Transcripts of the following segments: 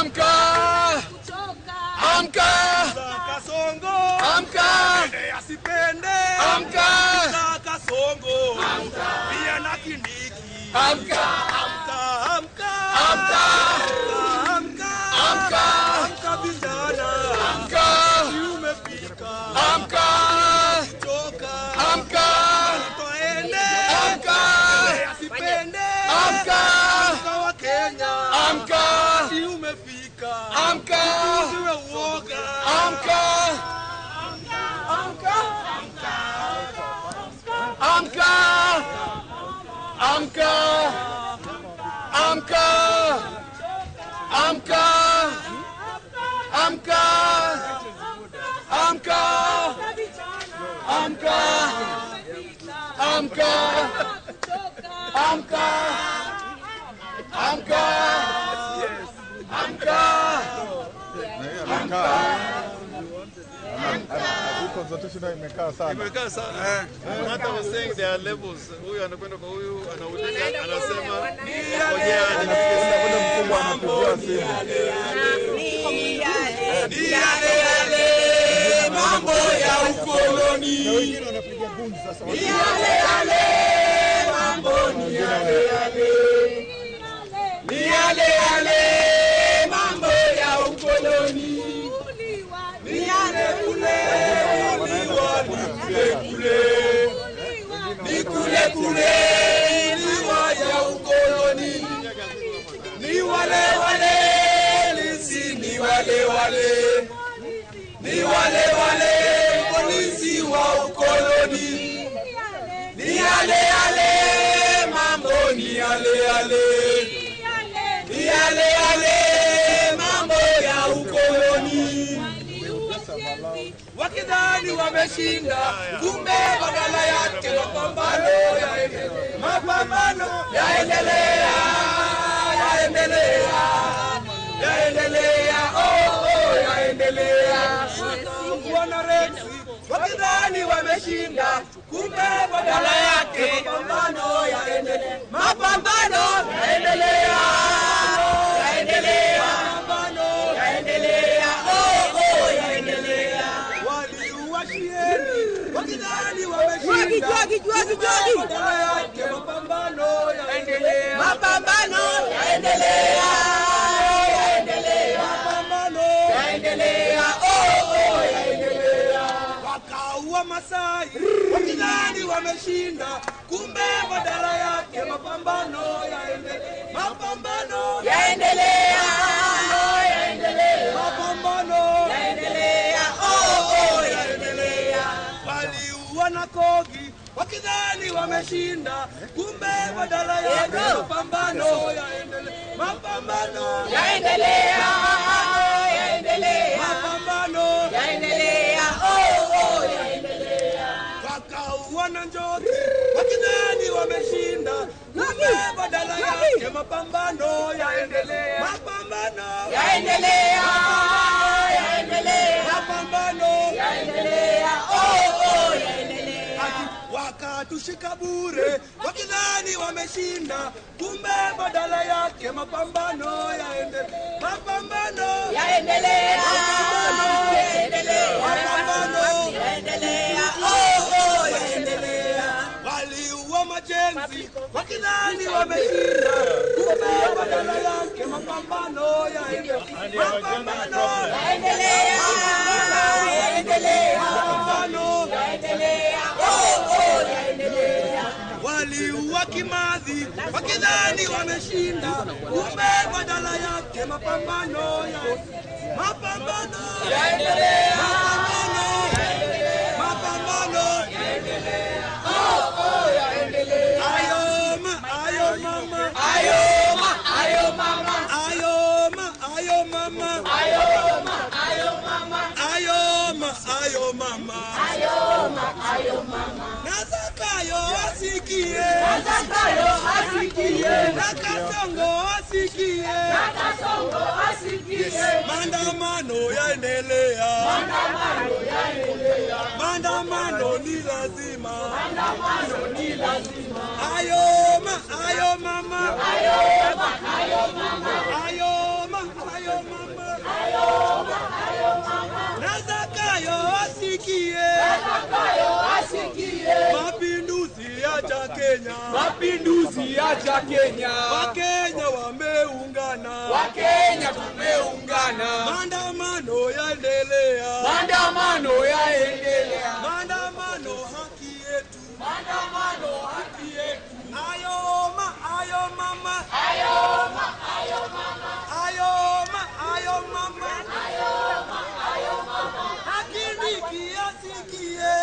Amka! Amka! Kasongo! Amka! Asipende! Amka! Kasongo! Amka! Pia na Kindiki! Amka! Amka! Amka! Amka! Amka! Amka! Amka vijana! Amka! Umefika! Amka! Kuchoka! Amka! Tuende! Amka! Asipende! Amka! Amka wa Kenya! Amka! Umefika! Amka! Usiwe uoga! Amka! Amka! Amka! Amka! Amka! Amka! Amka! Amka! Amka! Amka! Amka! Amka! Amka! Consultation imekaa sana. Imekaa sana. Hata was saying there are levels. Huyu anakwenda kwa huyu anauliza anasema ngojea Ule mkubwa anapigia simu. Ni yale mambo ya ukoloni. Na wengine wanapigia gunzi sasa. Ni yale mambo ni yale. Ni yale mambo ya ukoloni. Ni yale kule ni kule liwa ya ukoloni. Ni wale lisi ni wale ni wale polisi wa ukoloni. Ni yale mambo ni yale ni yale mambo ya ukoloni. Wakidhani wameshinda, kumbe badala yake mapambano yaendelea, yaendelea. Bwana Rex, wakidhani wameshinda, kumbe badala yake mapambano yaendelea, wakidhani wameshinda, badala yake mapambano yaendelea. Wakaua Masai, wakidhani wameshinda, kumbe badala yake mapambano yaendelea. Waliua na Kogi, wakidhani wameshinda, kumbe badala yake mapambano yaendelea. Wakaua na Njoki, wakidhani wameshinda, kumbe badala yake mapambano yaendelea. Wakatushika bure, wakidhani wameshinda, kumbe badala yake mapambano yaendelea. Waliua Majenzi, wakidhani wameshinda, kumbe badala yake mapambano yaendelea. Waliua Kimathi, wakidhani wameshinda, kumbe badala yake mapambano yaendelea. Ayo mama. Nazakayo asikie. Nakasongo asikie. Maandamano yaendelea. Maandamano ni lazima. Ayo mama. mapinduzi yaja Kenya. Wakenya wameungana, Wakenya tumeungana, maandamano yaendelea, maandamano yaendelea, maandamano haki yetu, maandamano haki yetu. ayoma, ayoma, Ayoma, ayoma, ayoma, ayoma, ayoma, hakini kiasikie,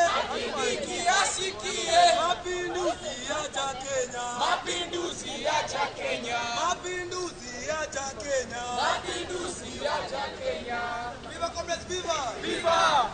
kiasikie, mapinduzi yaja Kenya, mapinduzi yaja Kenya, mapinduzi yaja Kenya, mapinduzi yaja Kenya. viva comrades, viva, Viva!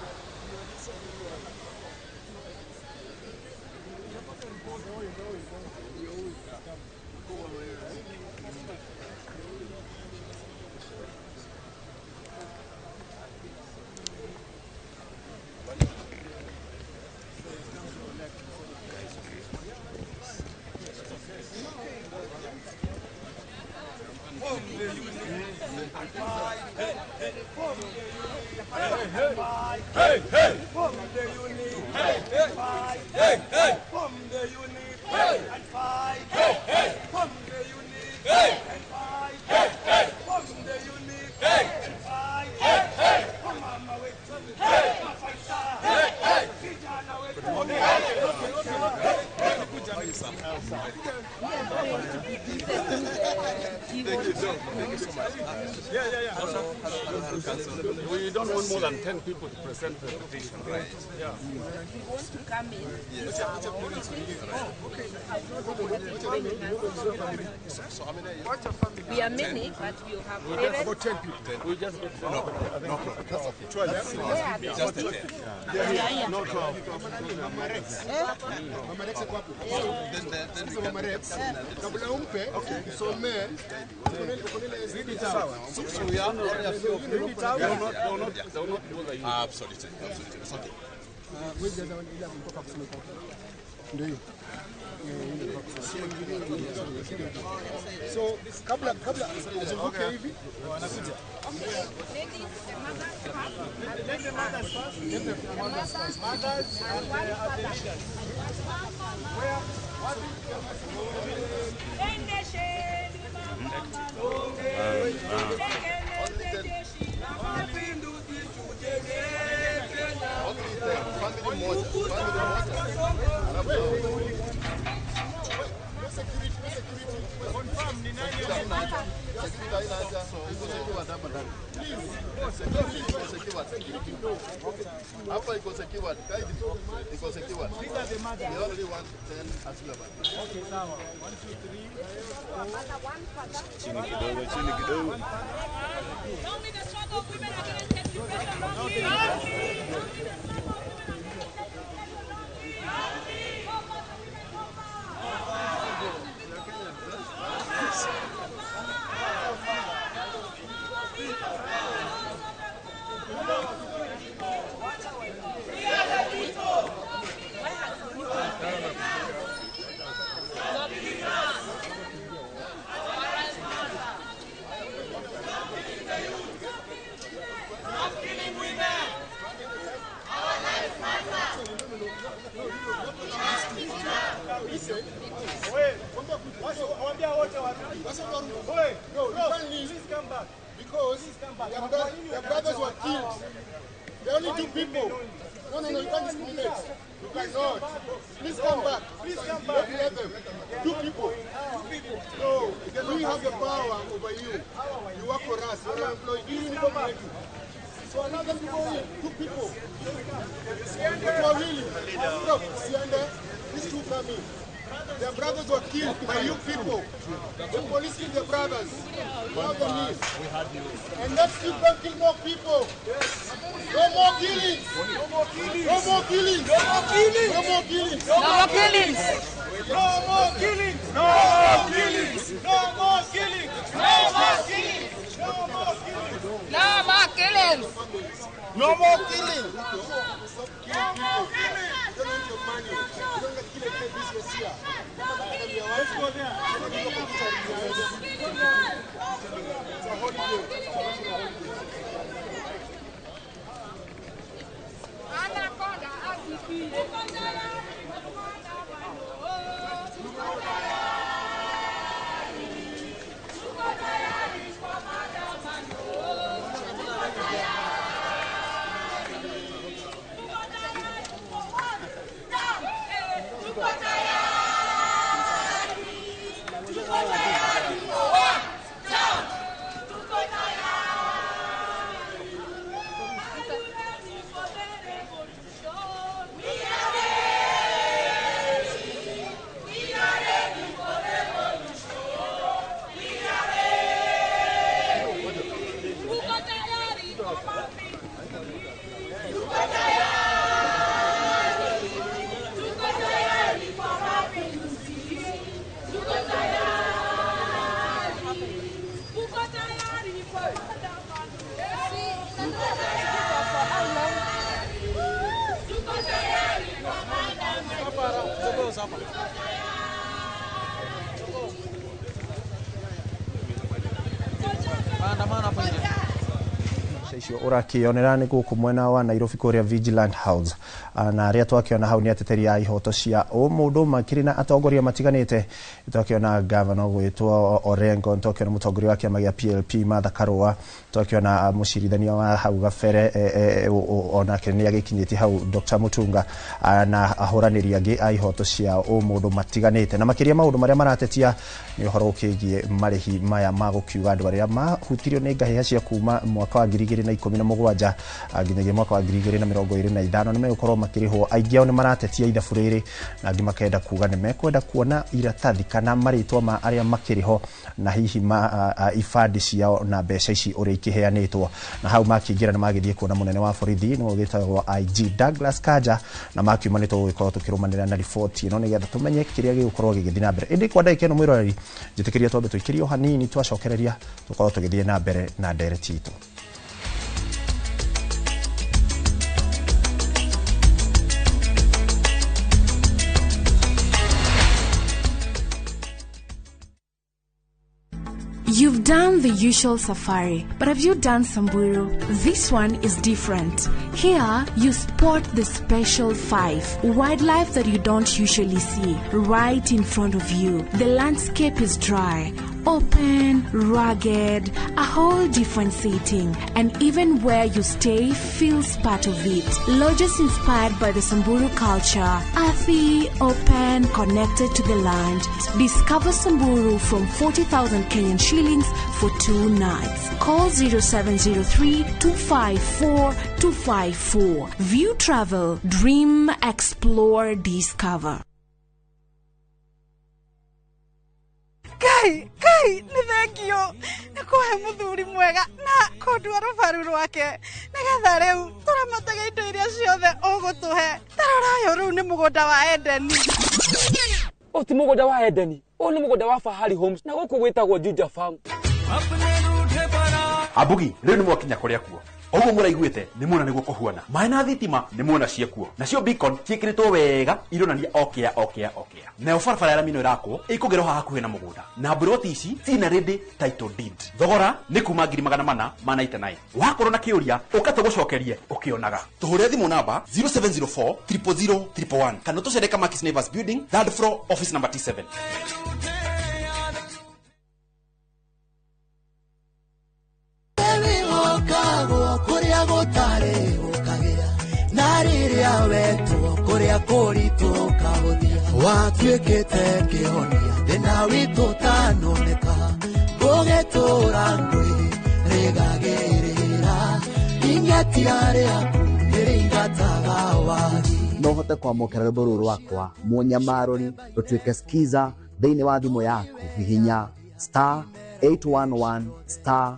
We don't want more than 10 people to present the petition, right? Yeah. You want to come in? Yes. We are many, but we have About 10 people. We just got Where are they? Just 10. Yeah. No, 12. Mama Rex ako hapo. Sasa Mama Rex, kabla umpe, usomee. Sawa. So we are not there. They will not bother you. Absolutely. It's okay. Ndio hiyo. So kabla azunguke hivi wanakuja. After it was secured, guys, it was secured. We already want 10 as well. Okay, now 1, 2, 3. Chini kidogo. Don't be the struggle of women against education. Don't be. Because their brothers were killed. There are only 2 people. No, you can't discriminate. You cannot. Please come back. Don't let them. 2 people. No, we have the power over you. You work for us. You're employed. So another people in, 2 people. But really, stop. These 2 come in. Their brothers were killed by you people. The police killed their brothers. Now they leave. And let's keep them kill more people. No more killings. No more killings. No more killings. No more killings. No more killings. No more killings. no more killings, no more killings, no more killings, no more killings, no more killings, No more killings. No more killing. Stop killing people. You don't want your money. You don't get killed in business here. Let's go there. It's a holiday. Anaconda, icio urakionera ni guku mwena wa Nairobi kuria Vigilant House na aria twakiona hau ni ateteri ya ihoto cia mundu makiri na atongoria matiganite twakiona governor gwitwo Orengo twakiona mutongoria wa kiama gia PLP Martha Karua twakiona mucirithania wa hau gabere ona kenia gikinyiti hau Dr Mutunga na ahoraniri angi a ihoto cia mundu matiganite na makiria maundu maria maratetia ni uhoro ukigie marihi maya magukiuga andu aria mahutirio ni ngahiha cia kuma mwaka wa 2017 nginyagia mwaka wa 2025 ni megukorwo makirihwo aingi ao ni maratetia ithabu riri na angi makenda kuga ni mekwenda kuona iratathi kana maritwa ma aria makiriho na hihi ifadi ciao na mbeca ici uri ikiheanitwo na hau makingira na magithie kuona munene wa borithi no gitagwo IG Douglas Kaja na makiumanitwo gukorwo tukirumanira na report ino ni getha tumenye kiria gigukorwo gigithie na mbere indi kwa ndagika no mwiroreri jitikiria twambe tuikirio hanini twacokereria tukorwo tugithie na mbere na ndereti itu. You've done the usual safari, but have you done Samburu? This one is different. Here, you spot the special 5, wildlife that you don't usually see, right in front of you. The landscape is dry, open, rugged, a whole different setting, and even where you stay feels part of it. Lodges inspired by the Samburu culture, earthy, open, connected to the land. Discover Samburu from 40,000 Kenyan shillings for 2 nights. Call 0703-254-254. View Travel, dream, explore, discover. Kai, ni thengio. Nikuhe muthuri mwega na kondwara faru rwake. Nigetha riu turamataga indo iria ciothe ugutuhe. Tarorayo riu ni mugunda wa Edeni. O ti mugunda wa Edeni. O ni mugunda wa Fahari Homes na guku gwitagwo Juja Farm. Abugi, riu ni mwakinya kuria kuo. Ogo muraiguite ni muona niguo kuhuana. Mai na thitima ni muona ciekuo. Nacio beacon ciikiritwo wega ironania okea. Na ufarfara ya mino irako ikugerwo hakuhe na mugunda. Na broti ici tina ready title deed. Thogora ni kuma 489. Wakorwo na kiuria ukate gucokerie ukionaga. Tuhure thimu namba 0704 000 111. Kana tucedeka Markis Neighbors Building, 3rd floor, office number T7. Kuria gutare ukagira nariria wetu kuria kuritu kahuthia watuikite kihonia thina witu tanoneka gugetura ngui rigagirira ingatiare aku iringataga wagi no hote kwamukira rwimbo rwakwa munyamaroni rutuike skiza thiini wa thimu yaku hihinya *811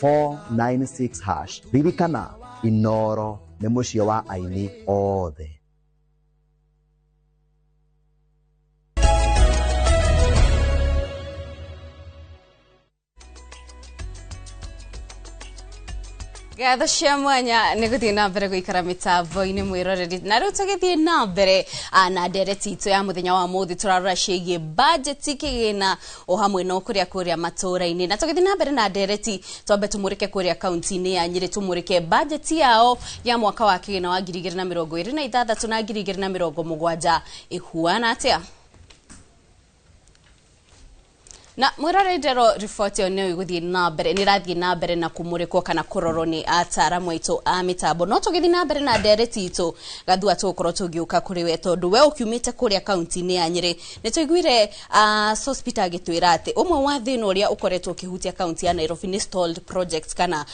*496#. Ririkana Inoro ni mucio wa aini othe. Gatho cia mwanya nä gå thiä na mbere gå ikara mä tambo-inä mwäroreri na rä u tå gä thiä na mbere na ndereti itå ya må thenya wa må thä tå rarora ciägiä bajeti kä gä na o hamwe no kå rä a kå rä a matå-ra-inä na tå gä thiä na mbere na ndereti twambe tå må rä ke kå rä a kaunti-inä ya Nyeri tå må rä ke bajeti yao ya mwaka wa kä gä na wa 2026 na 2027 ihuana atä na mwirorero riboti yo nä iguthie na mbere ni rathie na mbere na kumurikwo kana kuroro ni ataramu aitu a mitambo no tugithie na mbere na ndereti itu gathua tukorwo tugiuka kuri we tondu we ukiumite kuria kaunti-ini ya Nyeri ni tuiguire hospital agitwira ati umwe wa thina uria ukoretwo kihutia kaunti ya Nairobi ni stalled projects kana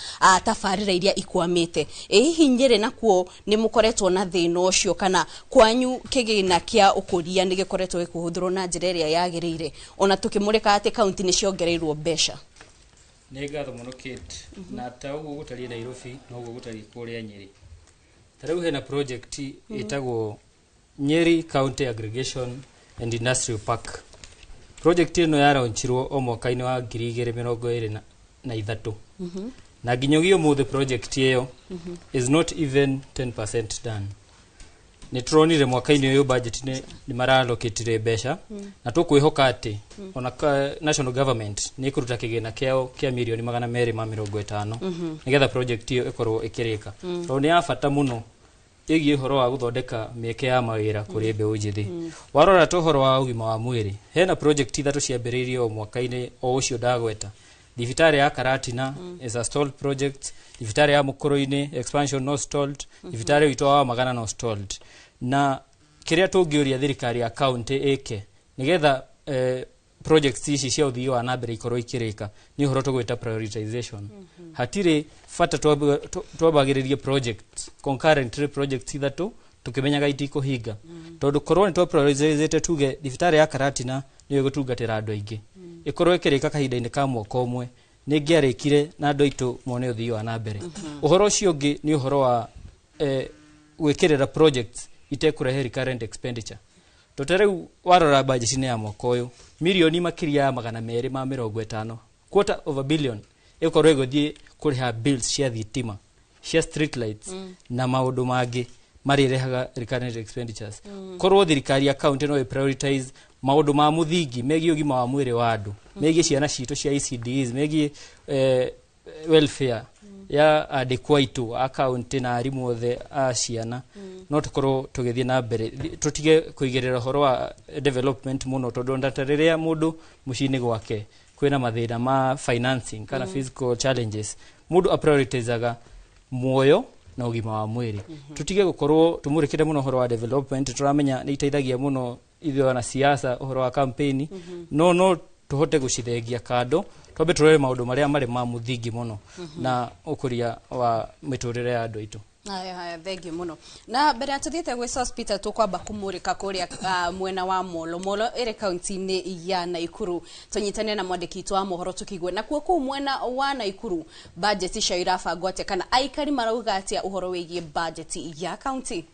tafarira iria ikwamite hihi Nyeri nakuo ni mukoretwo na thina ucio kana kwanyu kigina kia ukuria ni gikoretwo gikuhuthirwo na njira iria yagirire ona tukimurika ati kaunti ni ciongereirwo mbeca nä ngatho må no na ta å guo gå tariä Nairobi no guo gå tariä kå rä a Nyeri ta rä u hena project ĩtagwo Nyeri County Aggregation and Industrial Park. Project ĩno yaraunchirwo o mwaka-inĩ wa 2023 na nginya ũmũthĩ project ĩyo is not even 10% done. ni turonire mwaka-ini uyu budget ni maraloketire mbeca na tukwihoka ati ona national government ni kuruta kigina kiao kia milioni 250 nigetha project iyo ikorwo ikirika to ni afata muno igi horo wa guthondeka mieke ya mawira kuri mbeũ njithi warora to horo wa ugima wa mwiri hena project ithatu ciambiriirio mwaka-ini o ucio ndagweta Thibitari ya Karatina is a stalled project. Thibitari ya Mukuru-ini expansion no stalled. Thibitari witũ wa Magana no stalled. Na kiria tũngĩũria thirikari ya county ĩke nigetha projects ici cia ũthii wa na mbere ikorwo ikirika ni ũhoro tũgwĩta prioritization. Hatirĩ bata twambagĩrĩrie projects concurrently projects ithatu tukimenyaga itikũhinga tondũ korwo nĩ twaprioritizate tuge thibitari ya Karatina nĩ ĩgũtungatĩra andũ aingĩ ikorwo ikirika kahinda-inĩ ka mwaka ũmwe nĩ ngĩarĩkire na andũ aitũ mone ũthii wa na mbere ũhoro ũcio ũngĩ nĩ ũhoro wa gwĩkĩrĩra projects itekũrehe recurrent expenditure tũtarĩu warora budget-inĩ ya mwaka ũyũ milioni makĩria ya 250 quarter of a billion ĩkorwo ĩgũthiĩ kũrĩha bills cia thitima cia street lights na maũndũ mangĩ marĩrehaga recurrent expenditures korwo thirikari ya county no prioritize maũndũ ma mũthingi megie ũgima wa mwĩrĩ wa andũ megie ciana citũ cia ECDs megie welfare ya andĩkwo aitũ a county na arimũ othe a ciana no tũkorwo tũgĩthiĩ na mbere tũtige kũigĩrĩra ũhoro wa development mũno tondũ ndata rĩrĩa mũndũ mũciĩ-inĩ gwake kwĩna mathĩna ma financing kana physical challenges mũndũ aprioritizaga muoyo na ũgima wa mwĩrĩ tutige gũkorwo tũmũrĩkĩre mũno ũhoro wa development turamenya nĩ iteithagia mũno ithuĩ na siasa ũhoro wa campaign no tuhote gũcithengia kando twambe tũrore maũndũ marĩa marĩ ma mũthingi mũno na ũkũria wa mĩtũrĩre ya andũ aitũ haya thengi muno na mbere atuthiete gwĩ hospital tukwamba kumurika kuria mwena wa Molo ĩrĩ kaunti-inĩ ya Naikuru tunyitane na mwandĩki witũ wa mohoro tukigwe na kuo kuu mwena wa Naikuru budget cia irabangwo atĩa kana aikari marauga atĩa ũhoro wĩgiĩ budget ya kaunti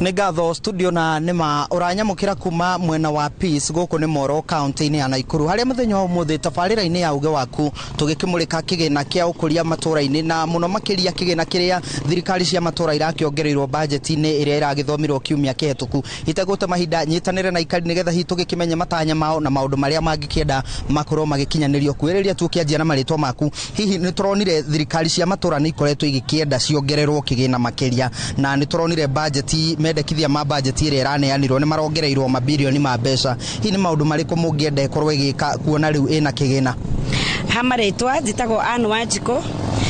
nĩ ngatho studio na nĩma ũranyamũkĩra kuma mwena wa Peace gũkũ nĩ Moro kaunti-inĩ ya Naikuru harĩa mũthenya wa ũmũthĩ tabarĩra-inĩ ya uge waku tũgĩkĩmũrĩka kĩgĩna kĩa ũkũria matũra-inĩ na mũno makĩria kĩgĩna kĩrĩa thirikari cia matũra irakĩongereirwo budget-inĩ ĩrĩa ĩragĩthomirwo kiumia kĩhetũku itegũte mahinda nyitanĩre na ikari nĩgetha hihi tũgĩkĩmenye matanya mao na maũndũ marĩa mangĩkĩenda makorwo magĩkinyanĩrio kwĩrĩria tũkĩanjia na marĩtwa maku hihi nĩ tũronire thirikari cia matũra nĩ ikoretwo igĩkĩenda ciongererwo kĩgĩna makĩria na nĩ tũronire budget mendekithia ma budget ĩrĩa ĩraneanirwo nĩ marongereirwo mabilioni ma mbeca hihi nĩ maũndũ marĩkũ mũngĩenda ĩkorwo ĩgĩka kuona rĩu ĩna kĩgĩna hamarĩtwa njĩtagwo Anne Wanjikũ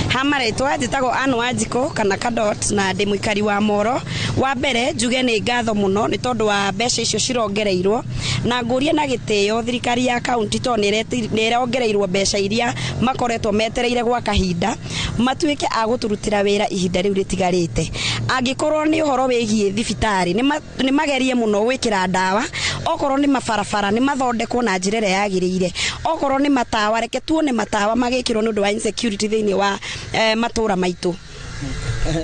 hamarĩtwa njĩtagwo Anne Wanjikũ kana Kadot na ndĩ mũikari wa Moro wa mbere njuge nĩ ngatho mũno nĩ tondũ wa mbeca icio cirongereirwo na ngũrie na gĩtĩo thirikari ya kaunti to nĩ ĩrongereirwo mbeca iria makoretwo metereire gwa kahinda matuĩke a gũtũrutĩra wĩra ihinda rĩu rĩtigarĩte angĩkorwo nĩ ũhoro wĩgiĩ thibitarĩ nĩ magerie mũno gwĩkĩra ndawa okorwo nĩ mabarabara nĩ mathondekwo na njĩra ĩrĩa yagĩrĩire okorwo nĩ matawa reke tuone matawa magĩkĩrwo nĩ ũndũ wa insecurity thĩinĩ wa matũra maitũ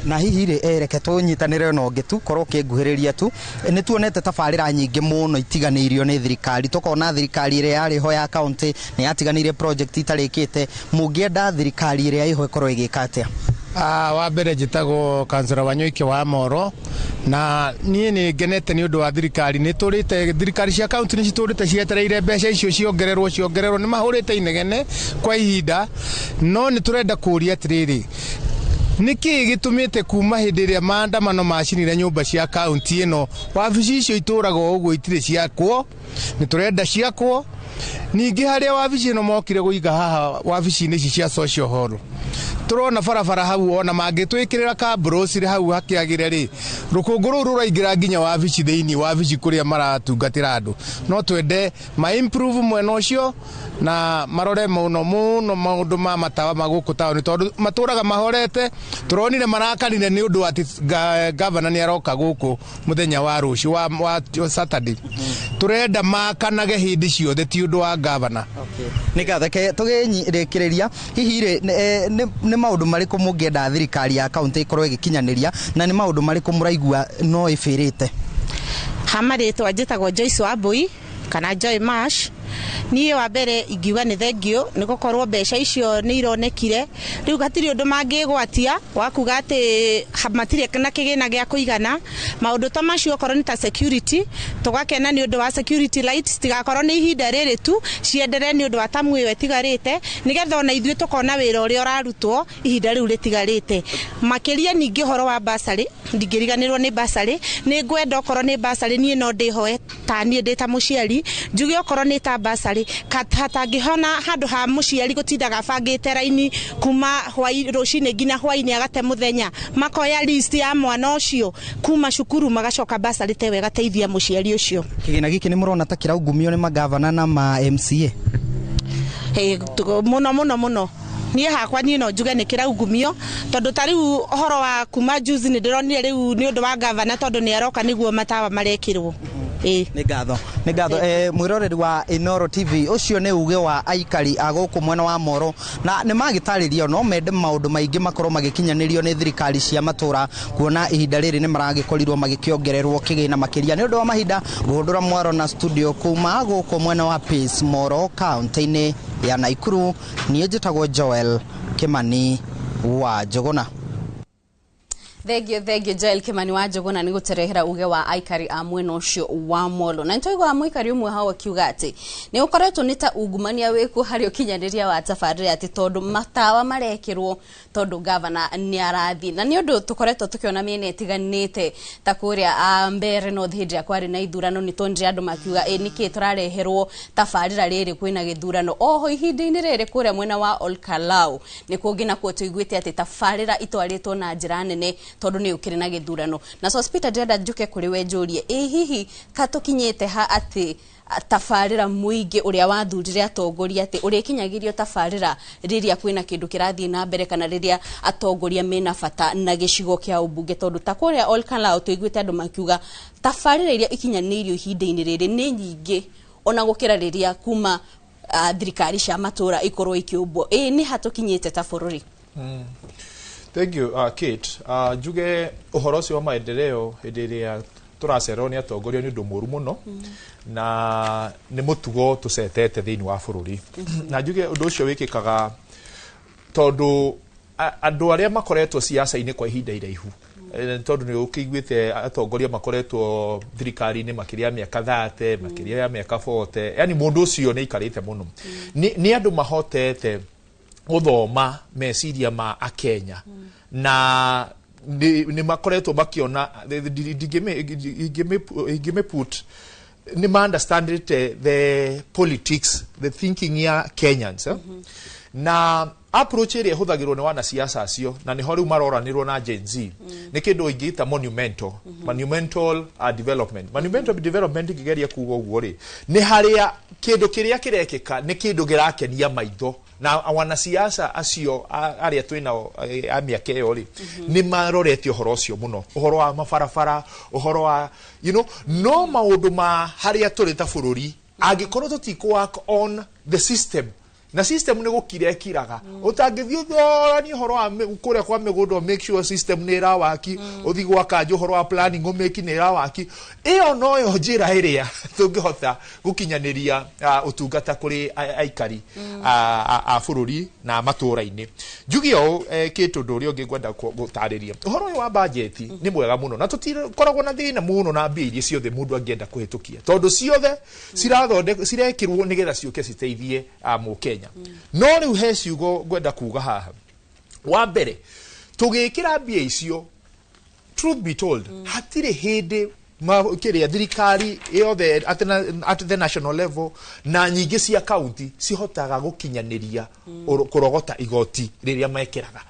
na hihi reke tũnyitanĩre na ũngĩ tu korwo kĩnguhĩrĩria tu nĩ tuonete tabarĩra nyingĩ mũno itiganĩirio nĩ thirikari tũkona thirikari ĩrĩa yarĩ ho ya county nĩ yatiganĩire project itarĩkĩte mũngĩenda thirikari ĩrĩa ĩho ĩkorwo ĩgĩka atĩa wa mbere njĩtagwo Councillor Wanyoike wa Moro na niĩ nĩ ngenete nĩ ũndũ wa thirikari nĩ tũrĩte thirikari cia kaunti nĩ citũrĩte cietereire mbeca icio ciongererwo nĩ mahũrĩte inegene kwa ihinda no nĩ tũrenda kũria atĩrĩrĩ niki gĩtũmĩte kuma hĩndĩ ĩrĩa maandamano macinire nyũmba cia kaunti ĩno wabici icio itũragwo ũguo itirĩ ciakwo nĩ tũrenda ciakwo ningĩ harĩa wabici ĩno mokire gũiga haha wabici-inĩ ici cia social hall turona barabara hau ona mangĩtwĩkĩrĩra kabrosi hau hakĩagĩre rĩ rũkũngũ rũu rũraingĩra nginya wabici thĩinĩ wabici kũrĩa maratungatĩra andũ no twende ma improve mwena ũcio na marore mũno maũndũ ma matawa magũkũ taũni tondũ matũraga mahorete turonire marakanire nĩ ũndũ atĩ governor nĩ aroka gũkũ mũthenya wa rũciũ wa Saturday turenda makanage hĩndĩ ciothe ti ũndũ wa governor nĩ gatheke tũgĩrĩkĩrĩria hihi nĩ maũndũ marĩkũ mũngĩenda thirikari ya kaunti ĩkorwo ĩgĩkinyanĩria na nĩ maũndũ marĩkũ mũraigua no ĩbĩrĩte hamarĩtwa njĩtagwo Joyce Wambui kana Joy Mash niĩ wa mbere ingiuga nĩ thengio nĩ gũkorwo mbeca icio nĩ ironekire rĩu hatirĩ ũndũ mangĩgwatia wa kuga atĩ matirĩ na kĩgĩna gĩa kũigana maũndũ ta macio okorwo nĩ ta security tũgakena nĩ ũndũ wa security lights tigakorwo nĩ ihinda rĩrĩ tu cienderee nĩ ũndũ wa tamu ĩyo ĩtigarĩte nĩgetha ona ithuĩ tũkona wĩra ũrĩa ũrarutwo ihinda rĩu rĩtigarĩte makĩria ningĩ ũhoro wa basarĩ ndingĩriganĩrwo nĩ basarĩ nĩ ngwenda okorwo nĩ basarĩ niĩ no ndĩhoe ta niĩ ndĩ ta mũciari njuge okorwo nĩ ta basarĩ hatangĩhona handũ ha mũciari gũtindaga bangĩte raini kuma rũcinĩ nginya hwainĩ agate mũthenya makoya list ya mwana ũcio kuma cukuru magacoka basarĩ te wega teithia mũciari ũcio kĩgĩna gĩkĩ nĩ mũrona ta kĩraungumio nĩ magavana na ma MCA mũno niĩ hakwa niĩ no njuge nĩ kĩraungumio tondũ ta rĩu ũhoro wa kuma juzi nĩ ndĩronire rĩu nĩ ũndũ wa gavana tondũ nĩ aroka nĩguo matawa marekĩrwo nĩ ngatho mwĩroreri wa Inoro TV ũcio nĩ uge wa aikari a gũkũ mwena wa Moro na nĩ magĩtarĩria no mende maũndũ maingĩ makorwo magĩkinyanĩrio nĩ thirikari cia matũra kuona ihinda rĩrĩ nĩ maragĩkorirwo magĩkĩongererwo kĩgĩna makĩria nĩ ũndũ wa mahinda gũhũndũra mwaro na studio kuma gũkũ mwena wa Peace Moro kaunti-inĩ ya Naikuru niĩ njĩtagwo Joel Kimani wa Njogona Thengio Joel Kimani wa Njogona nĩ gũterehera uge wa aikari a mwena ũcio wa Molo na nĩtũigua mũikari ũmwe hau akiuga atĩ nĩ ũkoretwo nĩ ta ungumania wĩku harĩ ũkinyanĩria wa tabarĩra atĩ tondũ matawa marekĩrwo tondũ gavana nĩ arathi na nĩ ũndũ tũkoretwo tũkĩona mĩena ĩtiganĩte ta kũrĩa mbere North hĩndĩ ĩrĩa kwarĩ na ithurano nĩ tondũ andũ makiuga nĩkĩ tũrareherwo tabarĩra rĩrĩ kwĩna gĩthurano oho ihinda-inĩ rĩrĩ kũrĩa mwena wa Olkalau nĩ kũngĩ nakuo tũiguĩte atĩ tabarĩra itwarĩtwo na njĩra nene tondu ni ukiri na githurano na Sospita Jeda njuke kuri we njurie hihi katukinyete ha ati tafarira muingi uria wathurire atongoria ati uria kinyagirio tafarira riria kwina kindu kirathie na mbere kana riria atongoria mena bata na gicigo kia ubunge tondu takuria Olkalau tuiguite andu makiuga tafarira iria ikinyanirio ihinda-ini riri ni nyingi ona gukira riria kuma thirikari cia matura ikorwo ikiumbwo ni hatukinyete ta bururi. Thank you, Kate. Juge uhoro ucio wa maendeleo hĩndĩ ĩrĩa tũracererwo nĩ atongoria nĩ ũndũ mũru mũno na nĩ mũtugo tũcetete thĩinĩ wa bũrũri na juge ũndũ ũcio wĩkĩkaga tondũ andũ arĩa makoretwo siasa-inĩ kwa ihinda iraihu tondũ nĩ ũkĩiguĩte atongoria makoretwo thirikari-inĩ makĩria mĩaka 30 makĩria mĩaka 40 yani mũndũ ũcio nĩ ikarĩte mũno nĩ andũ mahotete gũthoma meciria ma akenya na ni makoretwo makiona ingime put ni ma understand the politics the thinking ya Kenyans na approach ĩrĩa ĩhũthagĩrwo nĩ wana siasa acio na nĩ ho rĩu maroranĩrwo na Gen Z nĩ kĩndũ ingĩta monumental development ingĩgeria kuuga ũguo rĩ nĩ harĩa kĩndũ kĩrĩa kĩrekĩka nĩ kĩndũ gĩrakenia maitho na wana siasa acio arĩa twĩna a mĩaka ĩyo rĩ nĩ marorete ũhoro ũcio mũno ũhoro wa mabarabara ũhoro wa no maũndũ ma harĩa tũrĩ ta bũrũri angĩkorwo tũtikũ work on the system na system nĩ gũkirekiraga ũtangĩthiĩ ũthorani ũhoro wa kũrĩa kwa mĩgũnda make sure system nĩ ĩrawaki ũthiĩ gwaka ũhoro wa planning ũmĩki nĩ ĩrawaki ĩyo noyo njĩra ĩrĩa tũngĩhota gũkinyanĩria ũtungata kũrĩ aikari a bũrũri na matũra-inĩ njugi ũũ kĩtũ ũndũ ũrĩa ũngĩ ngwenda gũtarĩria ũhoro ũyũ wa budget nĩ mwega mũno na tũtikoragwo na thĩna mũno na mbia iria ciothe mũndũ angĩenda kũhĩtũkia tondũ ciothe cirekĩrwo nĩgetha ciũke citeithie Mũkenya no rĩu he ciugo ngwenda kuga haha wa mbere tũgĩkĩra mbia icio truth be told hatirĩ hĩndĩ kĩrĩa thirikari yothe at the national level na nyingĩ cia county cihotaga gũkinyanĩria kũrogota igoti rĩrĩa mekĩraga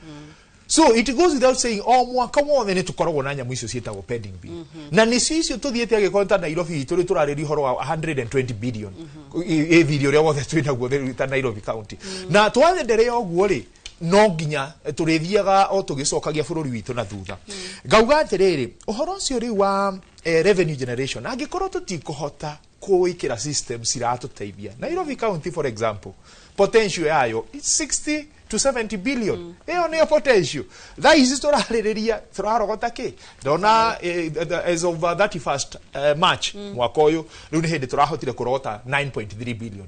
so it goes without saying mwaka wothe nĩ tũkoragwo na nyamũ icio ciĩtagwo pending bill na nĩcio icio tũthiĩte agĩkorwo ta Nairobi tũrĩ tũrarĩria ũhoro wa 120 billion ĩthiri ũrĩa wothe twĩnaguo ta Nairobi county na twaenderea ũguo rĩ no nginya tũrĩthiaga o tũgĩcokagia bũrũri witũ na thutha ngauga atĩrĩrĩ ũhoro ũcio rĩu wa revenue generation angĩkorwo tũtikũhota kũwĩkĩra system ciratũteithia Nairobi county for example potential yayo 60 to 70 billion. Eo ni potential. That is turaririria turarogota ki. Dona as of 31st March mwaka uyu riu ni hindi turahotire kurogota 9.3 billion.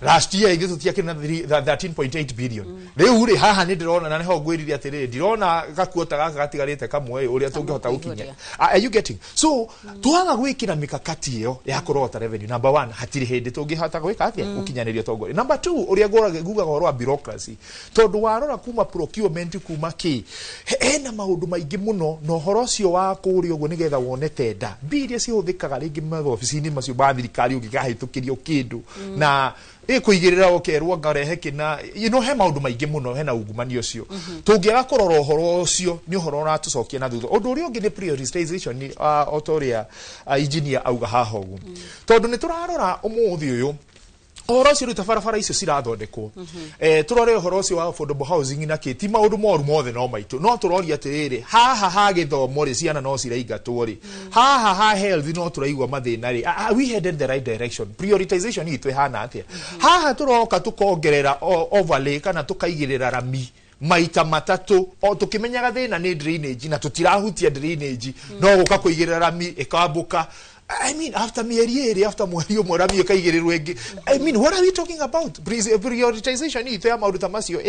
Last year igitutia kina 13.8 billion. Riu ri haha ni ndirona na niho ngwirire atiriri ndirona gakuota gaka gatigarite kamwe uria tungihota gukinya. Are you getting? So twaga gwikira mikakati iyo ya kurogota revenue. Number 1 hatiri hindi tungihota gwika atia gukinyaniria tongori. Number 2 uria guga goro bureaucracy. Tondu warora kuma procurement kuma ki ena maundu maingi muno no horo ucio wa kuri uguo nigetha wone tenda. Biria cihuthikaga ringi maofici-ini macio ba thirikari ungigahitukirio kindu na kuigirira okerwo ngarehe kina he maundu maingi muno hena ungumani ucio tungiaga kurora horo ucio ni horo na tucokie na thutha undu uria ungi ni prioritization ni autoria engineer auga haha ugu tondu ni turarora umuthi uyu horo ucio ruta barabara icio cirathondekwo turore horo ucio wa affordable housing na kiti maundu moru mothe no maitu no turoria atiriri haha ha githomo ri ciana no ciraigatwo ri haha ha health no turaigwa mathina ri we headed the right direction prioritization itwe hana atia haha turoka tukongerera overlay kana tukaigirira rami maita matatu o tukimenyaga thina ni drainage na tutirahutia drainage no guka kuigirira rami ikambuka. I mean, after Mieri, after Morio Morami, I mean, what are we talking about? Prioritization is there, Maudutamasio,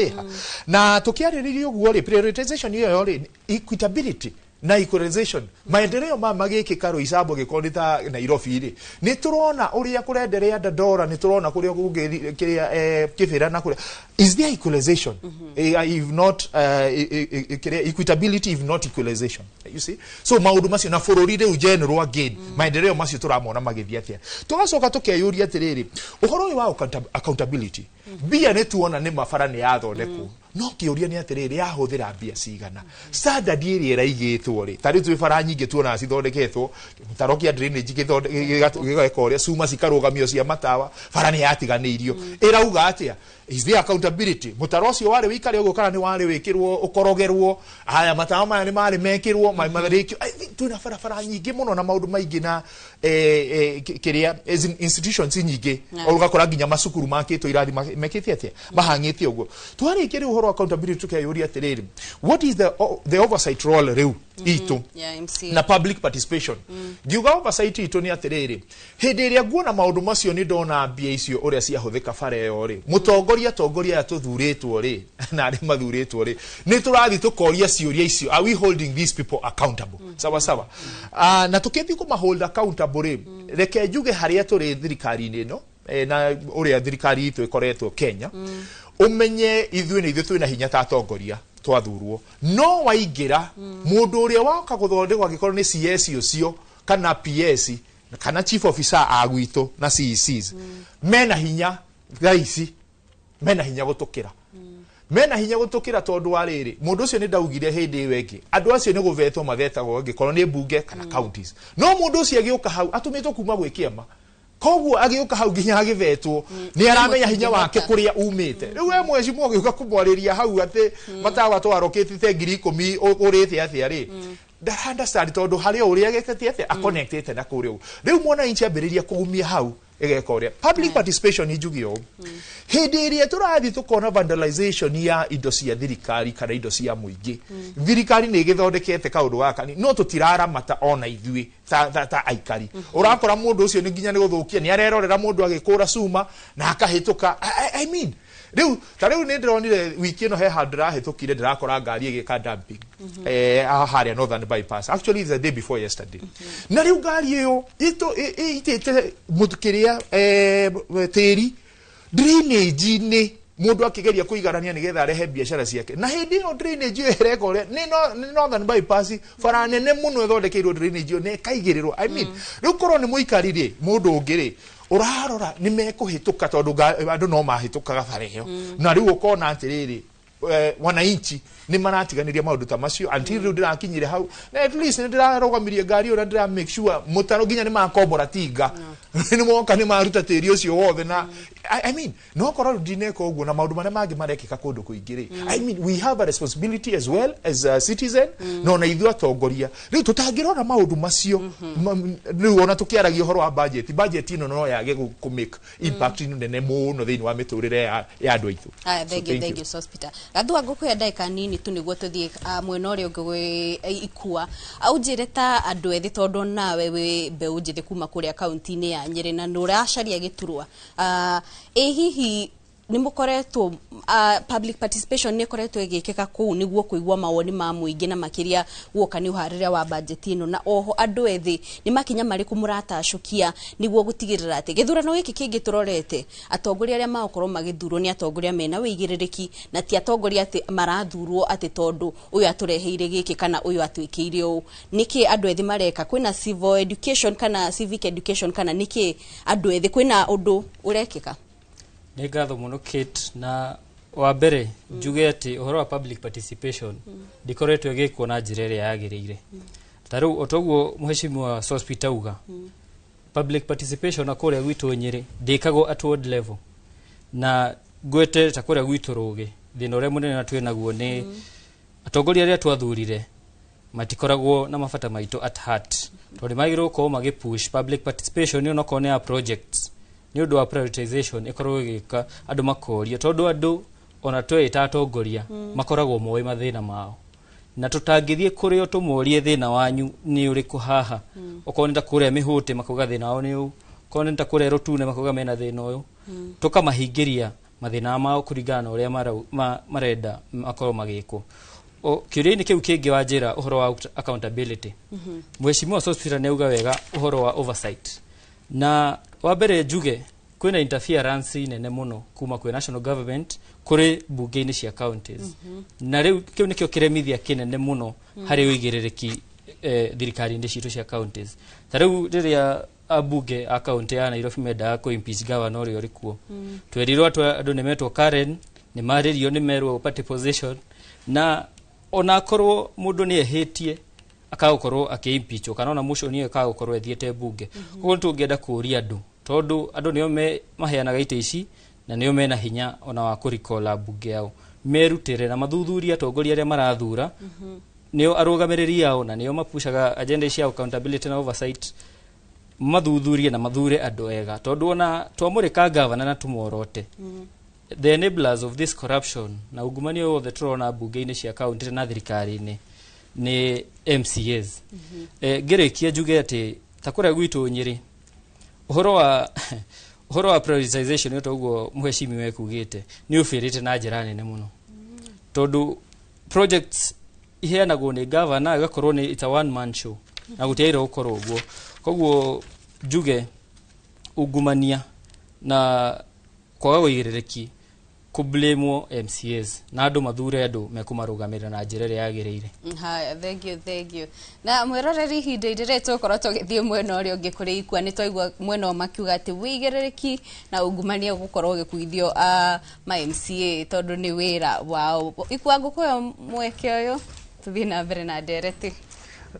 na tokiare rio wole prioritization here, equitability. Na equalization maendeleo magiki karo isabo gikonita Nairobi ri ni turona uria kurenderea Dandora ni turona kuria kugiria kibira na kuria is there equalization if not equitability if not equalization you see so maundu macio na bururi ri general again maendeleo macio turamona magithia atia tugacoka tukeyuria atiriri uhoro wa accountability bia ne tuona ni mabara ni yathondekwo no kiuria ni atiriri yahuthira bia cigana standard iri iraigitwo ri tari twi bara nyingi tuona cithondeketwo mutarokia drainage gigeka uria cuma cikarugamio cia matawa bara ni yatiganirio irauga atia is there accountability mutaro cio wari wikare ugo kana ni wari wikirwo ukorogerwo haya matawa maya ni mari mekirwo matharikio tuna bara nyingi muno na maundu maingi na kiria institutions nyingi ugakora nginya masukuru makitwo irathi mekite atia mahangite ugo twari kiri uhoro accountability tukayuri atiriri what is the oversight role riu itu na public participation giuga oversight itu ni atiriri hindi iria nguona maundu macio ni ndona mbia icio uria cia huthika bara yo ri mutongoria tuthuritwo ri na ari mathuritwo ri ni turathi tukoria ciuria icio are we holding these people accountable sawa sawa na tukithi kuma hold accountable ri reke njuge haria turi thirikari-ini no na uria thirikari itu ikoretwo Kenya umenye ithuĩ twina hinya ta atongoria twathurwo no waingira mundu uria waka guthondekwa gikorwo ni CS ucio kana PS kana chief officer agwito na CECs mena hinya gaisi mena hinya gutukira mena hinya gutukira tondu wariri mundu ucio ni ndaugire hindi wengi andu acio ni guvetwo mathetagwo gikorwo ni bunge kana counties no mundu ucio agiuka hau atumitwo kuma gwikiama koguo agiuka hau ginya agivetwo ni aramenya hinya wake kuria umite riu we mwecimu agiuka kumwariria hau ati matawa twarokitite 10,000 urite atia ri da understand tondu hari uria gekete atia connected na kuria riu mwana inchi ambiriria kugumia hau egeka uria public participation ijugio hindi iria turathi tukona vandalization ya indo cia thirikari kana indo cia muingi thirikari ni githondekete kaundu gaka no tutirara mata ona ithui ta aikari urakora mundu ucio ni nginya ni guthukia ni arerorera mundu agikura cuma na akahituka I mean riu tariu ni ndironire wiki ino he handra rahitukire ndirakora ngari igika dumping haria northern bypass actually the day before yesterday na riu ngari iyo itete mutukiria tiri drainage ni mundu akigeria kuigarania nigetha rehe biashara ciake na hindi yo drainage yo irekore ni northern bypass bara nene muno ithondekeirwo drainage yo ne kaigirirwo I mean riu korwo ni muikarire mundu ungiri urarora ni mekuhituka tondu andu no mahitukaga bara iyo na riu ukona atiriri wananchi ni maratiganiria maundu ta macio until riu ndirakinyire hau na at least ni ndirarogamirie ngari ora ndira make sure mutaro ginya ni makombora tinga ni moka ni maruta tiri ucio wothe na I mean, no korwo ndineka uguo na maundu maria mangi marekika kundu kuingiri. I mean, we have a responsibility as well as a citizen. No na ithu atongoria. Riu tutangirora maundu macio. Riu ona tukiaragia horo wa budget ino no yage ku make impact nene muno thiini wa miturire ya andu aitu. Thank you Sospita. Gathua ngukwenda ndaika nini tu niguo tuthie mwena uria ungi ikua. Aunjire ta andu ethi tondu nawe we mbeu njithi kuma kuria kaunti-ini ya Nyeri na nuracaria giturwa. Hihi ni mukoretwo public participation ni koretwo igikeka kuu niguo kuigwa mawoni ma muingi na makiria guoka ni uharira wa budget ino na oho andu ethi ni makinya mariku muratacukia niguo gutigirira ati githurano giki kingi turorete atongoria aria maokorwo magithurwo ni atongoria mena wigiririki na ti atongoria ati marathurwo ati tondu uyu atureheire giki kana uyu atwikiire u niki andu ethi mareka kwina civil education kana civic education kana niki andu ethi kwina undu urekika. Nĩ ngatho mũno Kate na wa mbere njuge ati uhoro wa public participation ndikoretwo igikwo na njĩra ĩrĩa yagĩrĩire. Ta rĩu otoguo mheshimiwa Sospita uga public participation akũrĩa gwitũ Nyeri ndĩkagwo at ward level na gwete ta kũrĩa gwitũ Rũgĩ thĩna ũrĩa mũnene twĩ naguo nĩ atongoria arĩa twathurire matikoragwo na mabata maitũ at heart tondũ magĩrĩirwo gũkorwo magĩpush public participation nĩ onokorwo nĩ ya projects ni undu wa prioritization ikorwo igika andu makoria tondu andu ona twita atongoria makoragwo moe mathina mao na tutangithie kurio tumorie thina wanyu ni uriku haha okonenda kuria mihute makuga thina wao ni u konenda kuria rotune makuga mena thina uyu tukamahingiria mathina mao kuringana uria marenda makorwo magiko kiuria-ini kiu kingi wa njira uhoro wa accountability mheshimiwa Sospita ni uga wega uhoro wa oversight na wa mbere njuge kwina interference nene muno kuma kwi national government kuri bunge-ini cia counties na riu kiu nikio kiremithia kinene muno hari uigiririki thirikari-ini citu cia counties ta riu riria abunge a county ya Nairobi menda ku impeach governor uria uri kuo twerirwo andu nimetwo Karen ni maririo ni merwo party position na ona korwo mundu ni ehitie akagukorwo akiimpeach kana ona motion iyo akagukorwo ethiete bunge koguo tungienda kuria andu tondu andu nio maheanaga ite ici na nio mena hinya ona wa kurikola bunge yao merutire na mathuthuria atongoria aria marathura nio arugamiriri yao na nio mapushaga agenda cia accountability na oversight mathuthurie na mathure andu ega tondu ona twamurika governor na tumorote the enablers of this corruption na ungumania of the trona bunge-ini cia county na thirikari-ini ni MCAs ngirikia njuge ati ta kuria gwitu Nyeri uhoro wa prioritization yoto uguo mheshimiwa ekugite ni ufirite na njira nene muno tondu projects iheanagwo ni governor agakorwo ni it's a one man show na gutiaire ukorwo uguo koguo njuge ungumania na kwaga wigiririki kublamwo MCAs na andu mathure andu mekumarugamira na njira ĩrĩa yagĩrĩire. Thank you na mwiroreri hinde ndiretwo korwo tugithie mwena ũrĩa ũngĩ kũrĩ ikua nĩ twaigua mwena makiuga atĩ wĩigĩrĩrĩki na ungumania gũkorwo gĩkuithio ma MCA tondu nĩ wĩra wao. Ikua ngũkũoya mweke ũyũ tuthie na mbere na ndereti.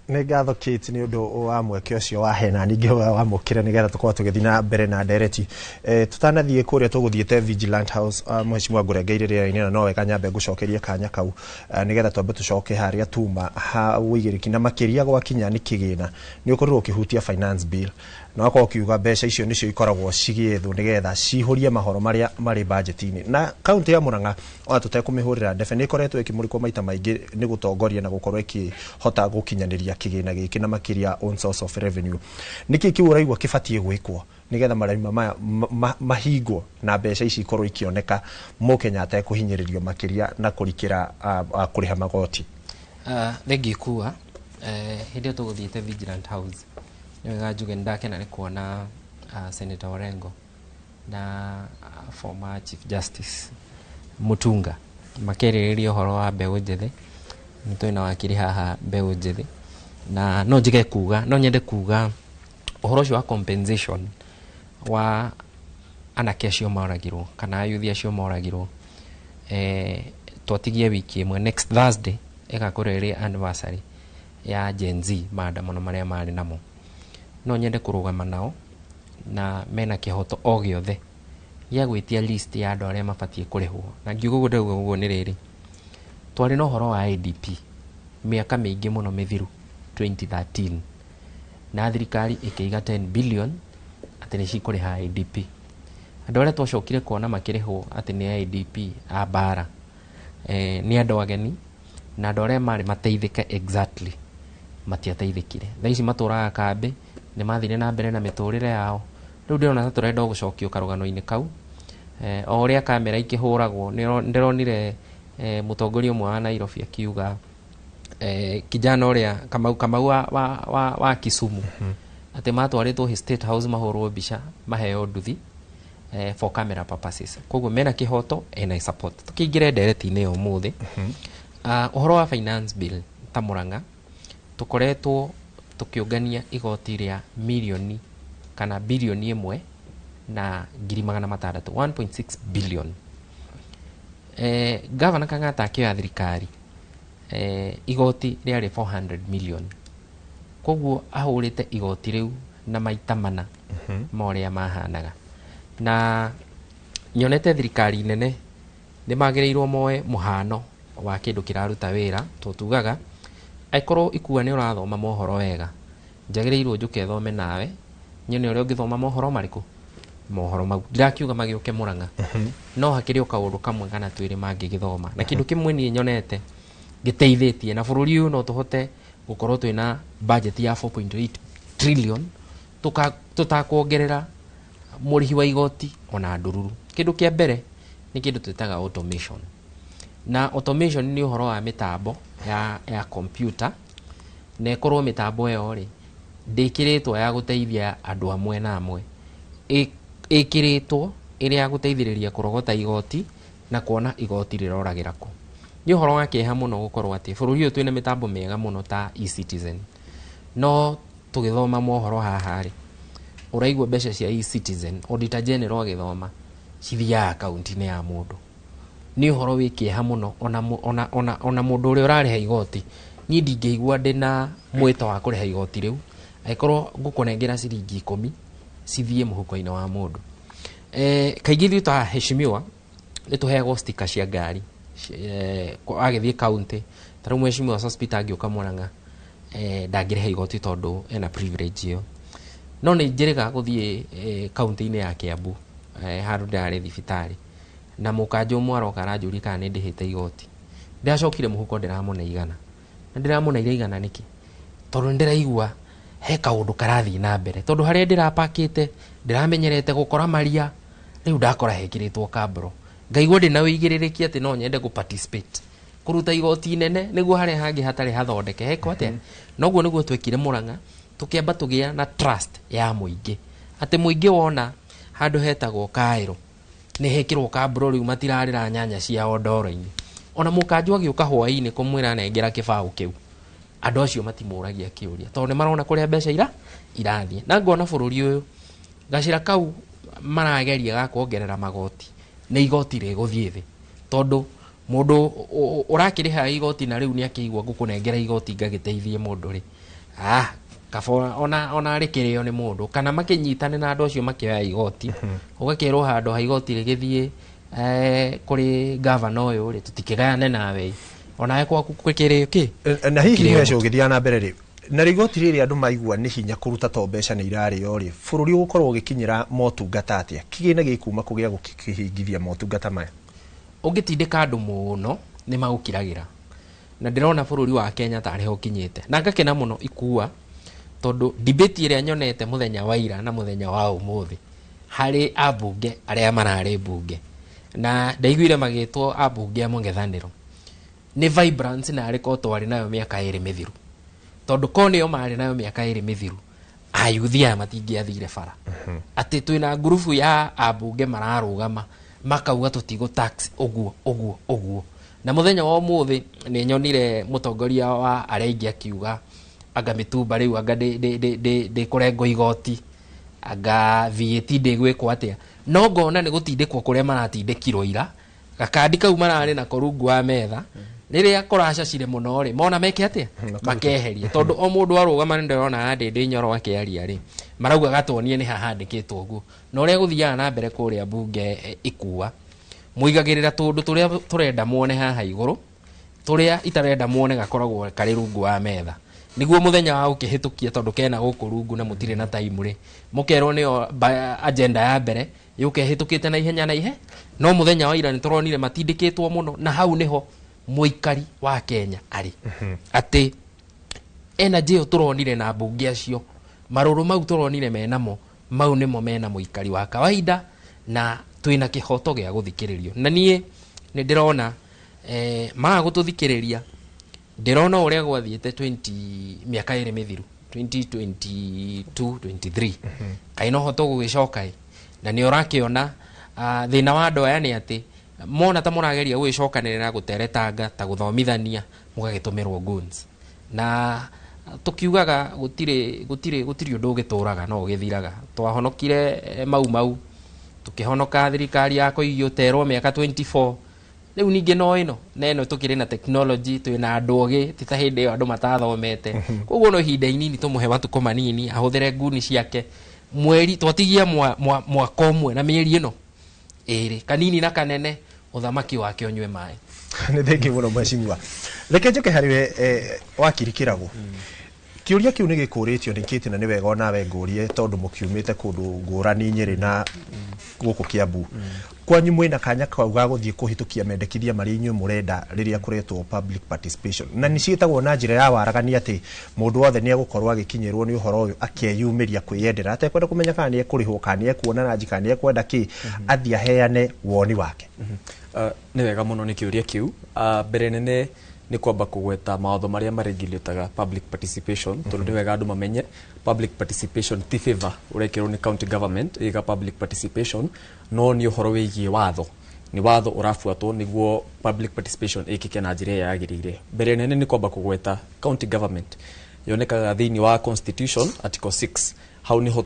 Nĩ ngatho Kate nĩ ũndũ wa mweke ũcio wa hena ningĩ wa mukire nĩgetha tukorwo tũgĩthiĩ na mbere na ndereti tutanathiĩ kũrĩa tũgũthiĩte Vigilant House mheshimiwa Ngurengeire rĩera-inĩ na no wega nyambe ngũcokerie kanya kau nĩgetha twambe tũcoke harĩa tuma ha wĩigĩrĩki na makĩria gwakinya nĩ kĩgĩna nĩ ũkorirwo ũkĩhutia finance bill na wakorwo ũkiuga mbeca icio nĩcio ikoragwo cigĩethwo nĩgetha cihũrie mahoro marĩa marĩ budget-inĩ na kaunti ya Murang'a ona tũtekũmĩhũrĩra ndebe nĩ ĩkoretwo ĩkĩmũrĩkwo maita maingĩ nĩ gũtongoria na gũkorwo ĩkĩhota gũkinyanĩria kĩgĩna gĩkĩ na makĩria own source of revenue nĩkĩ kiu ũraigua kĩbatiĩ gwĩkwo nĩgetha marĩma maya mahingwo na mbeca ici ikorwo ikĩoneka mũkenya atekũhinyĩrĩrio makĩria na kũrikĩra kũrĩha magoti. Thengikuwa hĩndĩ tũgũthiĩte Vigilant House nĩ wega njuge ndakena nĩ kuona Senator Orengo na former Chief Justice Mutunga makĩrĩrĩria ũhoro wa mbeũ njĩthĩ nĩ twĩna wakiri haha mbeũ njĩthĩ na no njige kuga no nyende kuga ũhoro ũcio wa compensation wa anake acio moragirwo kana ayuthi acio moragirwo twatigie wiki ĩmwe next Thursday ĩgakorwo ĩrĩ anniversary ya Gen Z maandamano marĩa marĩ namo no nyende kũrũgama nao na mena kĩhoto o gĩothe gĩa gwĩtia list ya andũ arĩa mabatie kũrĩhwo. Na ngiuga ũguo nĩ rĩrĩ, twarĩ na ũhoro wa IDP mĩaka mĩingĩ mũno mĩthiru 2013, na thirikari ĩkĩiga 10 billion atĩ nĩ cikũrĩha IDP. Andũ arĩa twacokire kuona makĩrĩhwo atĩ nĩ IDP a bara nĩ andũ ageni, na andũ arĩa marĩ mateithĩke exactly matiateithĩkire. Thaa ici matũraga kambĩ, nĩ mathire na mbere na mĩtũrĩre yao. Rĩu ndĩrona ta tũrenda gũcokio karũgano-inĩ kau. O ũrĩa kamera ikĩhũragwo, ndĩronire mũtongoria ũmwe wa Nairobi akiuga kijana ũrĩa Kamau wa Kisumu atĩ matwarĩtwo his state house mahũrwo mbica maheo nduthi for camera purposes. Koguo mena kĩhoto and I support. Tukĩingĩre ndereti-inĩ ya ũmũthĩ, ũhoro wa finance bill ta Murang'a tũkoretwo tukĩongania igoti rĩa milioni kana bilioni 1 na ngiri 600, 1.6 billion. Governor Kang'ata akĩoya thirikari igoti rĩarĩ 400 million. Koguo ahũrĩte igoti rĩu na maita mana ma ũrĩa mahanaga. Na nyonete thirikari nene nĩ magĩrĩirwo moe mũhano wa kĩndũ kĩraruta wĩra. Tugaga aikorwo ikua nĩ ũrathoma mohoro wega, njagĩrĩirwo njũke thome nawe nyone ũrĩa ũngĩthoma mohoro marĩkũ. Mohoro mau ndirakiuga magĩũke Murang'a, no hakĩrĩ kaũndũ kamwe kana twĩrĩ mangĩgĩthoma. Na kĩndũ kĩmwe niĩ nyonete gĩteithĩtie na bũrũri ũyũ no tũhote gũkorwo twĩna budget ya 4.8 trillion tũtakuongerera mũrĩhi wa igoti ona ndururu. Kĩndũ kĩa mbere nĩ kĩndũ twĩtaga automation. Na automation nĩ ũhoro wa mĩtambo ya computer, na ĩkorwo mĩtambo ĩyo rĩ ndĩkĩrĩtwo ya gũteithia andũ amwe na amwe, ĩkĩrĩtwo ĩrĩa ya gũteithĩrĩria kũrogota igoti na kuona igoti rĩroragĩra kũ. Nĩ ũhoro wa kĩeha mũno gũkorwo atĩ bũrũri ũyũ twĩna mĩtambo mĩega mũno ta eCitizen, no tũgĩthoma mohoro haha rĩ ũraigua mbeca cia eCitizen Auditor General agĩthoma cithiaga akaunti-inĩ ya mũndũ. Nĩ ũhoro wĩ kĩeha mũno ona mũndũ ũrĩa ũrarĩha igoti. Niĩ ndingĩigua ndĩna mwĩto wa kũrĩha igoti rĩu aikorwo ngũkũnengera ciringi 10 cithiĩ mũhuko-inĩ wa mũndũ. Kaingĩ ithuĩ ta heshimiwa nĩ tũheagwo sticker cia ngari agĩthiĩ kaunti. Ta rĩu mheshimiwa hospital angĩũka Murang'a ndangĩrĩha igoti tondũ ena privilege ĩyo. No nĩ njĩrĩga gũthiĩ kaunti-inĩ ya Kiambu handũ ndarĩ thibitarĩ, na mũkanjũ ũmwe aroka aranjũria kana nĩ ndĩhĩte igoti. Ndĩracokire mũhuko ndĩramũne igana, na ndĩramũneire igana nĩkĩ? Tondũ ndĩraigua he kaũndũ karathiĩ na mbere, tondũ harĩa ndĩrapakĩte ndĩramenyerete gũkora maria, rĩu ndakora hekĩrĩtwo kambro. Ngaigua ndĩna wĩigĩrĩrĩki atĩ no nyende gũ-participate kũruta igoti nene nĩguo harĩa hangĩ hatarĩ hathondeke heko atĩa. Noguo nĩguo twekire Murang'a, tũkĩamba tũgĩa na trust ya mũingĩ atĩ mũingĩ wona handũ hetagwo Kaĩro nĩ hekĩrwo kambro rĩu matirarĩra nyanya ciao ndoro-inĩ. Ona mũkanjũ agĩũka hwaĩ-inĩ kũmwĩra nengera kĩbaũ kĩu, andũ acio matimũragia kĩũria tondũ nĩ marona kũrĩa mbeca irathiĩ. Na ngona bũrũri ũyũ gacĩra kau marageria ga kuongerera magoti nĩ igoti rĩgũthiĩ thĩ, tondũ mũndũ ũrakĩrĩha igoti na rĩu nĩ akĩigua ngũkũnengera igoti ngagĩteithie mũndũ rĩ kabora ona rĩkĩrĩo nĩ mũndũ kana makĩnyitane na andũ acio makĩoya igoti ũgakĩrwo handũ ha igoti rĩgĩthiĩ kũrĩ governor ũyũ rĩ tũtikĩgayane nawe ona gwaku kwĩkĩrĩ kĩ. Na hihi nĩ weco ũgĩthiĩ na mbere rĩ na igoti rĩrĩ andũ maigua nĩ hinya kũruta to mbeca nĩ irarĩo rĩ bũrũri ũgũkorwo ũgĩkinyĩra motungata atĩa, kĩgĩna gĩkuma kũgĩa gũkĩhingithia motungata maya? Ũngĩtindĩka andũ mũno nĩ magũkiragĩra, na ndĩrona bũrũri wa Kenya tarĩ ho ũkinyĩte, na ngakena mũno ikua tondũ debate ĩrĩa nyonete mũthenya wa ira na mũthenya wa ũmũthĩ harĩ ambunge arĩa mararĩ bunge na ndaiguire magĩtwo ambunge a mũng'ethanĩro nĩ vibrance na arĩko twarĩ nayo mĩaka 2 mĩthiru, tondũ ko nĩo marĩ nayo mĩaka 2 mĩthiru ayuthi aya matingĩathire bara atĩ twĩna ngurubu ya ambunge mararũgama makauga tũtigũ tax ũguo. Na mũthenya wa ũmũthĩ nĩ nyonire mũtongoria wa arĩa aingĩ akiuga anga mĩtumba rĩu anga ndĩkũrengwo igoti anga VAT ndĩgwĩkwo atĩa, no ngona nĩ gũtindĩkwo kũrĩa maratindĩkirwo ira gakandi kau mararĩ na korungu wa metha rĩrĩa kũracacire mũno rĩ mona meke atĩa makeherie, tondũ o mũndũ arũgama nĩ ndĩrona ndĩ nyoro akĩaria rĩ marauga gatonie ni hahandikitwo guo no ria guthiaga na mbere kuria bunge ikua muigagirira tundu turia turenda muone haha iguru turia itarenda muone gakoragwo kari rungu wa metha niguo muthenya wa ukihitukia tondu kena guku rungu na mutire na time ri mukerwo ni agenda ya mbere yukehitukite na ihenya no muthenya wa ira ni turonire matindikitwo muno na hau niho muikari wa Kenya ari ati energy turonire na bunge acio maruru mau turonire menamo mau nimo mena muikari wa kawaida na twina kihoto gia guthikiririo na nie ni ndirona ma gututhikiriria ndirona uria gwathiete 20 miaka iri mithiru 2022 23 kaino hoto gugicoka na ni urakiona thina wa ndo aya ni ati mona ta murageria gwicokanirira guteretanga ta guthomithania mugagitumirwo guns na tukiugaga gutire undu ugituraga no ugithiraga twahonokire mau tukihonoka thirikari yako iyuterwo miaka 24 riu ningi no ino tukire na technology twina andu ogi tita hindi yo andu matathomete koguo no hinda inini tumuhe matuko manini ahuthire nguni ciake mweri twatigia mwaka umwe na mieri ino iri kanini na kanene uthamaki wake onywe mai ni thengi muno mheshimiwa reke njoke hariwe wakirikirago kiuria kiu ni gikuritio nikiti na ni wega onawe ngurie tondu mukiumite kundu ngurani Nyeri na guku Kiambu kwanyu mwina kanya kauga guthie kuhitukia mendekithia mari inyu murenda riria kuretwo public participation na ni ciitagwo na njira ya waragania ati mundu wothe ni egukorwo agikinyirwo ni uhoro uyu akeyumiria kwiyendera atekwenda kumenya kana ni ekurihwo kana ni ekuona na njika ni ekwenda ki athia heane woni wake ni wega muno ni kiuria kiu mbere nene ni kwamba kugweta maotho maria maregulataga public participation tondu ni wega andu mamenye public participation ti favor urekirwo ni county government iga public participation no ni uhoro wigie watho ni watho urafuatwo niguo public participation ikike na njira yagirire mbere nene ni kwamba kugweta county government yonekaga thiini wa constitution article 6 hau niho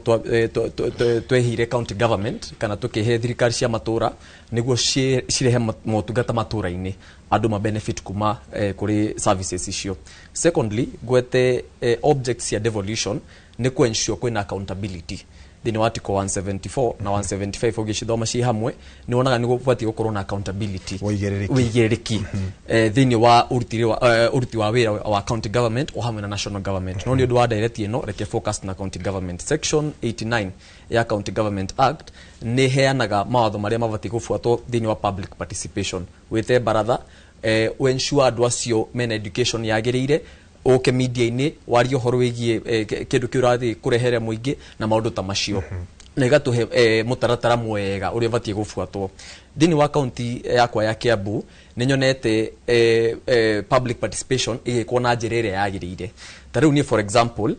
twehire county government kana tukihe thirikari cia matura niguo cirehe motungata matura-ini andu ma benefit kuma kuri services icio secondly gwete objects ya devolution ni ku ensure kwina accountability thini wa article 174 na 175 ugicithoma ci hamwe ni wonaga ni gubati gukorwo na accountability wigerereki thini wa uruti wa wira wa county government o hamwe na national government no ni undu wa direct ino reke focus na county government section 89 ya county government act ni heanaga mawatho maria mabati gufuatwo thini wa public participation wite baratha ensure andu acio mena education yagirire oke media-ini wario horo wigie kindu kiurathi kurehere muingi na maundu ta macio na igatuhe mutaratara mwega uria batie gufuatwo thini wa county yakwa ya Kiambu ninyonete public participation igikwo na njira iria yagirire tariu ni for example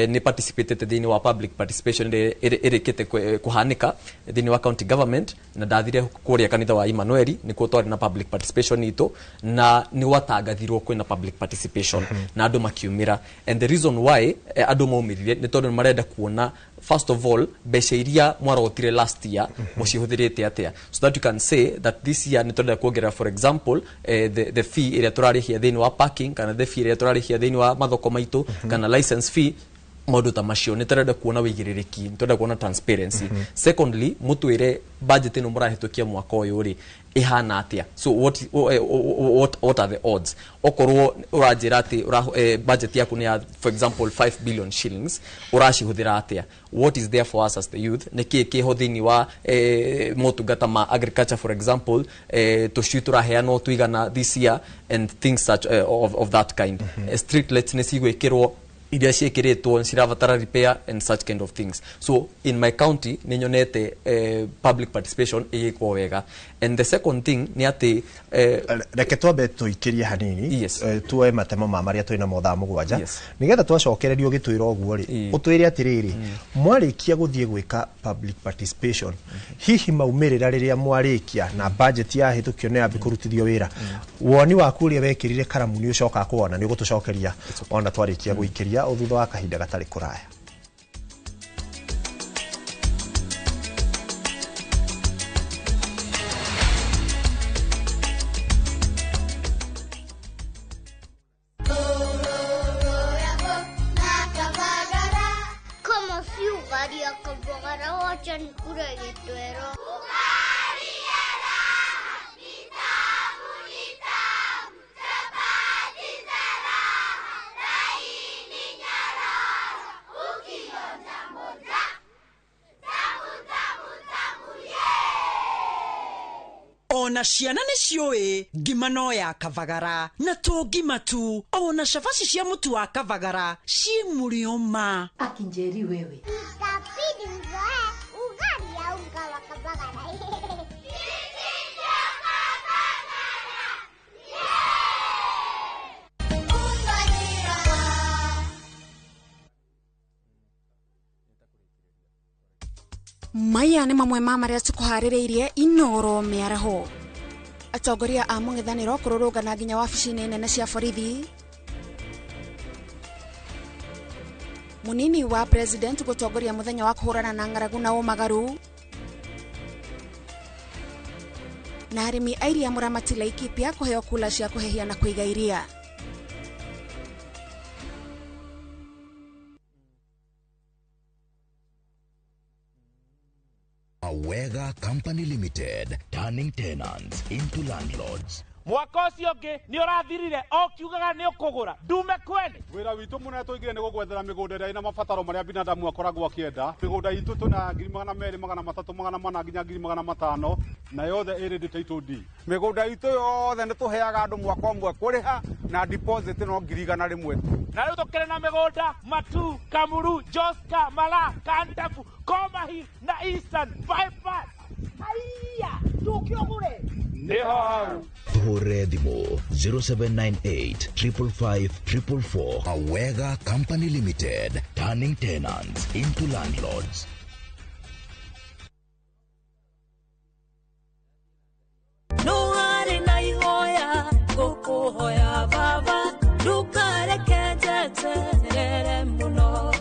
ni participated thini wa public participation irikite kuhanika thini wa county government na ndathire kuria kanitha wa Emmanuel ni ko twari na public participation ito na ni watangathirwo kwina public participation na andu makiumira and the reason why andu maumirire ni tondu marenda kuona first of all mbeca iria mwarotire last year mucihuthirite atia so that you can say that this year ni tondu kuongerera for example the fee iria turarihia thini wa parking kana the fee iria turarihia thini wa mathoko maitu kana license fee maundu ta macio ni turenda kuona wigiririki ni turenda kuona transparency secondly mutwire budget ino murahitukia mwaka uyu ri ihana atia so what are the odds okorwo urajira ati budget yaku ni for example 5 billion shillings urashihũthĩra atia what is there for us as the youth niki kiho thini wa motungata ma agriculture for example tuciu turaheanwo tuigana this year and things such of that kind streetletness igwikirwo iria ciekiritwo cirabatara repair and such kind of things so in my county ninyonete public participation igikwo wega and the second thing ni ati reke twambe tuikirie hanini tuoe matemo ma maria twina mothaa mugwanja nigetha twacokererio gitwira oguo ri utwire atiriri mwarikia guthie gwika public participation hihi maumirira riria mwarikia na budget ya hitukio ne ambi kurutithio wira woni waku ria wekirire karamu ni ucoka kuona ni gutucokeria ona twarikia guikiria uthutha wa kahinda gatari kuraya Como si Wacha nikule kitwero. Ona ciana nĩ ciũĩ ngima no ya Kavagara na to ngima tu, ona cabaci cia mũtu wa Kavagara ciĩ mũrĩo ma. Akinjeri wewe Itabidi mzoe ugali ya unga wa Kavagara. Maya nĩ mamwe ma marĩa tũkũharĩrĩirie Inooro mĩaraho. Atongoria a mũng'ethanĩro kũrũrũngana nginya wabici-inĩ nene cia borithi. Munini wa president gũtongoria mũthenya wa kũhũrana na ng'aragu na ũmagaru. Na arĩmi a iria Mũramati Laikipia kũheo kula cia kũhehia na kũiga iria. Awega Company Limited, turning tenants into landlords. Mwaka ucio ngi ni urathirire o kiugaga ni ukugura ndume kwene wira witu muna tuigire ni gugwethera migunda ira ina mabataro maria binadamu akoragwo akienda migunda itu tuna 200 300 400 nginya 500 na yothe iri title deed migunda itu yothe ni tuheaga andu mwaka umwe kuriha na deposit no 100 rimwe na riu tukire na migunda Matu, Kamuru, Joska, Mala, Kantafu, Komahi na Eastern bypass. Haya tukiogure Nehau Hore Dimo 0798 555 444. Awega Company Limited, turning tenants into landlords. No hari na ihoya kukuhoya baba dukareke jeterere muno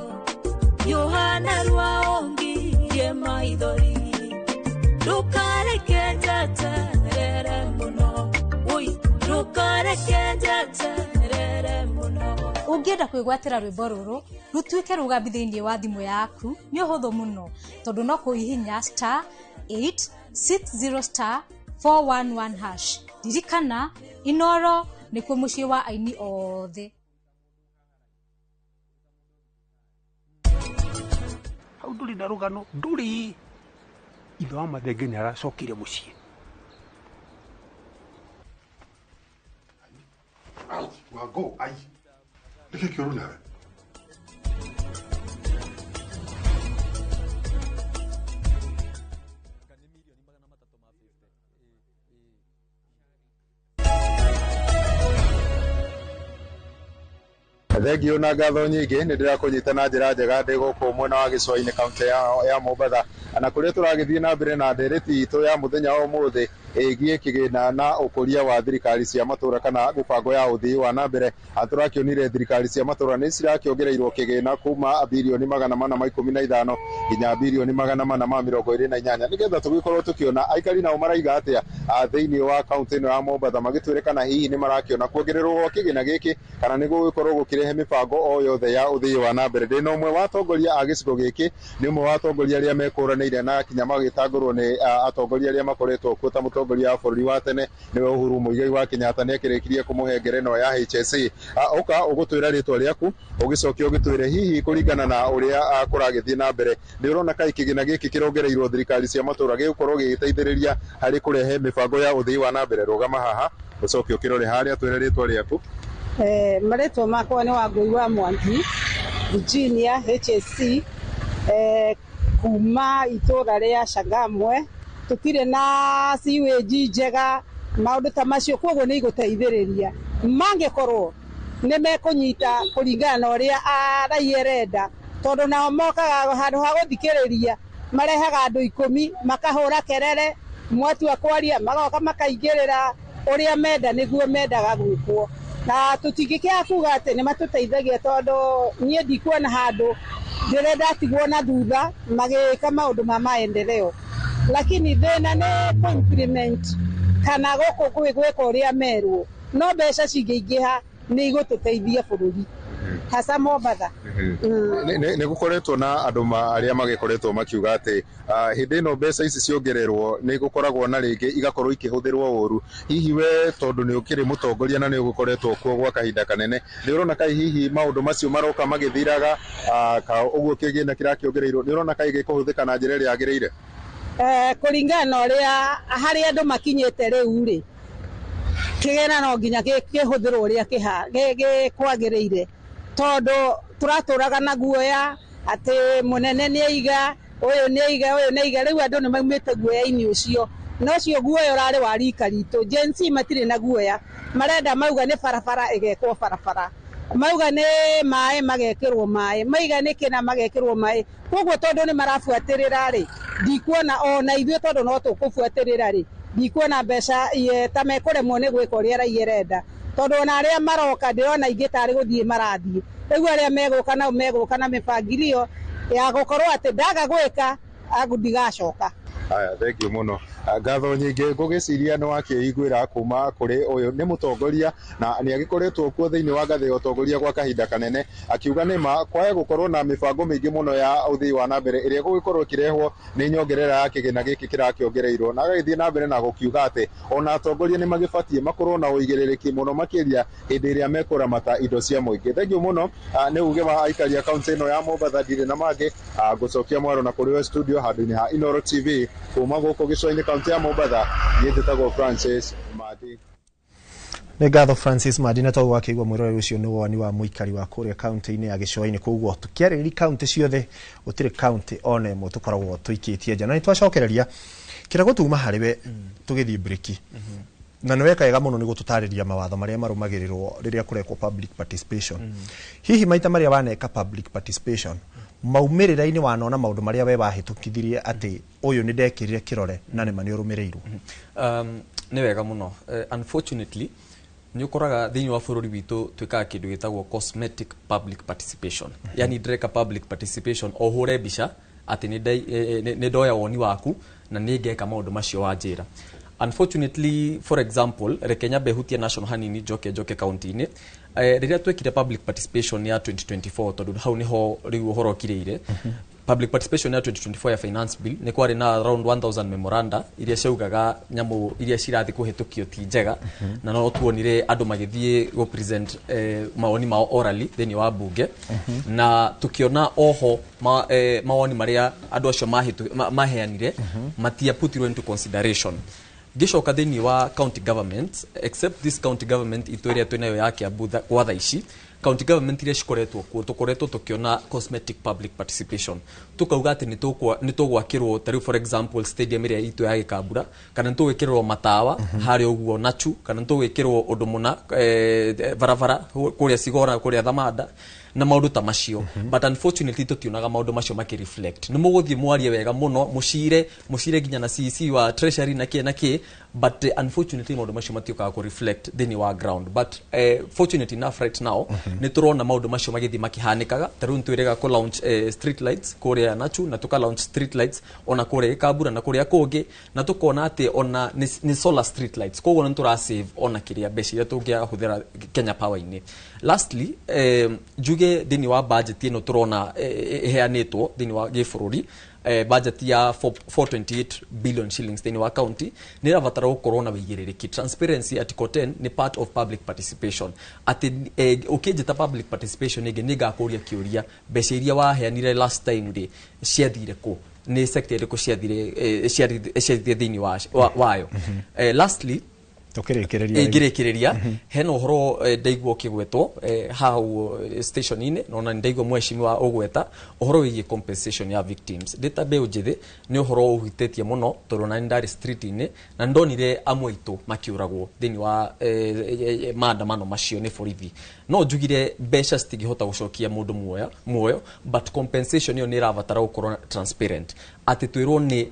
Yohana Rwaongi ye maithori dukareke jeterere muno ui dukareke jeterere muno. Ungienda kwigwatira rwimbo ruru rutwike rugambi thiini wa thimu yaku ni uhuthu muno tondu no kuhihinya *860*411#. Ririkana Inooro nikuo mucii wa aini othe. hau nduri na rugano nduri itho wa mathenge ni aracokire mucii Wago ai ndike kioro nawe Thengio na ngatho nyingĩ nĩ ndĩrakũnyita na njĩra njega ndĩ gũkũ mwena wa gĩcũa-inĩ kaunti ya Mombatha na kũrĩa tũragĩthiĩ na mbere na ndereti itũ ya mũthenya wa ũmũthĩ ĩgiĩ kĩgĩna na ũkũria wa thirikari cia matũra kana mũbango ya ũthii wa na mbere. Tũrakĩonire thirikari cia matũra nĩ cirakĩongereirwo kĩgĩna kuma birioni 415 nginya birioni 428 nĩgetha tũgĩkorwo tũkĩona aikari nao maraiga atĩa thĩinĩ wa kaunti ĩno ya Mombatha magĩtwĩre kana hihi nĩ marakĩona kuongererwo gwa kĩgĩna gĩkĩ kana nĩ gũgĩkorwo gũkĩrehe mĩbango o yothe ya ũthii wa na mbere. Ndĩ na ũmwe wa atongoria a gĩcigo gĩkĩ, nĩ ũmwe wa atongoria arĩa mekũranĩire na kinya magĩtangũrwo nĩ atongoria arĩa makoretwo kuo ta mũtongoria wa bũrũri wa tene nĩwe Uhuru Muigai wa Kenyatta nĩ akĩrĩkirie kũmũhe ngerenwa ya HSC. Ũka ũgũtwĩra rĩtwa rĩaku ũgĩcokia ũgĩtwĩre hihi kũringana na ũrĩa kũragĩthiĩ na mbere nĩ ũrona kaĩ kĩgĩna gĩkĩ kĩrongereirwo thirikari cia matũra gĩgũkorwo gĩgĩteithĩrĩria harĩ kũrehe mĩbango ya ũthii wa na mbere. Rũgama haha ũcokie ũkĩrore harĩa twĩre rĩtwa rĩaku. Marĩtwa makwa nĩ Wangũi wa Mwangi Virginia HSC kuma itũra rĩa Changamwe. Tũtirĩ na sewage njega maũndũ ta macio koguo nĩ igũteithĩrĩria mangĩkorwo nĩ mekũnyita kũringana na ũrĩa raia arenda tondũ nao mokaga handũ ha gũthikĩrĩria marehaga andũ 10 makahũra kerere mwatua kwaria magoka makaingĩrĩra ũrĩa menda nĩguo mendaga gwĩkwo na tũtingĩkĩaga kuga atĩ nĩ matũteithagia tondũ niĩ ndikuona handũ ndĩrenda atigwo na thutha magĩka maũndũ ma maendeleo lakini thĩna nĩ implement kana gũkũ gwĩka ũrĩa merwo no mbeca cingĩingĩha nĩ igũtũteithia bũrũri hasa Mombasa. Nĩ gũkoretwo na andũ arĩa magĩkoretwo makiuga atĩ hĩndĩ ĩno mbeca ici ciongererwo nĩ gũkoragwo na rĩngĩ igakorwo ikĩhũthĩrwo ũru. Hihi we tondũ nĩ ũkĩrĩ mũtongoria na nĩ ũgũkoretwo kuo gwa kahinda kanene, nĩ ũrona kai hihi maũndũ macio maroka magĩthiraga ũguo kĩgĩna kĩrakĩongereirwo, nĩ ũrona kai gĩkũhũthĩka na njĩra ĩrĩa yagĩrĩire? Kũringana na ũrĩa harĩa andũ makinyĩte rĩu rĩ, kĩgĩna no nginya kĩhũthĩrwo ũrĩa kwagĩrĩire, tondũ turatũraga na guoya atĩ mũnene nĩaiga, ũyũ nĩaiga, rĩu andũ nĩ maumĩte guoya-inĩ ũcio, no ũcio guoya ũrarĩ wa rika ritũ. Gen Z matirĩ na guoya, marenda mauga nĩ barabara ĩgekwo barabara, mauga nĩ maĩ magekĩrwo maĩ, maiga nĩ kĩna magekĩrwo maĩ. Koguo tondũ nĩ marabuatĩrĩra rĩ, ndikuona ona ithuĩ tondũ no tũkũbuatĩrĩra rĩ, ndikuona mbeca ta mekũremwo nĩ gwĩka ũrĩa raia ĩrenda, tondũ ona arĩa maroka ndĩrona ingĩ tarĩ gũthiĩ marathiĩ. Rĩu arĩa megũka na mĩbangilio ya gũkorwo atĩ ndaga gwĩka ndigacoka. Aya, thengiũ mũno. Ngatho nyingĩ ngũgĩciria nĩ wakĩiguĩra kuma kũrĩ ũyũ nĩ mũtongoria na nĩ agĩkoretwo kuo thĩinĩ wa ngathĩ ya ũtongoria gwa kahinda kanene, akiuga nĩ ma kwaya gũkorwo na mĩbango mĩingĩ mũno ya ũthii wa nambere ĩrĩa gũgĩkorwo ĩkĩrehwo nĩ nyongerera ya kĩgĩna gĩkĩ kĩrakĩongereirwo, na agagĩthiĩ na mbere na gũkiuga atĩ ona atongoria nĩ magĩbatiĩ makorwo na ũigĩrĩrĩki mũno makĩria hĩndĩ ĩrĩa mekũramata indo cia mũingĩ. Thengiũ mũno, nĩ uge wa aikari a kaunti ĩno ya Mombasa, ndirĩ na mangĩ, ngũcokia mwaro na kũrĩ we studio handũ-inĩ ha Inooro TV kuma gũkũ gĩcũa-inĩ kaunti ya Mombasa. Yĩtĩtagwo Francis Madi. Nĩ ngatho Francis Madi, na tondũ wakĩigua mwĩroreri ũcio nĩ woni wa mũikari wa kũrĩa kaunti-inĩ ya gĩcũa-inĩ. Koguo tũkĩarĩrĩria kaunti ciothe gũtirĩ kaunti ona ĩmwe tũkoragwo tũikĩtie nja, na nĩ twacokereria kĩrĩa gũtuma harĩ we tũgĩthiĩ breki. Na nĩ weka wega mũno nĩ gũtũtarĩria mawatho marĩa marũmagĩrĩrwo rĩrĩa kũrekwo public participation. Hihi maita marĩa waneka public participation maumĩrĩra-inĩ wanona maũndũ marĩa we wahĩtũkithirie atĩ ũyũ nĩ ndekĩrire kĩrore na nĩma nĩ ũrũmĩrĩirwo? Nĩ wega mũno. Unfortunately nĩ ũkoraga thĩinĩ wa bũrũri witũ twĩkaga kĩndũ gĩtagwo cosmetic public participation. Yani ndĩreka public participation o hũre mbica atĩ nĩ ndoya woni waku na nĩ ngeka maũndũ macio wanjĩra. Unfortunately, for example, reke nyambe hutie national hanini njoke kaunti-inĩ, rĩrĩa twekire public participation ya 2024 tondũ hau niho rĩu ũhoro ũkirĩire. Public participation ya 2024 ya finance bill nĩ kwarĩ na around 1000 memoranda iria ciaugaga nyamũ iria cirathi kũhĩtũkio ti njega, na no tuonire andũ magĩthiĩ go present mawoni mao orally thĩinĩ wa bunge, na tukiona oho mawoni marĩa andũ acio maheanire matiaputirwo into consideration. Gicoka thĩinĩ wa county government, except this county government itũ ĩrĩa twĩnayo ya Kiambu gwa thaa ici, county government iria cikoretwo kuo tũkoretwo tũkĩona cosmetic public participation. Tukauga atĩ nĩ tũgwakĩrwo tarĩu for example stadium ĩrĩa itũ ya Gĩkambura, kana nĩ tũgwĩkĩrwo matawa harĩa ũguo Nachu, kana nĩ tũgwĩkĩrwo ũndũ mũna barabara kũrĩa Sigora kũrĩa Thamanda na maũndũ ta macio. But unfortunately tutionaga maũndũ macio makĩreflect. Nĩ mũgũthiĩ mwarie wega mũno mũcire nginya na CC wa treasury na kĩ, but unfortunately maũndũ macio matiokaga kũ reflect thĩinĩ wa ground. But fortunately enough right now nĩ tũrona maũndũ macio magĩthiĩ makĩhanĩkaga. Tarĩu nĩ twĩrĩga kũ launch street lights kũrĩa Nachu, na tuka launch street lights ona kũrĩa Gĩkambura na kũrĩa kũngĩ, na tukona atĩ ona nĩ solar street lights. Koguo nĩ tũra save ona kĩrĩa mbeca iria tũngĩahũthĩra Kenya Power-inĩ. Lastly, njuge thĩinĩ wa budget ĩno tũrona ĩheanĩtwo thĩinĩ wa gĩbũrũri, budget ya 428 billion shillings thĩinĩ wa county nĩ ĩrabatara gũkorwo na wĩigĩrĩrĩki. Transparency article 10 nĩ part of public participation. Atĩ ũkĩnjĩta public participation ĩngĩ nĩ ngakũria kĩũria, mbeca iria waheanire last time rĩ ciathire kũ, nĩ sector ĩrĩkũ ciathire thĩinĩ wayo. Lastly, ngĩrĩkĩrĩria hena ũhoro ndaigua ũkĩgwetwo hau station-inĩ, na ona ndaigua mheshimiwa ũgweta ũhoro wĩgiĩ compensation ya victims. Ndĩta mbeũ njĩthĩ nĩ ũhoro ũhutĩtie mũno tondũ na ndarĩ street-inĩ na ndonire amwe aitũ makĩũragwo thĩinĩ wa maandamano macio nĩ borithi. No njugire mbeca citingĩhota gũcokia mũndũ muoyo, but compensation ĩyo nĩ ĩrabatara gũkorwo transparent, atĩ twĩrwo nĩ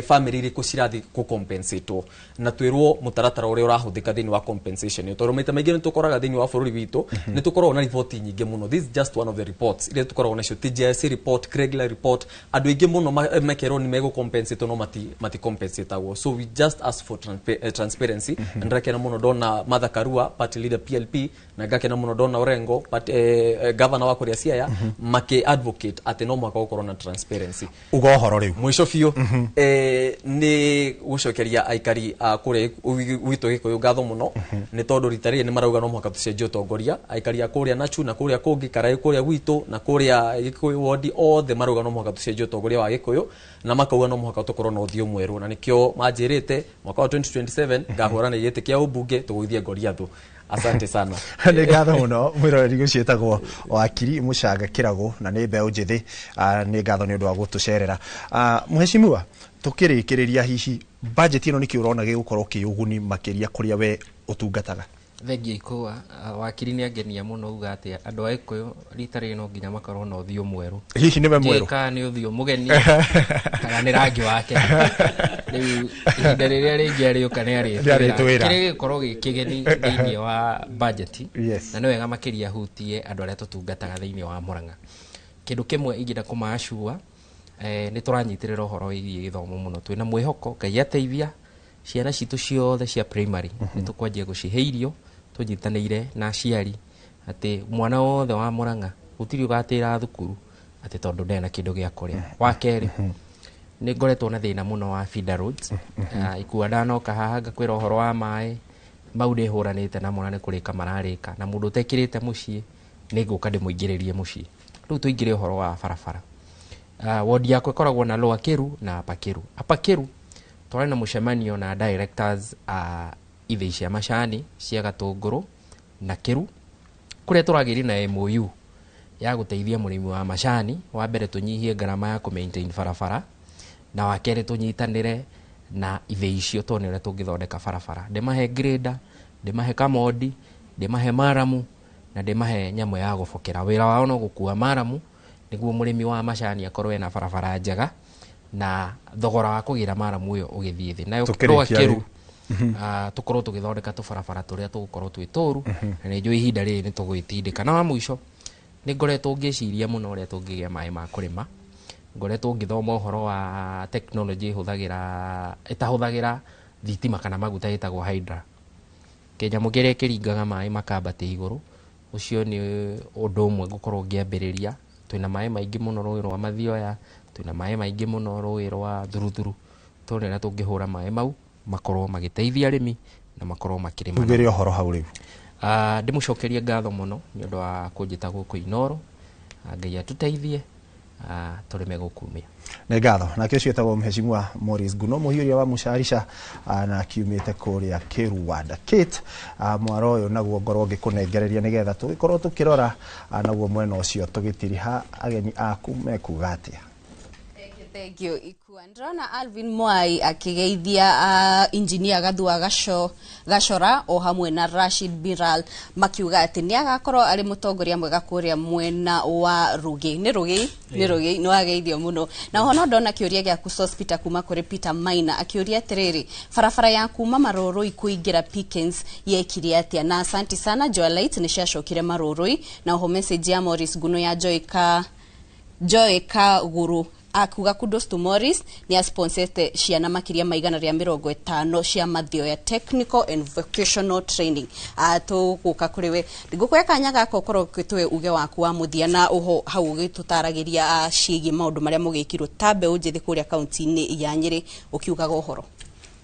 family iriko cirathi ku compensate na twirwo mutaratara uria urahuthika thini wa compensation to maita maingi nitukoraga thini wa bururi witu nitukoragwo na report nyingi muno. This is just one of the reports ile tukoragwo nacio TJS report, regular report, andu aingi muno mekero ni mego compensate no mati compensate ago. So we just ask for transparency and rakena muno dona Martha Karua party leader PLP na gakena muno dona Orengo but governor wa Kuria Siaya make advocate ati no mwaka ukorwo na transparency ugohoro riu mwisho fio ni gucokeria aikari kure witu Gikuyu ngatho muno ni tondu ritari ni marauga no mwaka tucenjie utongoria aikari a kuria Nachu na kuria kungi Karai kuria witu na kuria Gikuyu ward othe marauga no mwaka tucenjie utongoria wa Gikuyu na makauga no mwaka tukorwo na uthio mweru na nikio manjirite mwaka wa 2027 ngahurana igiti kia ubunge tugwithie Goliath. Asante sana. Ni ngatho muno mwiroreri gucietagwo wakiri Muchanga Kirago na ni mbeu njithi ni ngatho ni undu wa gutucerera muheshimiwa tukirikiriria hihi budget ino niki urona gigukorwo kiuguni makiria kuria we utungataga Thengia Ikuwa wakiri ni agenia muno uga ati andu a Gikuyu ritari no nginya makorwo na uthio mweru hihi ni we mweru ka ni uthio mugeni kana ni rangi wake riu ihinda riria ringi ariuka ni aritwira kiri gikorwo gikigeni thiini wa budget na ni wega makiria hutie andu aria tutungataga thiini wa Murang'a. Kindu kimwe ingida kumashua ni turanyitirira uhoro wigie githomo muno twina mwihoko Ngai ateithia ciana citu ciothe cia primary nitukwanjia guciheirio tunyitanire na aciari ati mwana wothe wa Murang'a utiri ugatira thukuru ati tondu ndena kindu gia kuria. Wa keri ni ngoretwo na thina muno wa feeder roads Ikuwa ndanoka haha ngakwira uhoro wa mai mau ndi huranite na mwana ni kurika mararika na mundu utekirite mucii ni nguka ndimuingiririe mucii riu tuingire uhoro wa barabara. Ward yakwa ikoragwo na Lower Kiru na Upper Kiru. Upper Kiru twari na mucemanio na directors ithei cia macani cia Gatunguru na Kiru kuria turagiri na MOU ya guteithia murimi wa macani wa mbere tunyihie garama ya ku maintain barabara na wa kere tunyitanire na ithei icio tonere tungithondeka barabara ndimahe grader ndimahe kamodi ndimahe maramu na ndimahe nyamo ya gufokera wira wao no gukua maramu niguo murimi wa macani akorwe na barabara njega na thogora wa kugira maramu uyo ugithie thi nayo Lower Kiru tukorwo tugithondeka tubarabara turia tugukorwo twi toru na ni njui ihinda riri ni tugwitindika. Na wa mwisho ni ngoretwo ngiciria muno uria tungigia mai ma kurima ngoretwo ngithoma uhoro wa technology itahuthagira thitima kana maguta itagwo hydra kinyamu kiria kiringaga mai makambate iguru ucio ni undu umwe ngukorwo ngiambiriria. Twina mai maingi muno rũĩ rwa Mathioya twina mai maingi muno rũĩ rwa Thuruturu tonera tungihura mai mau makorwo magiteithia arimi na makorwo makirima. Tugere uhoro hau riu ndimucokerie ngatho muno ni undu wa kunjita guku Inoro Ngai atuteithie turime gukumia ni ngatho na kesho yetagwo mheshimiwa Morris Guno muhiuria wa Musharisha na kiumite kuria Kiru ward Kate mwaro uyu naguo ngorwo ngikunengereria nigetha tugikorwo tukirora naguo mwena ucio tugitiriha ageni aku mekuga atia. Thank you Ikuwa. Ndrona Alvin Mwai akigeithia engineer Gathua Gacora o hamwe na Rashid Biral makiuga ati ni agakorwo ari mutongoria mwega kuria mwena wa Rugi ni Rugi no ageithio muno na hono ndona kiuria gia ku hospital kuma kuri Peter Maina akiuria atiriri barabara ya kuma Maroroi kuingira Pickens yekiri atia na asante sana Joelite ni ciacokire Maroroi na ho message ya Morris Guno ya Joyka Guru akuga kudos to Morris ni asponsorete ciana makiria maigana ria 50 cia Mathioya technical and vocational training atuguka kuriwe ndigukweka kanya gako korwo kitwe uge waku wa muthia na uho hau gitutaragiria ciigi maundu maria mugikirwo tabe unjithi kuria county-ini ya Nyeri ukiugaga uhoro.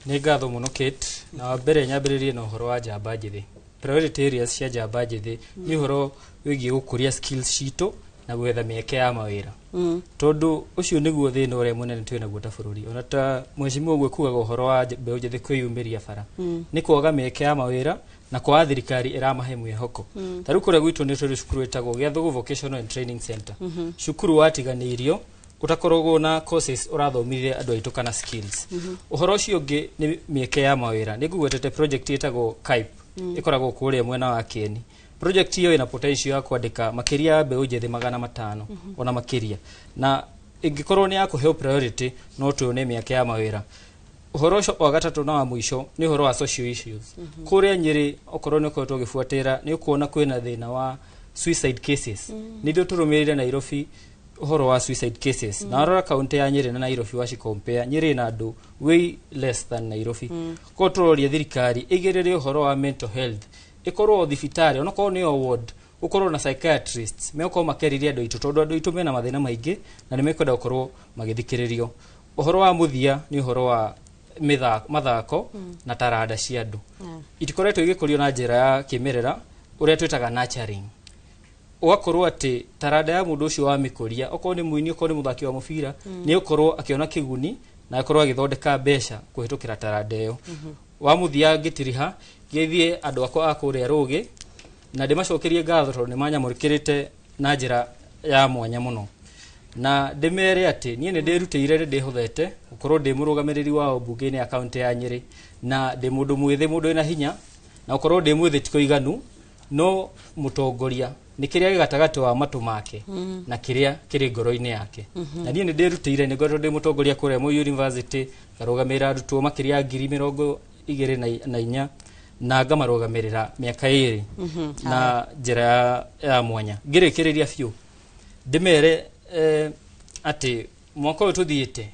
Ni ngatho muno Kate na wambere nyambiririe na uhoro wa Njamba Njithi. Priority areas cia Njamba Njithi ni uhoro wigie gukuria skills cito na gwetha mieke ya mawira. Tondu ucio niguo thina uria munene twina guota bururi ona ta mheshimiwa gwe kugaga uhoro wa mbeu njithi kwiyumiria bara ni kuoga mieke ya mawira na kwa thirikari iramahe mwihoko taru kuria gwitu ni turi cukuru etagwo Giathugu Vocational and Training Center cukuru watiganirio utakorogwo na courses urathomithia andu aitu kana skills uhoro ucio ungi ni mieke ya mawira ni ngugwetete project etagwo KAIP ikoragwo kuria mwena wa Kieni. Project hiyo ina potential ya kuandika makiria mbeu njithi 500 ona makiria na ingikorwo ni yakuheo priority no tuone miaka ya mawira. Uhoro ucio wa gatatu na wa mwisho ni uhoro wa social issues. Kuria Nyeri okorwo ni ko tugifuatira ni ukuona kwina thina wa suicide cases. Ndio turumirire Nairobi uhoro wa suicide cases. Na arora kaunti ya Nyeri na Nairobi washi compare Nyeri na andu way less than Nairobi. Ko turoria thirikari igirire uhoro wa mental health. Ikorwo thibitari onako ni ward ukorwo na psychiatrists meko makeriria andu itu tondu andu itu mena mathina maingi na ni mekwenda ukorwo magithikiririo. Uhoro wa muthia ni uhoro wa mathako na tarada cia andu itikoretwo igikurio na njira ya kimerera uria twitaga nurturing. Ugakorwo ati tarada ya mundu ucio wa mikuria okorwo ni muini okorwo ni muthaki wa mubira ni ukorwo akiona kiguni na akorwo agithondeka mbeca kuhitukira tarada iyo. Wa muthia ngitiriha githie andu akwa akuria rugi na ndimacokerie ngatho tondu nimanyamurikirite na njira ya mwanya muno. Na ndemere ati nie ne ndirutire ndihuthete ukorwo ndi murugamiriri wa obunge-ini ya kaunti ya Nyeri na ndi mundu mwithe mundu ina hinya na ukorwo ndi mwithe tiko iganu no mutongoria ni kiria gigatagati wa matu make na kiria kiri ngoro-ini yake. Na nie ne ndirutire ni ngoro ndi mutongoria kuria mu university ngarugamira arutwo makiria 2024 na ngamarugamirira miaka 2 na njira ya mwanya ngirikiriria fiu ndimere ati mwaka uyu tuthiite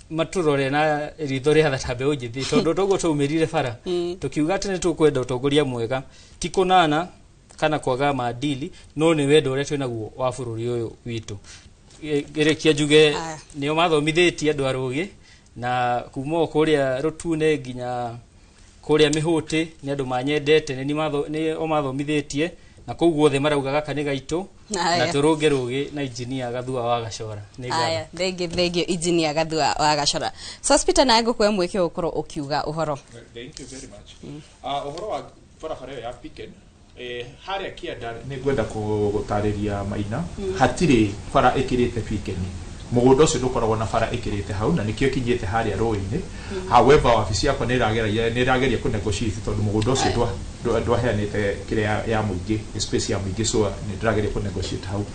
maturore na ritho ria thatambe unjithi tondu toguo tumirire bara tukiuga ati ni tukwenda utongoria mwega ti kunana kana kwaga maadili no ni wendo uria twinaguo wa bururi uyu witu gerekia njuge nio mathomithitie andu arugi na kuma kuria rutune nginya kuria mihuti ni andu manyendete ni o mathomithitie na koguo the maraugaga kaniga itu na turuge rugi na engineer Gathua wa Gacora ni aya thengio engineer Gathua wa Gacora. Hospital na ngukwe mweke ukoro ukiuga uhoro. Thank you very much. Uhoro wa barabara ya Picken haria kianda ni gwenda gutariria maina hatiri bara ikirite Picken mugundo ucio ndukoragwo na bara ikirite hau na nikio kinyite haria roini. However ofisi yakwa ni rageria ku negotiate tondu mugundo ucio ndwaheanite kiria ya muingi space ya muingi so ni ndirageria ku negotiate hau.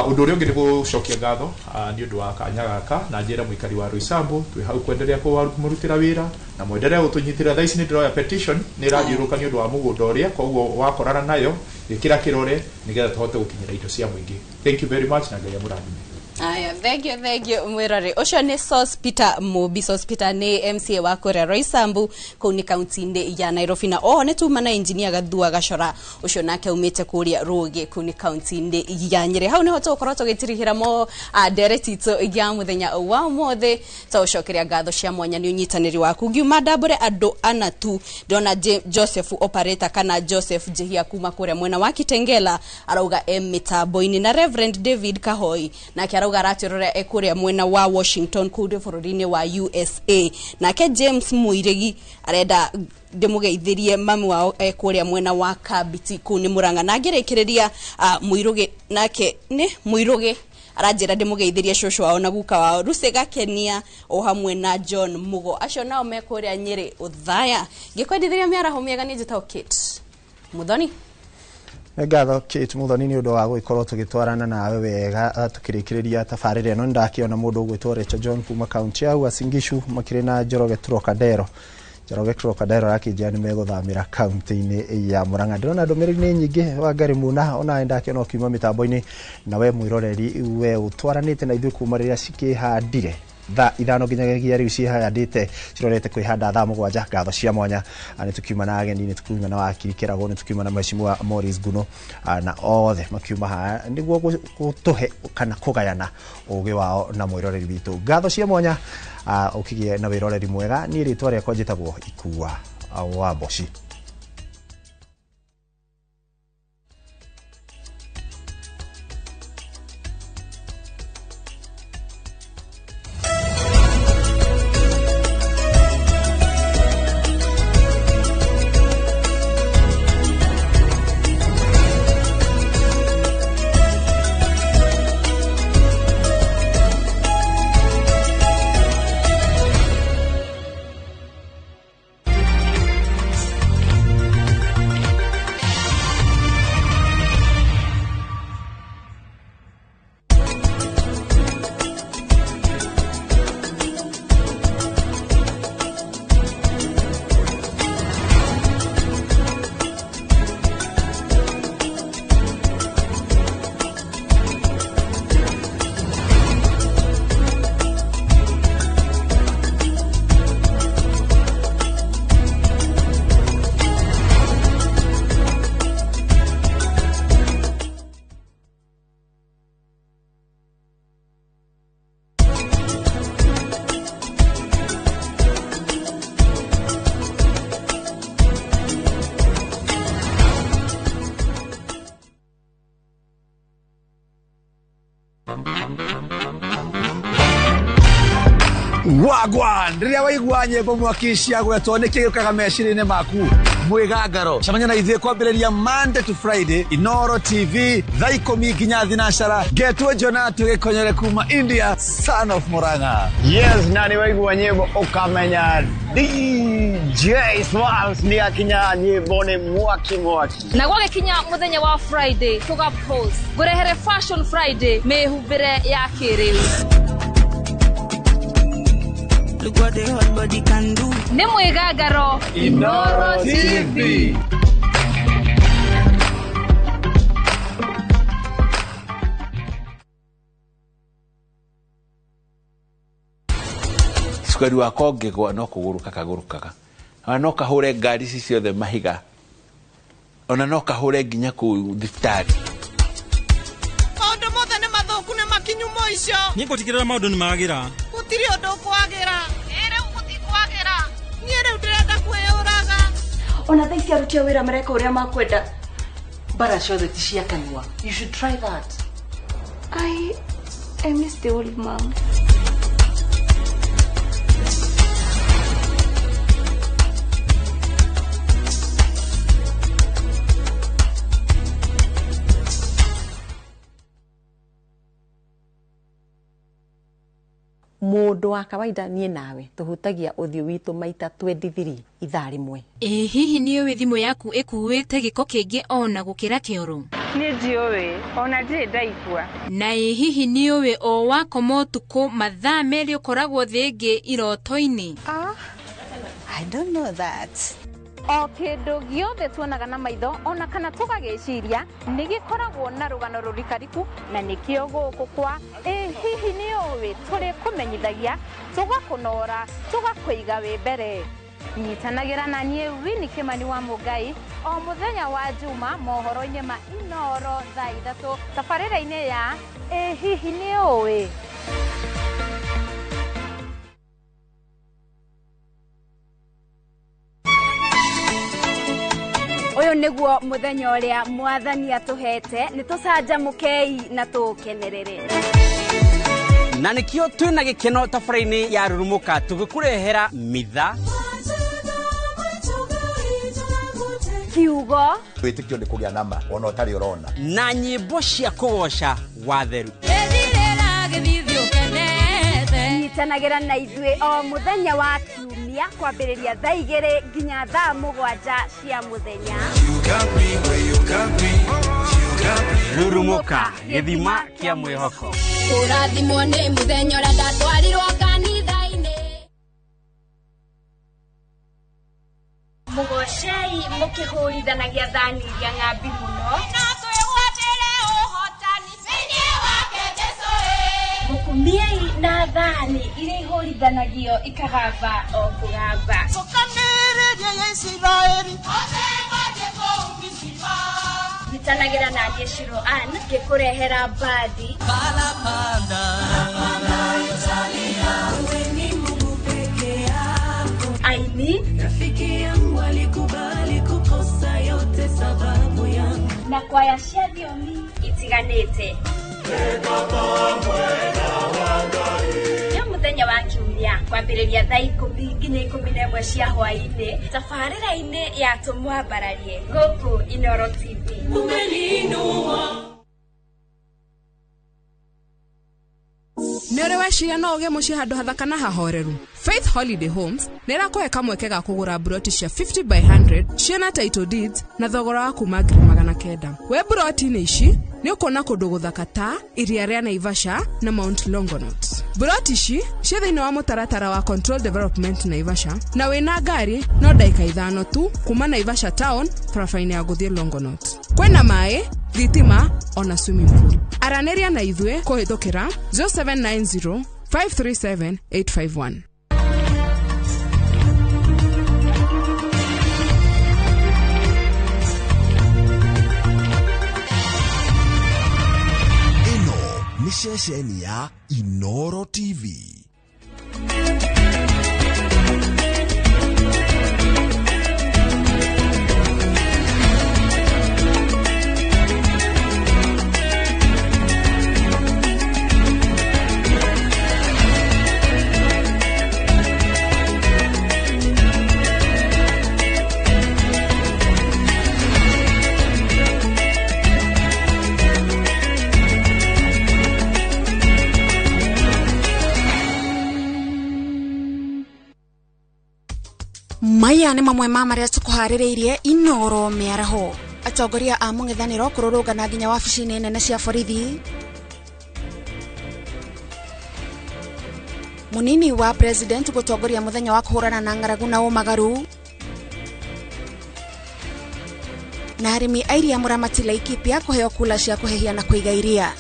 Undu uria ungi ni gucokia ngatho ni undu wa kanya gaka na njira muikari wa Roysambu twi hau kwenderea kumurutira wira na mwenderea gutunyitira thaici ni ndiroya petition ni rathiuruka ni undu wa mugundo uria koguo wakorana nayo ikira kirore nigetha tuhote gukinyira indo cia muingi. Thank you very much na ngai amurathime. Aya thengio mwirore ucio ni Hospital Mobi Hospital ni MCA wa kuria Roysambu kuni kaunti ya Nairobi na oho ni tuma na engineer Gathua Gacora ucio nake umite kuria rugi kuni kaunti ya Nyeri. Hau ni ho tukorwo tugitirihira mo deretitu ya muthenya wa mothe tucokeria ngatho cia mwanya ni unyitaniri waku ngiuma ndambure andu ana tu ndona Joseph operator kana Joseph Jehia kuma kuria mwena wa Kitengela arauga mitambo-ini na Reverend David Kahoi na arauga ratirore ekuria mwena wa Washington kude bururi-ini wa USA nake James Muiregi arenda ndimugeithirie mami wao ekuria mwena wa Kabiti kuni Muranga na ngirikiriria Muiruge nake ni Muiruge aranjira ndimugeithirie shosho wao na guka wao Rusega Kenia o hamwe na John Mugo acio nao mekuria Nyeri uthaya ngikwendithiria miaraho miega ni njitao Kate Muthoni. Ngatho Kate Muthoni ni undu wa guikorwo tugitwarana nawe wega tukirikiriria tabarire ino ndakiona mundu ugwitwo Richard John kuma kaunti ya Uasin Gishu makire na Njoroge Trocadero. Njoroge Trocadero rakijia ni meguthamira kaunti-ini ya Muranga. Ndona ndumiriri ni nyingi wa ngari muna ona ndakiona ukiuma mitambo-ini na we mwiroreri we utwaranite na ithu kuma riria cikihandire ithano nginyagia riu cihandite cirorete kwihanda thaa 7 ngatho cia mwanya ani tukiuma na ageni ni tukiuma na wakiri Kirago ni tukiuma na mheshimiwa Morris Guno na othe makiuma ha niguo gutuhe kana kugayana ugi wao na mwiroreri witu ngatho cia mwanya ukigie na wiroreri mwega ni ritwa riakwa njitagwo Ikua wa Boshi. Wagwan, riria waigua nyimbo mwakicia gwetwo niki gĩũkaga meciria-inĩ maku mwĩgangaro cemania na ithuĩ kwambĩrĩria Monday to Friday Inoro TV thaa 10 nginya thinacara Getwo Jona tũgĩkonyere kuma India son of Murang'a. Yes, nani waigua nyimbo ukamenya DJ Swals ni akinya nyimbo ni mwaki na gwagĩkinya mũthenya wa Friday tuga post ngũrehere Fashion Friday mehumbĩre ya kĩrĩu. Look what the hot body can do. Nĩ mwĩgangaro Inoro TV. Sukari wako ngĩgwa no kũgũrũka kagũrũkaga. Ona no kahũre ngari ici ciothe mahiga. Ona no kahũre nginya kũu thibitarĩ. Maũndũ mothe nĩ mathũku nĩ makinyu mũico. Niĩ ngũtigĩrĩra maũndũ nĩ magĩra. Gũtirĩ ũndũ kwagĩra. Rĩu gũtikwagĩra. Niĩ rĩu ndĩrenda kwĩyũraga. Ona thaa ici aruti a wĩra mareka ũrĩa makwenda. Bara ciothe ti cia kanua. You should try that. I miss the old mom. Mũndũ wa kawaida niĩ nawe tuhutagia ũthiũ witũ maita 23 ithaa rĩmwe. Hihi nĩ ũĩ thimũ yaku ĩkuĩte gĩko kĩngĩ ona gũkĩra kĩoro? Nĩ njũĩ, ona ndirĩ ndaigua. Na hihi nĩ ũĩ o wakoma ũtukũ mathaa merĩ ũkoragwo thĩ ĩngĩ iroto-inĩ? I don't know that. O kĩndũ gĩothe tuonaga na maitho ona kana tũgagĩciria nĩ gĩkoragwo na rũgano rũrikariku na nĩkĩo gũkũ kwa hihi nĩ ũĩ tũrĩ kũmenyithagia tũgakũnora tũgakũiga wĩ mbere. Nyitanagĩra na niĩ Winnie Kimani wa Mũngai o mũthenya wa Juma mohoro-inĩ ma Inoro thaa 3 tabarĩra-inĩ ya hihi nĩ ũĩ. Uyu niguo muthenya uria mwathani atuhete ni tucanjamukei na tukenerere. Na nikio twina gikeno tabara-ini ya Rurumuka tugikurehera mitha kiugo wĩtĩkio nĩ kũgĩa nama ona ũtarĩ ũrona na nyĩmbo cia kũgoca watheru. Nyitanagĩra na ithuĩ o mũthenya wa kiumia kwambĩrĩria thaa 2 nginya thaa 7 cia mũthenya. Rurumuka gĩthima kĩa mwĩhoko. Ũrathimwo nĩ mũthenya ũrĩa ndatwarirwo kanitha-inĩ. Mũgocei mũkĩhũrithanagia thani iria ng'ambi mũno. Mukumiei na thani iria ihũrithanagio ikagamba o kũgamba. Mũkanĩrĩria ya Isiraeli. Nyitanagĩra na niĩ Shiro Ann ngĩkũrehera mbadi. Aini rafiki yangu alikubali kukosa yote sababu yangu. Na kwaya cia thiomi itiganĩte. Nĩ mũthenya wa kiumia kwambĩrĩria thaa 10 nginya 11 cia hwaĩ-inĩ tabarĩra-inĩ ya tũmwambararie gũkũ Inoro TV. Nĩũrĩ weciria no ũgĩe mũciĩ handũ hathaka na hahoreru? Faith Holiday Homes nĩ ĩrakũhe kamweke ga kũgũra buroti cia 50 by 100 ciena title deeds na thogora wa kuma 900. We buroti-inĩ ici nĩ ũkuona kũndũ gũthaka ta iria rĩa Naivasha na Mount Longonot. Buroti ici ciĩ thĩinĩ wa mũtaratara wa Control Development Naivasha na wĩna ngari no ndagĩka 5 tu kuma Naivasha town barabara-inĩ ya gũthiĩ Longonot. Kwĩna maĩ, thitima ona swimming pool. Aranĩria na ithuĩ kũhĩtũkĩra 0790 537 851. Ni ceceni ya Inoro TV. maya nĩ mamwe ma marĩa tũkũharĩrĩirie Inoro mĩaraho. Atongoria a mũng'ethanĩro kũrũrũngana nginya wabici-inĩ nene cia borithi. Munini wa president gũtongoria mũthenya wa kũhũrana na ng'aragu na ũmagaru. Na arĩmi a iria Mũramati Laikipia kũheo kula cia kũhehia na kũiga iria.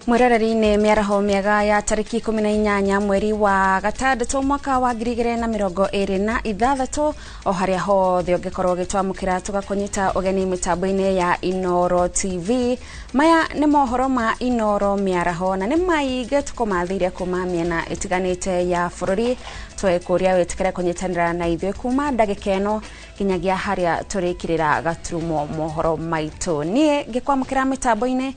Mwirarari-inĩ mĩaraho mĩega ya tarĩki 18 mweri wa gatandatũ mwaka wa 2026 o harĩa hothe ũngĩkorwo ũgĩtwamũkĩra tũgakũnyita ũgeni mĩtambo-inĩ ya Inoro TV. Maya nĩ mohoro ma Inoro mĩaraho na nĩ maingĩ tũkũmathĩire kuma mĩena ĩtiganĩte ya bũrũri. Twekũria wĩtĩkĩre kũnyitanĩra na ithuĩ kuma ndagĩka ĩno nginyagia harĩa tũrĩkĩrĩra gaturumo mohoro maitũ. Niĩ ngĩkwamũkĩra mĩtambo-inĩ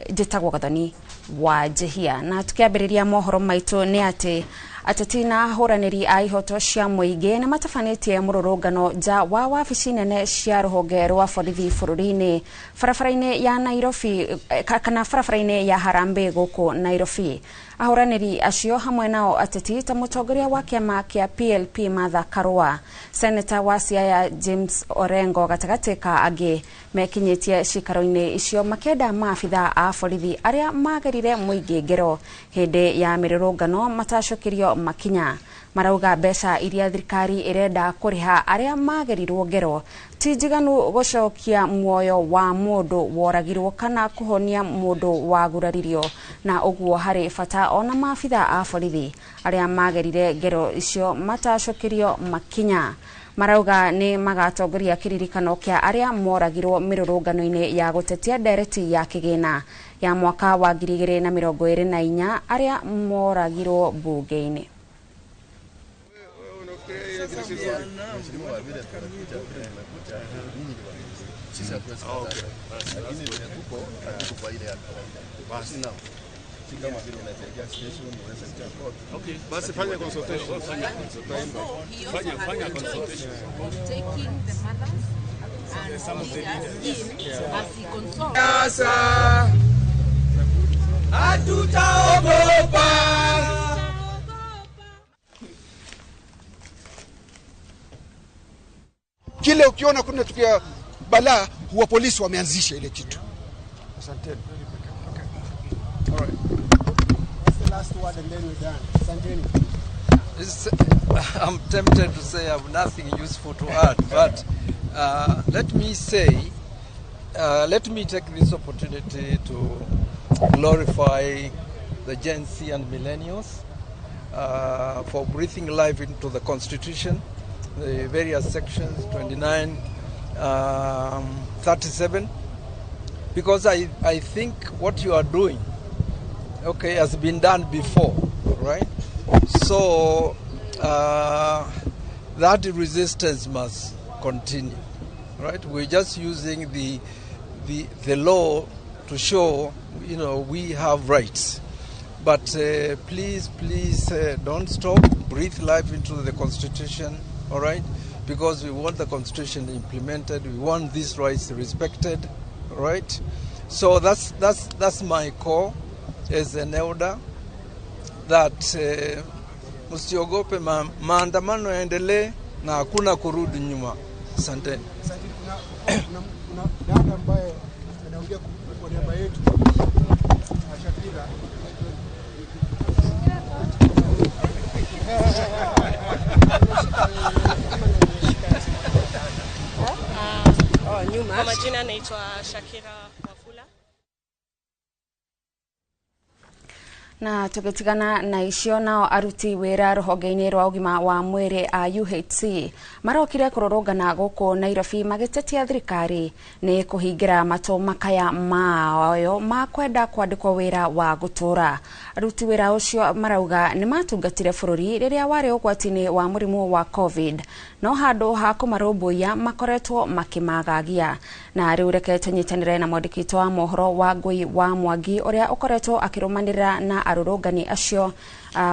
njĩtagwo Gathoni wa Jehia, na tukiambĩrĩria mohoro maitũ nĩ atĩ ateti na ahũranĩri a ihoto cia mũingĩ nĩ matabanĩtie mũrũrũngano nja wa wabici nene cia rũhonge rwa borithi bũrũri-inĩ barabara-inĩ ya Nairobi kana barabara-inĩ ya Harambee gũkũ Nairobi. Ahũranĩri acio hamwe nao ateti ta mũtongoria wa kĩama kĩa PLP Martha Karua, Senator wa Siaya James Orengo gatagatĩ ka angĩ mekinyĩtie cikaro-inĩ icio makenda maabitha a borithi arĩa magerire mũingĩ ngero hĩndĩ ya mĩrũrũngano matacokerio makinya. Marauga mbeca iria thirikari irenda kũrĩha arĩa magerirwo ngero ti njiganu gũcokia muoyo wa mũndũ woragirwo kana kũhonia mũndũ waguraririo, na ũguo harĩ bata ona maabitha a borithi arĩa magerire ngero icio matacokerio makinya. Marauga nĩ magatongoria kĩririkano kĩa arĩa moragirwo mĩrũrũngano-inĩ ya gũtetia ndereti ya kĩgĩna ya mwaka wa 2024 arĩa moragirwo bunge-inĩ. Basi fanya consultation. Fanya consultation. Taking the mothers and some of the leaders as he consults. Sasa hatutaogopa. Kile ukiona kuna tukia balaa huwa polisi wameanzisha ile kitu. Asante. All right. That's the last word and then we're done. Santeni. I'm tempted to say I have nothing useful to add, but let me say, let me take this opportunity to glorify the Gen Z and millennials for breathing life into the Constitution, the various sections, 29, 37, because I think what you are doing, okay, has been done before, right? So that resistance must continue, right? We're just using the law to show, you know, we have rights. But please don't stop. Breathe life into the Constitution, all right? Because we want the Constitution implemented. We want these rights respected, all right? So that's my call as an elder, that msiogope, maandamano yaendelee na hakuna kurudi nyuma. Asante. Kuna dada ambaye anaongea kwa niaba yetu, Shakira. Kwa majina naitwa Shakira Wafula. Na tukitigana na icio nao aruti wira ruhonge-ini rwa ugima wa mwiri a UHC marokire kurorongana guku Nairobi magitetia thirikari ni kuhingira matu makaya mayo makwenda kwandikwo wira wa gutura. Aruti wira ucio marauga ni matungatire bururi riria wari ugwati-ini wa murimu wa COVID, no handu ha kumarumbuia makoretwo makimagagia. Na riu reke tunyitanire na mwandiki wa mohoro Wangui wa Mwangi uria ukoretwo akirumanirira na arurungani acio.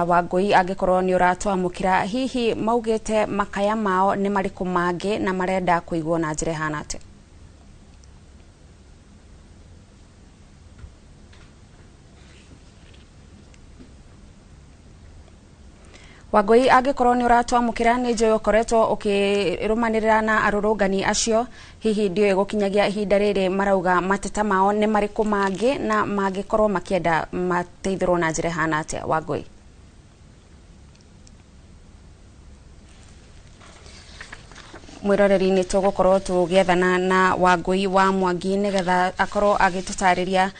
Wangui angikorwo ni uratwamukira hihi maugite makaya mao ni mariku mangi na marenda kuigwo na njira hana ati? Wangui angikorwo ni uratwamukira ni njoyo koretwo ukirumanirira na arurungani acio, hihi ndio gukinyagia ihinda riri marauga mateta mao ni mariku mangi na mangikorwo makienda mateithirwo na njira hana ati? Wangui mwiroreri ni tugukorwo tugiethana na Wangui wa Mwangi nigetha akorwo agitutariria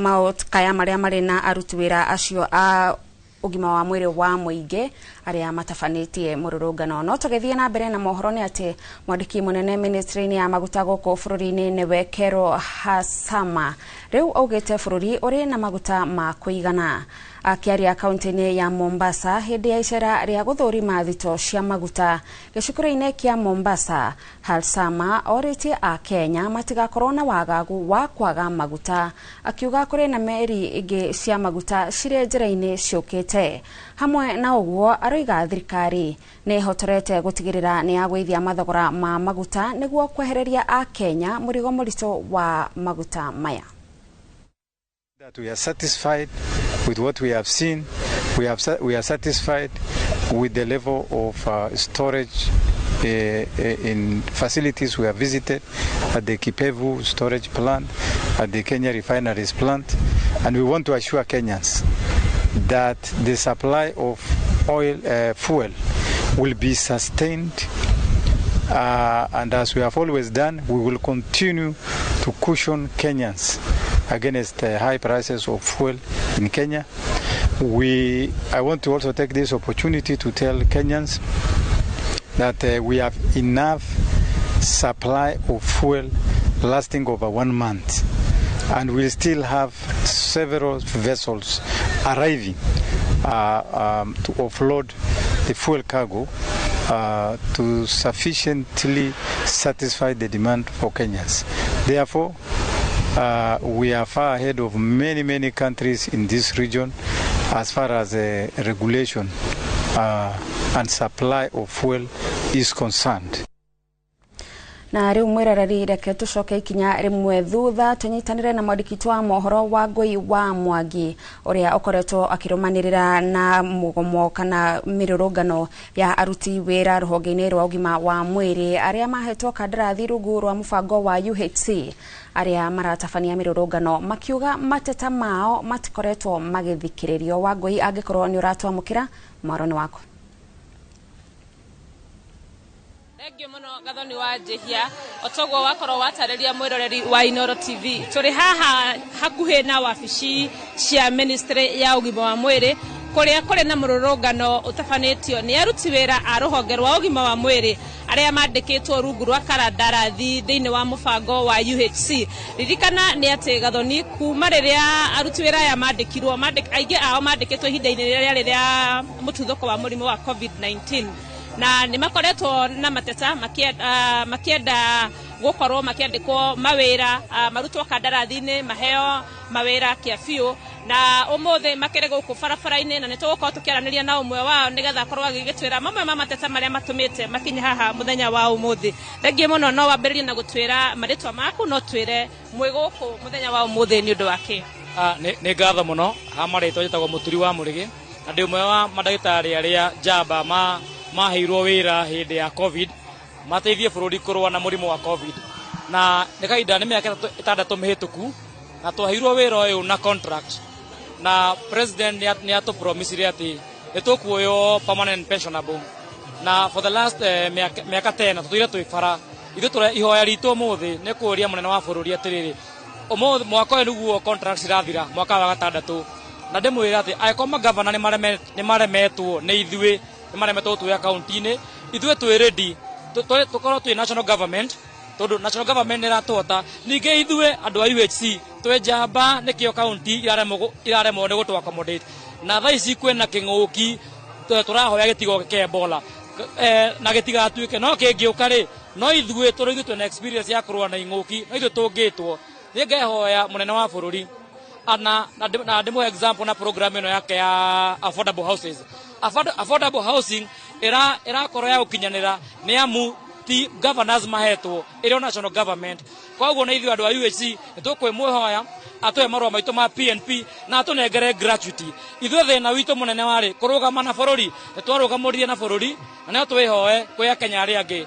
maukaya maria mari na aruti wira acio a ugima wa mwiri wa muingi aria matafanitie mururungano. No tugithie na mbere na mohoro ni ati mwandiki munene ministry-ini ya maguta guku bururi-ini ni Wekero Hasama riu augite bururi uri na maguta ma kuigana. Akiaria kaunti-ini ya Mombasa hindi ya icera ria guthurima thito cia maguta gicukuru-ini kia Mombasa, Hasama oritie a Kenya matigakorwo na wagagu wa kwaga maguta, akiuga kuri na meri ingi cia maguta cire njira-ini ciukite. Hamwe na uguo aroiga thirikari ni hotorete gutigirira ni agwithia mathogora ma maguta niguo kwehereria a Kenya murigo murito wa maguta maya. That we are satisfied with what we have seen. We are satisfied with the level of storage in facilities we have visited at the Kipevu storage plant, at the Kenya refineries plant, and we want to assure Kenyans that the supply of fuel will be sustained, and as we have always done, we will continue to cushion Kenyans against high prices of fuel in Kenya. I want to also take this opportunity to tell Kenyans that we have enough supply of fuel lasting over 1 month, and we still have several vessels arriving to offload the fuel cargo to sufficiently satisfy the demand for Kenyans. Therefore, we are far ahead of many countries in this region as far as regulation and supply of fuel is concerned. Na riu mwiroreri reke tucoke ikinya rimwe thutha tunyitanire na mwandiki wa mohoro Wangui wa Mwangi uria ukoretwo akirumanirira na mugomo kana mirurungano ya aruti wira ruhonge-ini rwa ugima wa mwiri aria mahetwo kandarathi rungu rwa mubango wa UHC aria maratafania mirurungano makiuga mateta mao matikoretwo magithikiririo. Wangui angikorwo ni uratwamukira mwaroni wako? Thank muno gathoni wa Jehia otogwo wakorwo watariria mwiroreri wa Inoro TV. Turi haha hakuhe na wabici cia ministry ya ugima wa mwiri kuria kuri na mururungano utafanitio ni aruti wira a ruhonge rwa ugima wa mwiri aria mandikitwo rungu rwa karandarathi thiini wa mubango wa UHC. Ririkana ni ati gathoni kuma riria aruti wira ya mandikirwo aingi ao mandikitwo ihinda-ini riria mututhuko wa murimu wa COVID-19 na ni makoretwo na mateta makienda gukorwo makiandikwo mawira marutwo kandarathi-ini maheo mawira kiafiu na umuthi makire guku barabara-ini na nitugukorwo tukiaraniria na umwe wao nigetha akorwo agigitwira mamwe ma mateta maria matumite makinya haha muthenya wa umuthi. Thengie muno no wambiririe na gutwira maritwa maku no twire mwi guku muthenya wa umuthi ni undu wake? Ni ngatho muno ha maritwa jitagwo Muturi wa Murigi na ndi umwe wa mandagitari aria njamba maheirwo wira hindi ya COVID mateithie bururi kurwa na murimu wa COVID na ni kaida ni miaka 6 mihituku na twaheirwo wira uyu na contract na president ni atu promise ati nitukuoyo permanent pensionable na for the last miaka 10 tutuire twifara ithu turi ihoya ritu muthi ni kuria munene wa bururi atiriri umuthi mwaka uyu niguo contract irathira mwaka wa 6 na ndimwira ati aikoma governor ni maremetwo ni ithuĩ ni maremetwo tuya county-inĩ ithuĩ twĩ ready tukorwo twĩ national government tondu national government iratwota ninge ithuĩ andu a UHC twe njamba nikio county iraremwo ni gũtũ accommodate na thaa ici kwĩna kĩng'ũki turahoya gĩtigo kĩebola na gĩtigatuĩke no kĩngĩũka rĩ no ithuĩ tũrĩ twĩna experience ya kũrũa na ing'ũki no ithuĩ tũngĩtwo nĩngehoya mũnene wa bũrũri na ndĩmũhe example na program ĩno yake ya affordable houses. Affordable housing ĩrakorwo ya gũkinyanĩra nĩ amu ti governors mahetwo ĩrĩ national government. Koguo na ithuĩ andũ a UHC nĩtũkwĩmũhoya atoe marũa maitũ ma PNP na atũnengere gratuity. Ithuĩ thĩna witũ mũnene warĩ kũrũgama na bũrũri nĩtwarũgamũrire na bũrũri na nĩo twĩhoe kwĩ akenya arĩa angĩ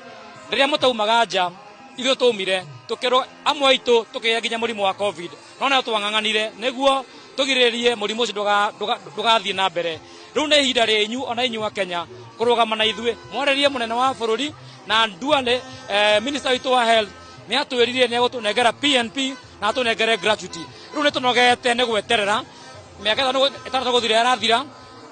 rĩrĩa mũtaumaga nja ithuĩ tũmire tukĩrwo amwe aitũ tukĩgĩa nginya mũrimũ wa covid no nĩo twang'ang'anire nĩguo tũgirĩrĩrie mũrimũ ũcio ndũgathiĩ na mbere. Rĩu nĩ ihinda rĩanyu ona inyuĩ akenya kũrũgama na ithuĩ mwarerie mũnene wa bũrũri na Duale minister witũ wa health nĩ atwĩrire nĩ egũtũnengera PNP na atũnengere gratuity. Rĩu nĩ tũnogete nĩ gweterera mĩaka ĩtandatũ gũthira yarathira.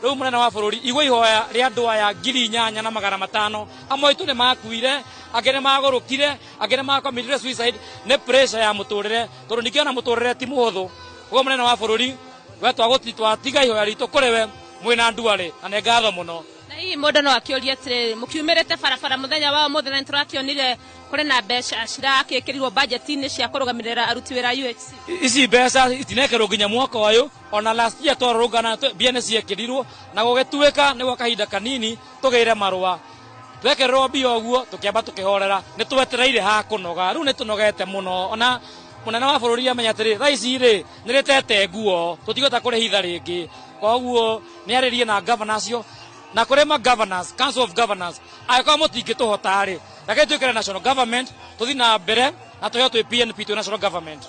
Rĩu mũnene wa bũrũri igwe ihoya rĩa andũ aya 8,500 amwe aitũ nĩ makuire angĩ nĩ magũrũkire angĩ nĩ makommitted suicide nĩ pressure ya mũtũrĩre tondũ nĩkĩona mũtũrĩre ti mũhũthũ. Koguo mũnene wa bũrũri we twatiga ihoya ritũ kũrĩ we mwĩna Duale na nĩ ngatho mũno. Na hihi mũndũ no akĩũria atĩrĩrĩ mũkiumĩrĩte barabara mũthenya wa ũmũthĩ na nĩtũrakĩonire kũrĩ na mbeca cirakĩkĩrirwo budget-inĩ cia kũrũgamĩrĩra aruti wĩra UHC. Ici mbeca itinekĩrwo nginya mwaka ũyũ ona last year twarũgana mbia nĩ ciekĩrirwo na gũgĩtuĩka nĩ gwa kahinda kanini tũgĩire marũa twekererwo mbia ũguo tũkĩamba tũkĩhorera nĩ twetereire ha kũnoga. Rĩu nĩ tũnogete mũno ona mũnene wa bũrũri amenya atĩrĩ thaa ici rĩ nĩ rĩtete nguo tũtigũta kũrĩhitha rĩngĩ. Koguo nĩ arĩrie na governor acio na kũrĩ ma governors council of governors agĩkorwo mũtingĩtũhota rĩ reke twĩkĩre national government tũthiĩ na mbere na tũheo twĩ PNP twĩ national government.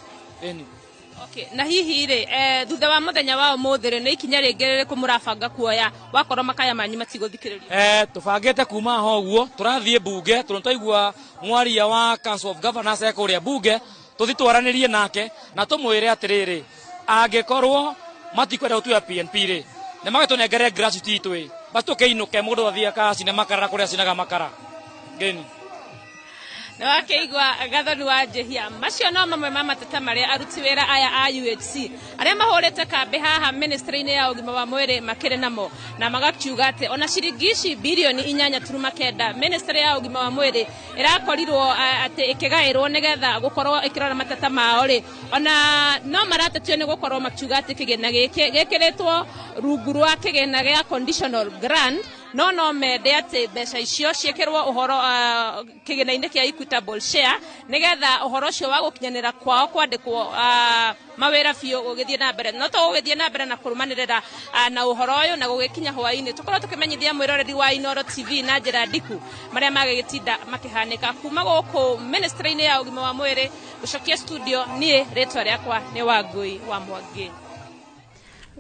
Okay, na hihi rĩ thutha wa mũthenya wa ũmũthĩ rĩ nĩ ikinya rĩngĩ rĩrĩkũ mũrabanga kuoya wakorwo makaya manyu matigũthikĩrĩrio? Tũbangĩte kuma ho ũguo tũrathiĩ bunge tondũ twaigua mwaria wa council of governors ekũrĩa bunge tũthiĩ twaranĩrie nake na tũmwĩre atĩrĩrĩ angĩkorwo matikwenda gũtuĩra PNP rĩ nĩ magĩtũnengere gratuity itũ basi tũkĩinũke mũndũ athiĩ acine makara kũrĩa acinaga makara. Nĩ wakĩigua gathoni wa Njĩhia. Macio no mamwe ma mateta marĩa aruti wĩra aya a UHC arĩa mahũrĩte kambĩ haha ministry-inĩ ya ũgima wa mwĩrĩ makĩrĩ namo na magakiuga atĩ ona ciringi ici bilioni 8.9 ministry ya ũgima wa mwĩrĩ ĩrakorirwo atĩ ĩkĩgaĩrwo nĩgetha gũkorwo ĩkĩrora mateta mao rĩ ona no maratetio nĩ gũkorwo makiuga atĩ kĩgĩna gĩkĩ gĩkĩrĩtwo rungu rwa kĩgĩna gĩa conditional grant no mende atĩ mbeca icio ciĩkĩrwo ũhoro kĩgĩna-inĩ kĩa equitable share nĩgetha ũhoro ũcio wa gũkinyanĩra kwao kwandĩkwo mawĩra biũ gũgĩthiĩ na mbere. No tũgũgĩthiĩ na mbere na kũrũmanĩrĩra na ũhoro ũyũ na gũgĩkinya hwaĩ-inĩ tũkorwo tũkĩmenyithia mwĩroreri wa Inooro TV na njĩra ndiku marĩa magĩgĩtinda makĩhanĩka kuma gũkũ ministry-inĩ ya ũgima wa mwĩrĩ. Gũcokia studio niĩ rĩtwa rĩakwa nĩ Wangũi wa Mwangi.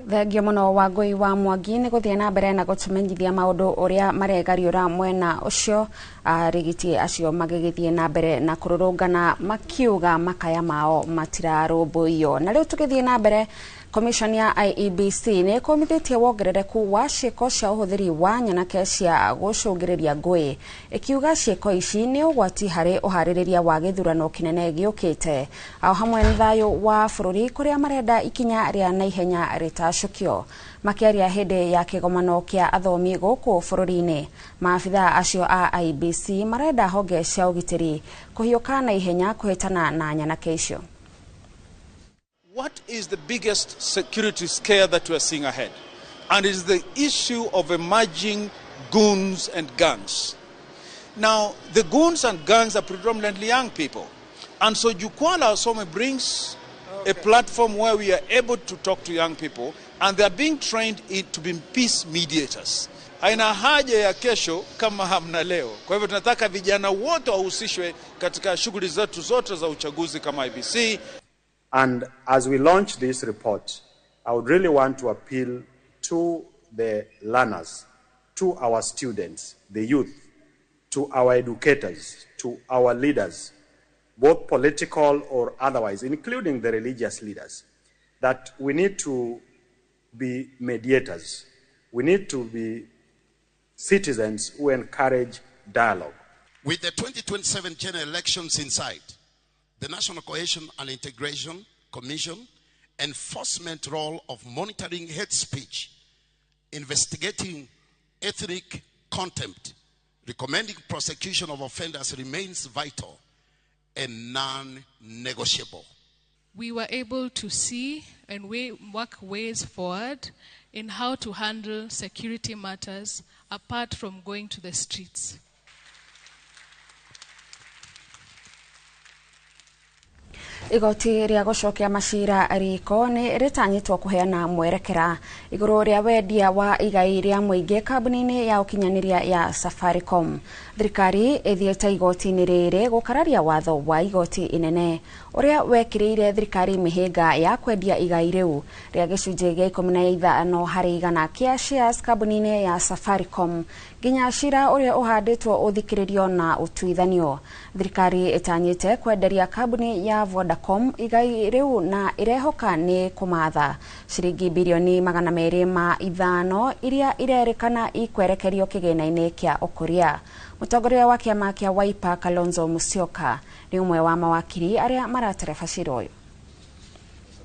Thengio mũno Wangũi wa Mwangi nĩ gũthiĩ na mbere na gũtũmenyithia maũndũ ũrĩa maregariũra mwena ũcio. Arigiti acio magĩgĩthiĩ na mbere na kũrũrũngana makiuga makaya mao matirarũmbũiyo. Na rĩu tũgĩthiĩ na mbere Commission ya IEBC nĩ ĩkũmithĩtie wongerereku wa ciĩko cia ũhũthĩri wa nyanake cia gũcũngĩrĩria ngũĩ ĩkiuga ciĩko ici nĩ ũgwati harĩ ũharĩrĩria wa gĩthurano kĩnene gĩũkĩte o hamwe na thayũ wa bũrũri kũrĩa marenda ikinya rĩa naihenya rĩtacũkio. Makĩaria hĩndĩ ya kĩgomano kĩa athomi gũkũ bũrũri-inĩ, maabitha acio a IEBC marenda honge cia ũgitĩri kũhiũka naihenya kũhĩtana na nyanake icio. What is the biggest security scare that we are seeing ahead? And it is the issue of emerging goons and gangs. Now, the goons and gangs are predominantly young people. And so Jukwaa la Wasomi brings a platform where we are able to talk to young people and they are being trained to be peace mediators. Haina haja ya kesho kama hamna leo. Kwa hivyo tunataka vijana wote wahusishwe katika shughuli zetu zote za uchaguzi kama IEBC. And as we launch this report, I would really want to appeal to the learners, to our students, the youth, to our educators, to our leaders, both political or otherwise, including the religious leaders, that we need to be mediators. We need to be citizens who encourage dialogue. With the 2027 general elections in sight, the National Cohesion and Integration Commission enforcement role of monitoring hate speech, investigating ethnic contempt, recommending prosecution of offenders remains vital and non-negotiable. We were able to see and work ways forward in how to handle security matters apart from going to the streets. Igoti ria gucokia macira riko ni ritanyitwo kuheana mwerekera iguru ria wendia wa igai ria muingi kambuni-ini ya ukinyaniria ya Safaricom. Thirikari ithiete igoti-ini riri gukararia watho wa igoti inene uria wekiriire thirikari mihinga ya kwendia igai riu ria gicunji gia 15 hari 100 kia shares kambuni-ini ya Safaricom ginya cira uria uhanditwo uthikiririo na utuithanio. Thirikari itanyite kwenderia kambuni ya Vodacom igai riu na irehoka ni kumatha ciringi bilioni 205 iria irerikana ikwerekerio kigina-ini kia ukuria. Mutongoria wa kiama kia Wiper Kalonzo Musyoka ni umwe wa mawakiri aria maratereba cira uyu.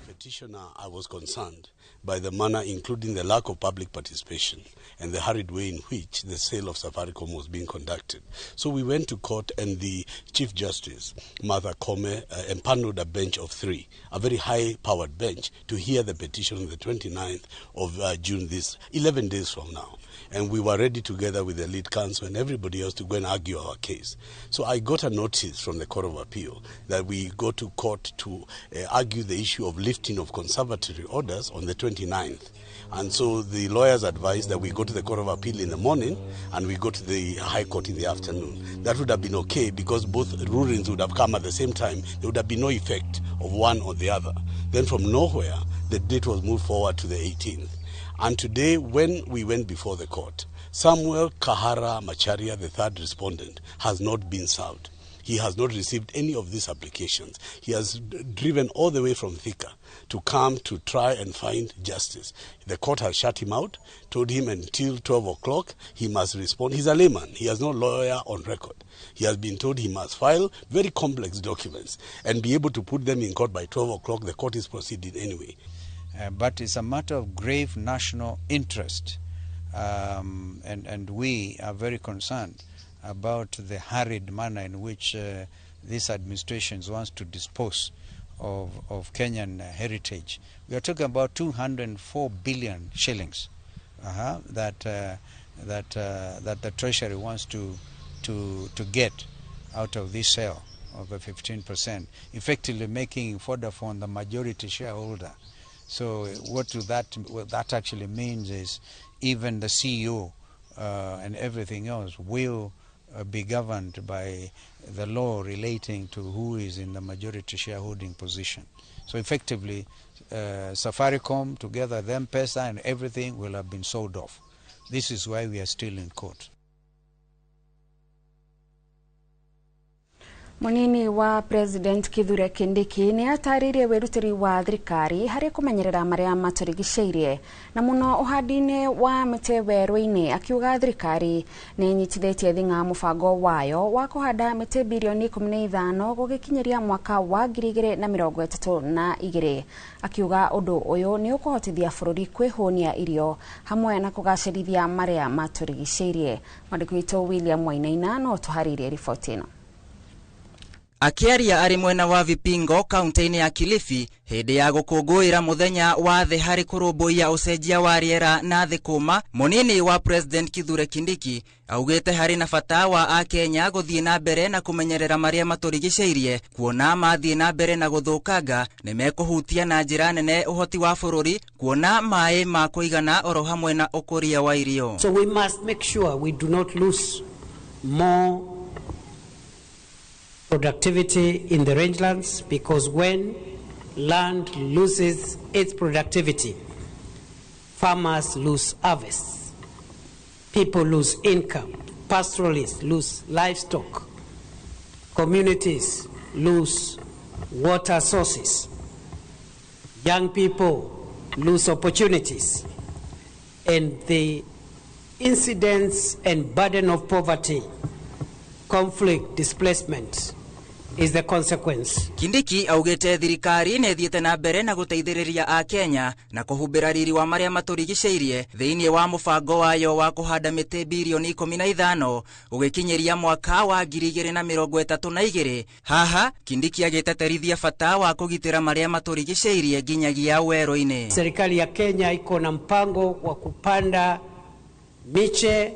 Petitioner, I was concerned by the manner, including the lack of public participation and the hurried way in which the sale of Safaricom was being conducted. So we went to court, and the Chief Justice, Martha Koome, empaneled a bench of 3, a very high-powered bench, to hear the petition on the 29th of June, this 11 days from now. And we were ready together with the lead counsel and everybody else to go and argue our case. So I got a notice from the Court of Appeal that we go to court to argue the issue of lifting of conservatory orders on the 29th. And so the lawyers advised that we go to the Court of Appeal in the morning and we go to the High Court in the afternoon. That would have been okay because both rulings would have come at the same time. There would have been no effect of one or the other. Then from nowhere, the date was moved forward to the 18th. And today, when we went before the court, Samuel Kahara Macharia, the third respondent, has not been served. He has not received any of these applications. He has driven all the way from Thika to come to try and find justice. The court has shut him out, told him until 12 o'clock he must respond. He's a layman. He has no lawyer on record. He has been told he must file very complex documents and be able to put them in court by 12 o'clock. The court is proceeding anyway. But it's a matter of grave national interest, and we are very concerned about the hurried manner in which this administration wants to dispose of Kenyan heritage. We are talking about 204 billion shillings that the Treasury wants to get out of this sale of the 15%, effectively making Vodafone the majority shareholder. So what that actually means is even the CEO and everything else will be governed by the law relating to who is in the majority shareholding position. So effectively, Safaricom, together with M-Pesa and everything, will have been sold off. This is why we are still in court. Munini wa President Kithure Kindiki ni ataririe wirutiri wa thirikari hari kumenyerera maria maturigiceirie na muno uhandi-ini wa mite werũ-ini, akiuga thirikari ni nyitithitie thinga mubango wayo wa kuhanda mite bilioni 15 gugikinyiria mwaka wa 2032. Akiuga undu uyu ni ukuhotithia bururi kwihunia irio hamwe na kugacirithia maria maturigiceirie. Mwandiki witu William Wainaina no tuharirie riboti ino. Akiaria ari mwena wa Vipingo kaunti-ini ya Kilifi hindi ya gukungũĩra muthenya wa thĩ harĩ kũrũmbũiya ũcenjia wa rĩera na thĩ kũma, munini wa President Kithure Kindiki augĩte harĩ na bata wa Akenya gũthiĩ na mbere na kũmenyerera marĩa matũrigicĩirie, kuona mathiĩ na mbere na gũthũkanga nĩ mekũhutia na njĩra nene ũhoti wa bũrũri, kuona maĩ ma kũigana oro hamwe na ũkũria wa irio. So we must make sure we do not lose more productivity in the rangelands, because when land loses its productivity, farmers lose harvests, people lose income, pastoralists lose livestock, communities lose water sources, young people lose opportunities, and the incidence and burden of poverty, conflict, displacement is the consequence. Kindiki augete thirikari nethiete na mbere na guteithiriria a Kenya na kuhumbira riri wa maria maturigiceirie thiini wa mubango wayo wa kuhanda miti bilioni 15 ugikinyeria mwaka wa 2032. Haha Kindiki agiteterithia bata wa kugitira maria maturigiceirie nginyagia werũ-ini. Serikali ya Kenya iko na mpango wa kupanda miche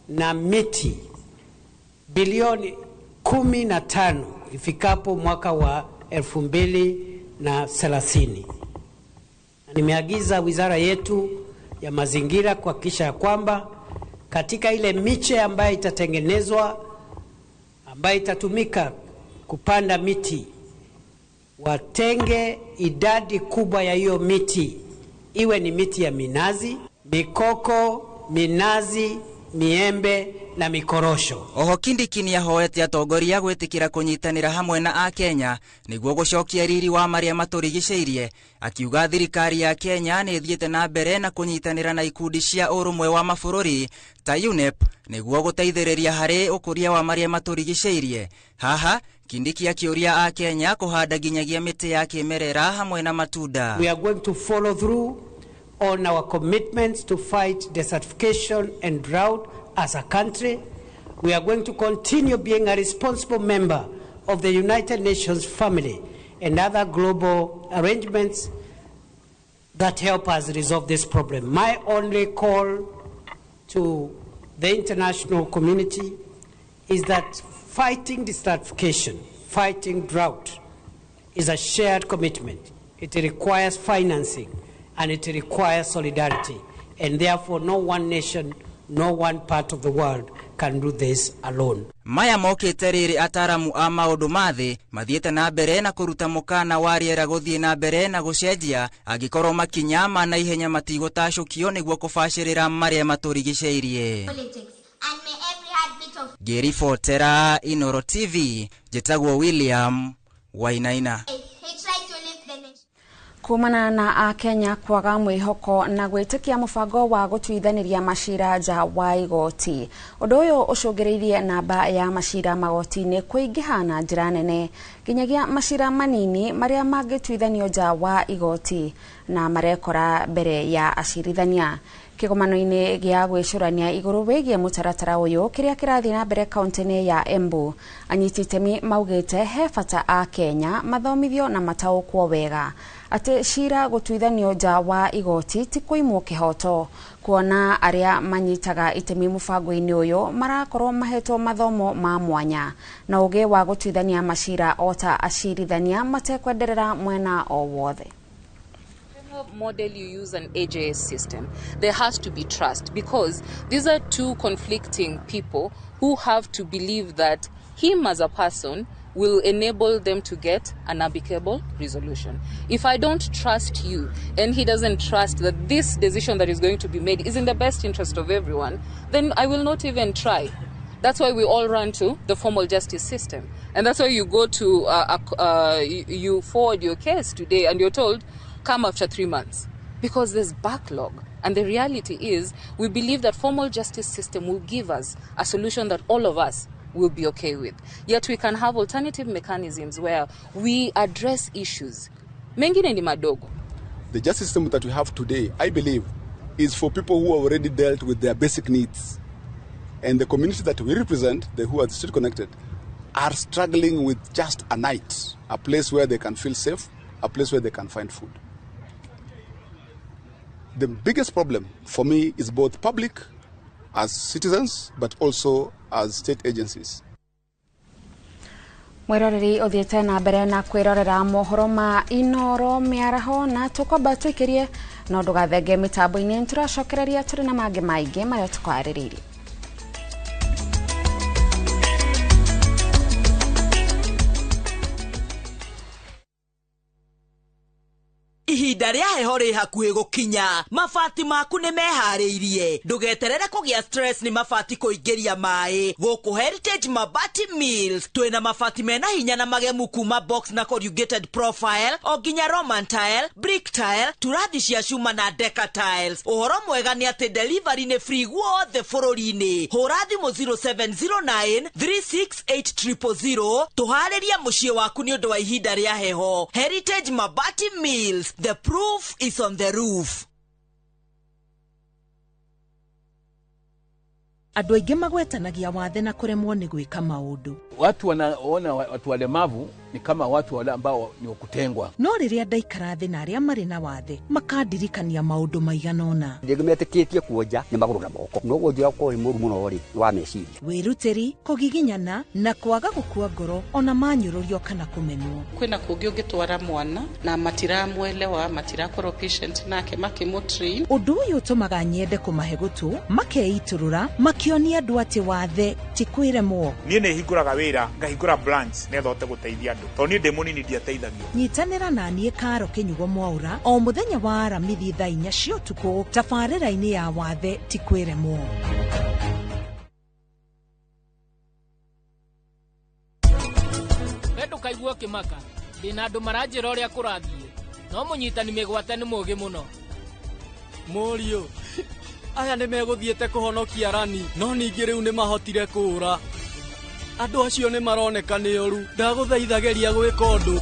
na miti bilioni 15 ifikapo mwaka wa 2030. Nimeagiza wizara yetu ya mazingira kuhakikisha ya kwamba katika ile miche ambayo itatengenezwa, ambayo itatumika kupanda miti, watenge idadi kubwa ya hiyo miti, iwe ni miti ya minazi, mikoko, minazi, miembe na mikorosho. Oho Kindiki ni ahoete atongoria gwitikira kunyitanira hamwe na a Kenya niguo gucokia riri wa maria maturigiceirie, akiuga thirikari ya Kenya ni thiete na mbere na kunyitanira na ikundi cia urumwe wa mabururi ta UNEP niguo guteithiriria hari ukuria wa maria maturigiceirie. Haha Kindiki akiuria a Kenya kuhanda nginyagia miti ya kimerera hamwe na matunda. We are going to follow through on our commitments to fight desertification and drought as a country. We are going to continue being a responsible member of the United Nations family and other global arrangements that help us resolve this problem. My only call to the international community is that fighting desertification, fighting drought is a shared commitment. It requires financing and it requires solidarity, and therefore no one nation, no one part of the world can do this alone. Maya mokite riri ataramu a maundu mathi mathiete na mbere na kuruta mukana wa riera guthie na mbere na gucenjia agikorwo makinya na ihenya matigutacukio niguo kubacirira maria maturigiceirie. Geri Fotera, Inoro TV, Jitagwo William Wainaina. Kumana na a Kenya kwaga mwihoko na gwitikia mubango wa gutuithaniria mashira nja wa igoti. Undu uyu ucungiriirie namba ya mashira magoti-ini kuingiha na njira nene nginyagia mashira manini maria mangituithanio nja wa igoti na marekora mbere ya acirithania. Kigomano-ini gia gwicurania iguru wigie mutaratara uyu kiria kirathii na mbere kaunti-ini ya Embu, anyiti itemi maugite he bata a Kenya mathomithio na mataukwo wega ati shira gutuithanio nja wa igoti ti kuimwo kihoto, kuona aria manyitaga itemi mubango-ini uyu marakorwo mahetwo mathomo ma mwanya na uge wa gutuithania mashira ota acirithania matekwenderera mwena o wothe. Model you use an AJS system, there has to be trust, because these are two conflicting people who have to believe that him as a person will enable them to get an amicable resolution. If I don't trust you and he doesn't trust that this decision that is going to be made is in the best interest of everyone, then I will not even try. That's why we all run to the formal justice system. And that's why you go to, you forward your case today and you're told, come after 3 months, because there's backlog. And the reality is, we believe that formal justice system will give us a solution that all of us will be okay with. Yet we can have alternative mechanisms where we address issues. Mengine ni madogo. The justice system that we have today, I believe, is for people who have already dealt with their basic needs. And the community that we represent, who are street connected, are struggling with just a night, a place where they can feel safe, a place where they can find food. The biggest problem for me is both public as citizens but also as state agencies. Mwiroreri uthiete na mbere na kwirorera mohoro ma Inoro miaraho na tukwamba twikirie no ndugathenge mitambo-ini turacokereria turi na mangi maingi maria tukwariririe. Ihinda ihinda rĩa heho rĩ hakuhĩ gũkinya. Mabati maku nĩ meharĩirie. Ndũgeterere kũgĩa stress ni mabati kũingĩria maĩ. Gũkũ Heritage Mabati Mills twĩna mabati mena hinya na magemu kuma box na corrugated profile o nginya Roman tile, brick tile, turathi cia cuma na decker tiles. Ũhoro mwega nĩ atĩ delivery nĩ free guothe bũrũri-inĩ. Hũra thimũ 0709 368 tũharĩria mũciĩ waku nĩ ũndũ wa ihinda rĩa heho. Heritage Mabati Mills, the proof is on the roof. Andũ aingĩ magwetanagia wathe na kuremwo ni gwika maundu. Watu wanaona watu walemavu ni kama watu wale ambao ni wakutengwa. No rĩrĩa ndaikara thĩ na arĩa marĩ na wathe makandirikania maundu maiganona. Ndĩgĩmetĩkĩtie kuonja nĩ magũrũ na moko. No wonjera kwa mũru mũno rĩ wa meciria. Wĩrutĩri, kũgiginyana na kwaga gũkua ngoro ona manyũrũrio kana kũmenwo. Kwĩna kũngĩ ũngĩtwara mwana na matiramwelewa, matirakorwo patient nake makĩmũtrain. Ũndũ ũyũ ũtũmaga nyende kũmahe gũtũ, makeiturũra, makĩonia andũ atĩ wathe ti kwĩremwo. Niĩ nĩ hingũraga wĩra, ngahingũra branch nĩgetha hote gũteithia andũ. Tondũ niĩ ndĩ mũnini ndiateithagio. Nyitanĩra na niĩ Karo Kĩnyugo Mwaura o mũthenya wa Aramithi thaa 4 cia ũtukũ tabarĩra-inĩ ya wathe ti kwĩremwo. Kaigua kĩmaka ndĩna andũ maranjĩra ũrĩa kũrathiĩ no mũnyitani mĩgwate nĩ mũũgĩ mũno. Mũriũ aya nĩ megũthiĩte kũhonokia Rani no ningĩ rĩu nĩ mahotire kũũra. Andũ acio nĩ maroneka nĩ oru. Ndagũthaithageria gwĩka ũndũ.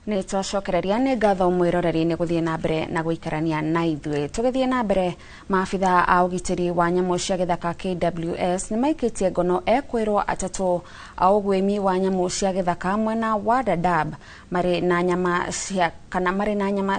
Nĩ twacokereria nĩ ngatho mwĩroreri-inĩ gũthiĩ na mbere na gũikarania na ithuĩ. Tũgĩthiĩ na mbere, maabitha a ũgitĩri wa nyamũ cia gĩthaka KWS nĩ maikĩtie ngono ekwĩrwo atatũ a ũgwĩmi wa nyamũ cia gĩthaka mwena wa Dadaab marĩ na nyama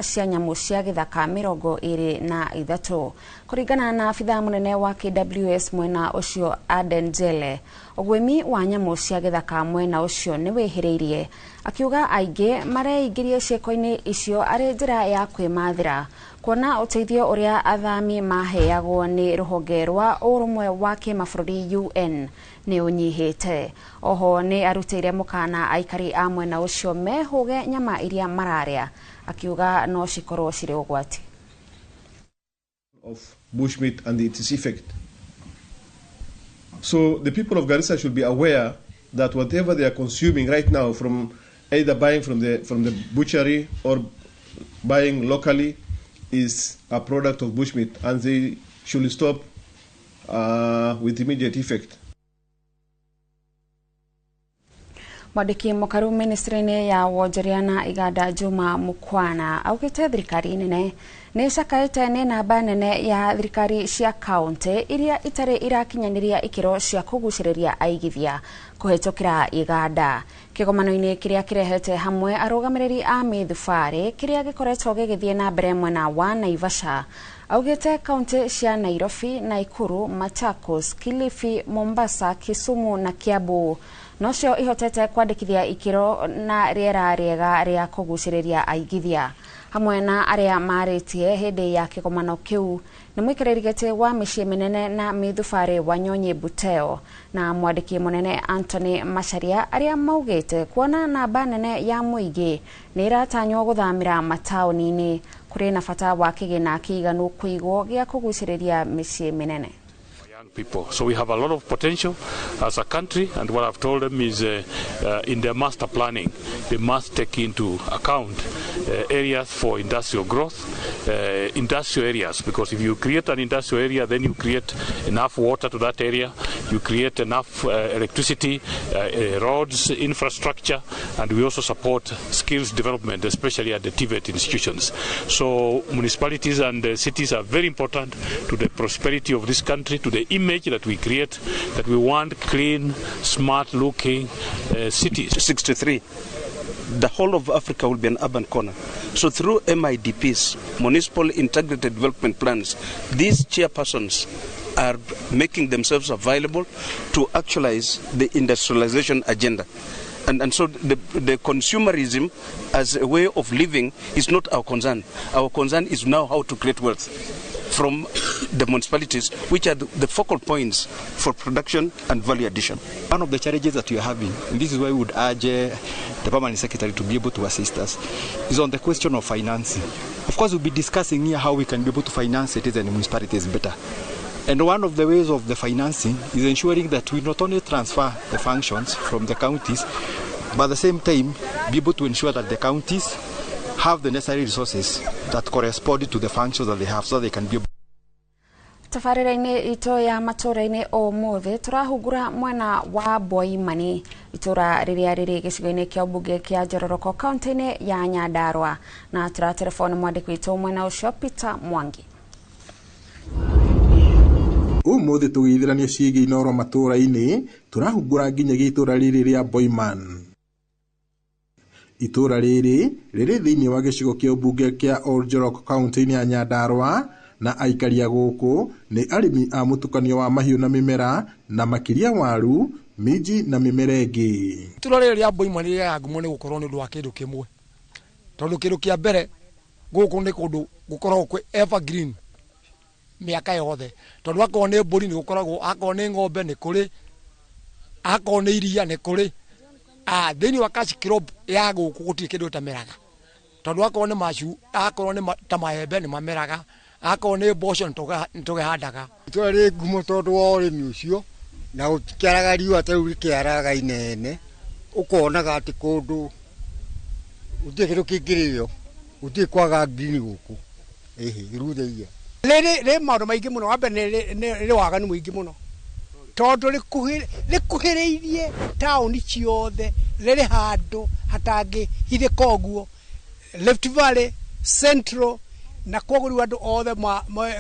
cia nyamũ cia gĩthaka 23. Kũringana na abitha mũnene wa KWS mwena ũcio Aden Jele, ũgwĩmi wa nyamũ cia gĩthaka mwena ũcio nĩ wĩhĩrĩirie, akiuga aingĩ mareingĩrie ciĩko-inĩ icio arĩ njĩra ya kwĩmathĩra, kuona ũteithio ũrĩa athami maheagwo nĩ rũhonge rwa ũrũmwe wa kĩmabũrũri UN nĩ ũnyihĩte. Oho nĩ arutĩire mũkana aikari a mwena ũcio mehũge nyama iria mararĩa, akiuga no cikorwo cirĩ ũgwati. Of bushmeat and its effect. So the people of Garissa should be aware that whatever they are consuming right now, from either buying from the butchery or buying locally, is a product of bushmeat, and they should stop with immediate effect. Mwandĩki mũkaru ministry-inĩ ya wonjoria na iganda Juma Mukwana augĩte thirikari nene nĩ cakaĩte nĩ namba nene ya thirikari cia kaunti iria itarĩ irakinyanĩria ikĩro cia kũgucĩrĩria aigithia kũhetũkĩra iganda. Kĩgomano-inĩ kĩrĩa kĩrehete hamwe arũgamĩrĩri a mĩthubarĩ kĩrĩa gĩkoretwo gĩgĩthiĩ na mbere mwena wa Naivasha, augĩte kaunti cia Nairobi, Nakuru, Machakos, Kilifi, Mombasa, Kisumu na Kiambu nocio ihotete kwandĩkithia ikĩro na rĩera rĩega rĩa kũgucĩrĩria aigithia. Hamwe na arĩa marĩtie hĩndĩ ya kĩgomano kĩu nĩ mũikarĩri gĩtĩ wa mĩciĩ mĩnene na mĩthubarĩ Wanyonyi Buteo na mwandĩki mũnene Anthony Macharia, arĩa maugĩte kuona namba nene ya mũingĩ nĩ ĩratanywo gũthamĩra mataũni-inĩ, kũrĩ na bata wa kĩgĩna kĩiganu kũigwo gĩa kũgucĩrĩria mĩciĩ mĩnene. People. So we have a lot of potential as a country, and what I've told them is in their master planning, they must take into account areas for industrial growth, industrial areas, because if you create an industrial area, then you create enough water to that area, you create enough electricity, roads, infrastructure, and we also support skills development, especially at the TVET institutions. So municipalities and cities are very important to the prosperity of this country, to the image that we create, that we want clean, smart-looking cities. 63. The whole of Africa will be an urban corner. So through MIDPs, Municipal Integrated Development Plans, these chairpersons are making themselves available to actualize the industrialization agenda. And so the consumerism as a way of living is not our concern. Our concern is now how to create wealth. from the municipalities, which are the focal points for production and value addition. One of the challenges that we are having, and this is why we would urge the Permanent Secretary to be able to assist us, is on the question of financing. Of course, we'll be discussing here how we can be able to finance cities and municipalities better. And one of the ways of the financing is ensuring that we not only transfer the functions from the counties, but at the same time be able to ensure that the counties have the necessary resources that correspond to the functions that they have, so they can be able. Tafarira-ini ito ya matura-ini o mothe turahugura mwena wa Boimani itura riria riri gicigo-ini kia mbunge kia Njororoko kaunti-ini ya Nyandarua na tura telefoni mwandiki witu mwena ucio Peter Mwangi. Umothe tugithirania ciigi inoro matura-ini turahugura nginyagia itura riri ria Boiman. Itura riri thiini wa gicigo kia mbunge kia Njororoko kaunti-ini ya Nyandarua na aikaria guku ni arimi a mutukanio wa mahiu na mimera na makiria waru miji na mimera ingi. Itura riri ria Boiman ya ngumo ni gukorwo ni ndwa kindu kimwe tondu kindu kia mbere guku ni kundu gukorwo kwi evergreen miaka yothe tondu akorwo ni mburi ni gukoragwo akorwo ni ng'ombe ni kuri akorwo ni iria ni kuri thiini wa cash crop ya guku gutiri kindu tameraga tondu akorwo ni macu akorwo ni ta maembe ni mameraga akorwo ni mboco ntugehandaga. Itura ri ngumo tondu wa urimi ucio na gutikiaraga riua ta riu rikiaraga inene ukonaga ati kundu utie kindu kingirio utie kwaga green guku iruthe Riri maundu maingi muno wambe ni waganu mwingi muno tondu rikuhiriirie tauni ciothe riri handu hatangi hithika uguo Rift Valley Central na koguo riu andu othe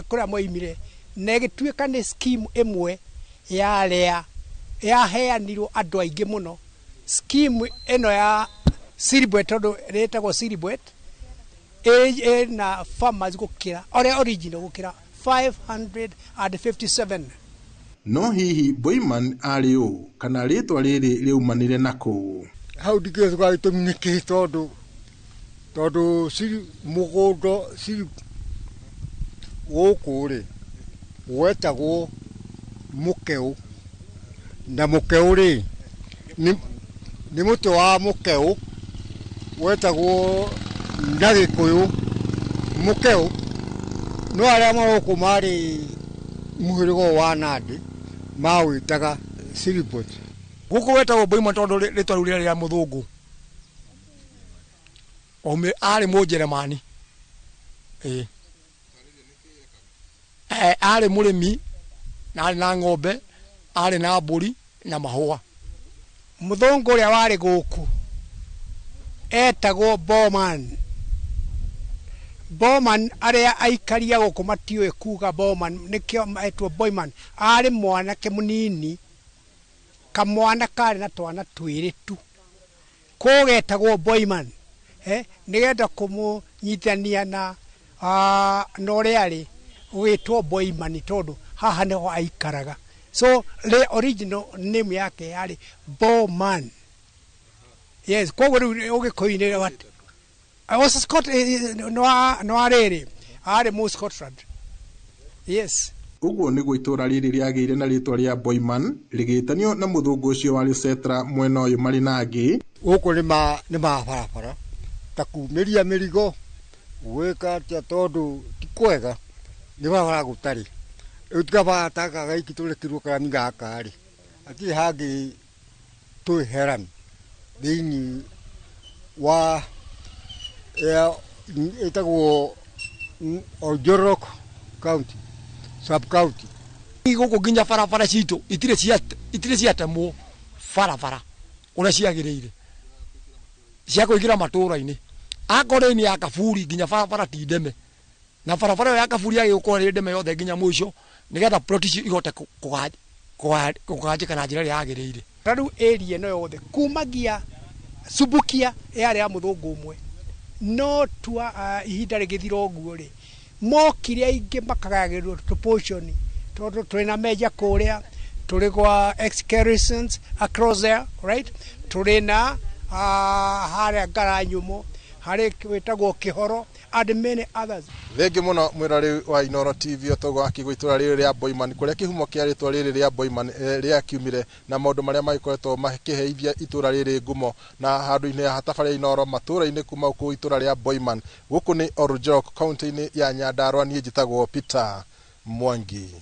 kuria moimire na gituika ni scheme imwe ya heanirwo andu aingi muno. Scheme eno ya Silibwet tondu ritagwo Silibwet na farmers gukira original gukira 557. No hihi Boiman ari u kana ritwa riri riumanire nako hau ndikio kwa ituminiki tondu siri mugondo siri gukuri wetagwo mukeu na mukeu ri ni muti wa mukeu wetagwo na Gikuyu mukeu no aria maguku mari muhirigo wa Nandi mawitaga Silibwet guku wetagwo Boiman tondu ritwa riu ria muthungu ome ari Mujeremani ari murimi na ng'ombe ari na mburi na mahua. Muthungu uria wari guku etagwo Bowman aria aikaria guku matiwe kuga Bowman nikio etwo Boiman ari mwanake munini kamwana kari na twana twiri tu kogetagwo Boiman nigenda kumunyitania na nore ari witwo Boiman tondu haha niho aikaraga so the original name yake yari Bowman. Yes, koguo ugikoine what I was Scott no arere are mo Scotland. Yes. Uguo niguo itura riri riagiire na ritwa ria Boiman rigitanio na muthungu ucio wa Setra mwena uyu mari nangi guku ni barabara ta kumiria mirigo gwika tia tondu ti kwega ni barabara gutari utikaba taka gaiki turekirwo karami gaka ri ati hagi tu heran thiini wa etagwo Njororoko county sub county guku nginya barabara citu itire ciatemwo barabara una ciagirire cia kuigira matura-ini akoreni ya Kaburi nginya barabara ti ndeme na barabara ya Kaburi agikora ri ndeme yothe nginya mwisho nigetha ploti igote kugajika na njira ya agirire radu area no yothe kumagia Subukia yari ya muthungu umwe no tua ihinda rigithira uguo ri mokire aingi makagagirwo proportion tondu twina meja kuria turi kwa excavations across there right turi na haria Ngaranyumo hari witagwo Kihoro and many others. Thengi muno mwirari wa Inoro TV otogo akigwitura riri ria Boyman kuria kihumo kia ritwa riri ria Boyman ria kiumire na maundu maria magikoretwo makiheithia itura riri ngumo na handu-ini ya hatafari Inoro matura-ini kuma ku itura ria Boyman guku ni Oljorok county-ini ya Nyandarua nie njitagwo Peter Mwangi.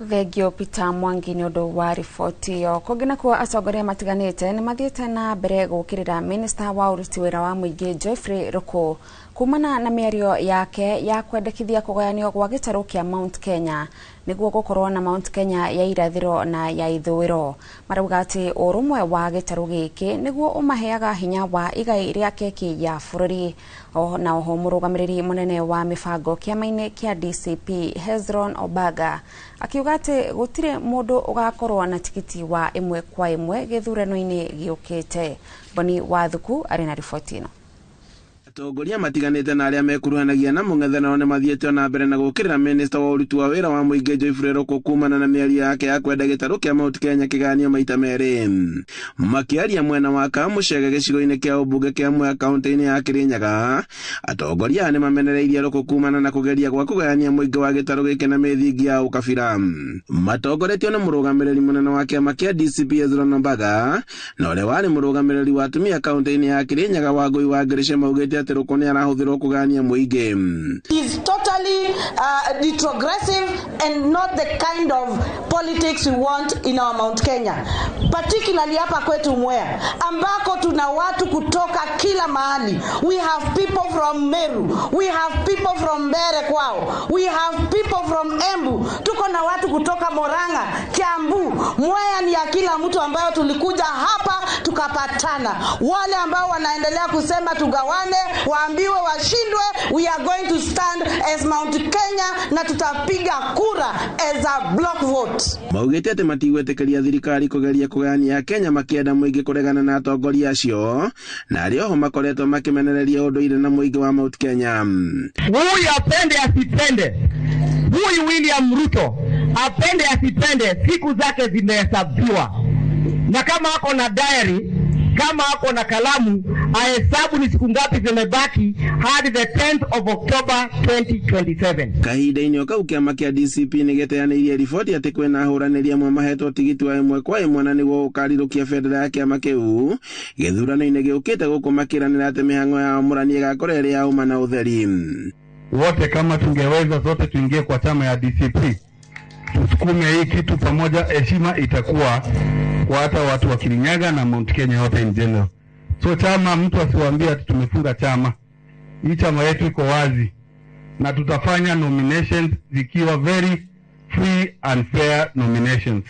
Thegio Peter Mwangi ni undu wa riboti yo kugina kwa atongoria matiganite ni mathiete na mbere gukirira minister wa uruti wira wa muingi Geoffrey Ruku kumana na mĩario yake ya kwendekithia kugayanio gwa gĩtarũ kĩa Mount Kenya niguo gukorwo na Mount Kenya ya irathiro na ya ithũĩro. Marauga atĩ ũrũmwe wa gĩtarũ gĩkĩ niguo ũmaheaga hinya wa igai rĩa keki ya bũrũri. Na oho mũrũgamĩrĩri mũnene wa mĩbango kĩama-inĩ kĩa DCP Hezron Obaga akiuga atĩ gũtirĩ mũndũ ũgakorwo na tikiti wa ĩmwe kwa ĩmwe gĩthurano-inĩ gĩũkĩte. Boni Wathuku arĩ na riboti ĩno. Atongoria matiganite na aria mekuruhanagia na mũng'ethanĩro nĩ mathiĩte na mbere na gũkĩrĩra minister wa ũruti wa wĩra wa mũingĩ Geoffrey Ruku kumana na mĩario yake ya kwenda gĩtarũ kĩa Mount Kenya kĩgayanio maita merĩ. Makĩaria mwena wa Kamuchege gĩcigo-inĩ kĩa ũmbunge kĩa Mwea kaunti-inĩ ya Kirinyaga, atongoria nĩ mamenereirie Ruku kumana na kũgeria gwa kũgayania mũingĩ wa gĩtarũ gĩkĩ na mĩthingi ya ũkabira. Matongoretio nĩ mũrũgamĩrĩri mũnene wa kĩama kĩa DCP Hezron Obaga na ũrĩa warĩ mũrũgamĩrĩri wa atumia kaunti-inĩ ya Kirinyaga Wangũi wa Ngĩrĩche maugĩte Ruku ni arahũthĩrwo kũgania mũingĩ. Is totally retrogressive and not the kind of politics we want in our Mount Kenya, particularly hapa kwetu Mwea ambako tuna watu kutoka kila mahali. We have people from Meru, we have people from Mbere kwao, we have people from Embu, tuko na watu kutoka Murang'a, Kiambu. Mwea ni ya kila mtu ambayo tulikuja hapa tukapatana. Wale ambao wanaendelea kusema tugawane waambiwe washindwe, we are going to stand as Mount Kenya na tutapiga kura as a block vote. Maugĩte atĩ matigwetĩkĩria thirikari kũgeria kũgayania Kenya makĩenda mũingĩ kũregana na atongoria acio na arĩa oho makoretwo makĩmenereria ũndũire na mũingĩ wa Mount Kenya. Huyu apende asipende, huyu William Ruto apende asipende, siku zake zimehesabiwa, na kama ako na diary, kama ako na kalamu, ahesabu ni siku ngapi zimebaki hadi the 10th of October 2027. Kahinda-inĩ o kau kĩama kĩa DCP nĩgĩteanĩirie riboti atĩ kwĩna ahũranĩri amwe mahetwo tigiti wa ĩmwe kwa ĩmwe na nĩguo gũkarirũkia bendera ya kĩama kĩu gĩthurano-inĩ gĩũkĩte gũkũ makĩranĩra atĩ mĩhang'o ya mũrani ĩgakorwo ĩrĩ ya ũma na ũtheri. Wote kama tungeweza zote tuingie kwa chama ya DCP, tusukume hii kitu pamoja, heshima itakuwa kwa hata watu wa Kirinyaga na Mount Kenya yote in general. So chama, mtu asiwaambie ati tumefunga chama. Hii chama yetu iko wazi na tutafanya nominations zikiwa very free and fair nominations.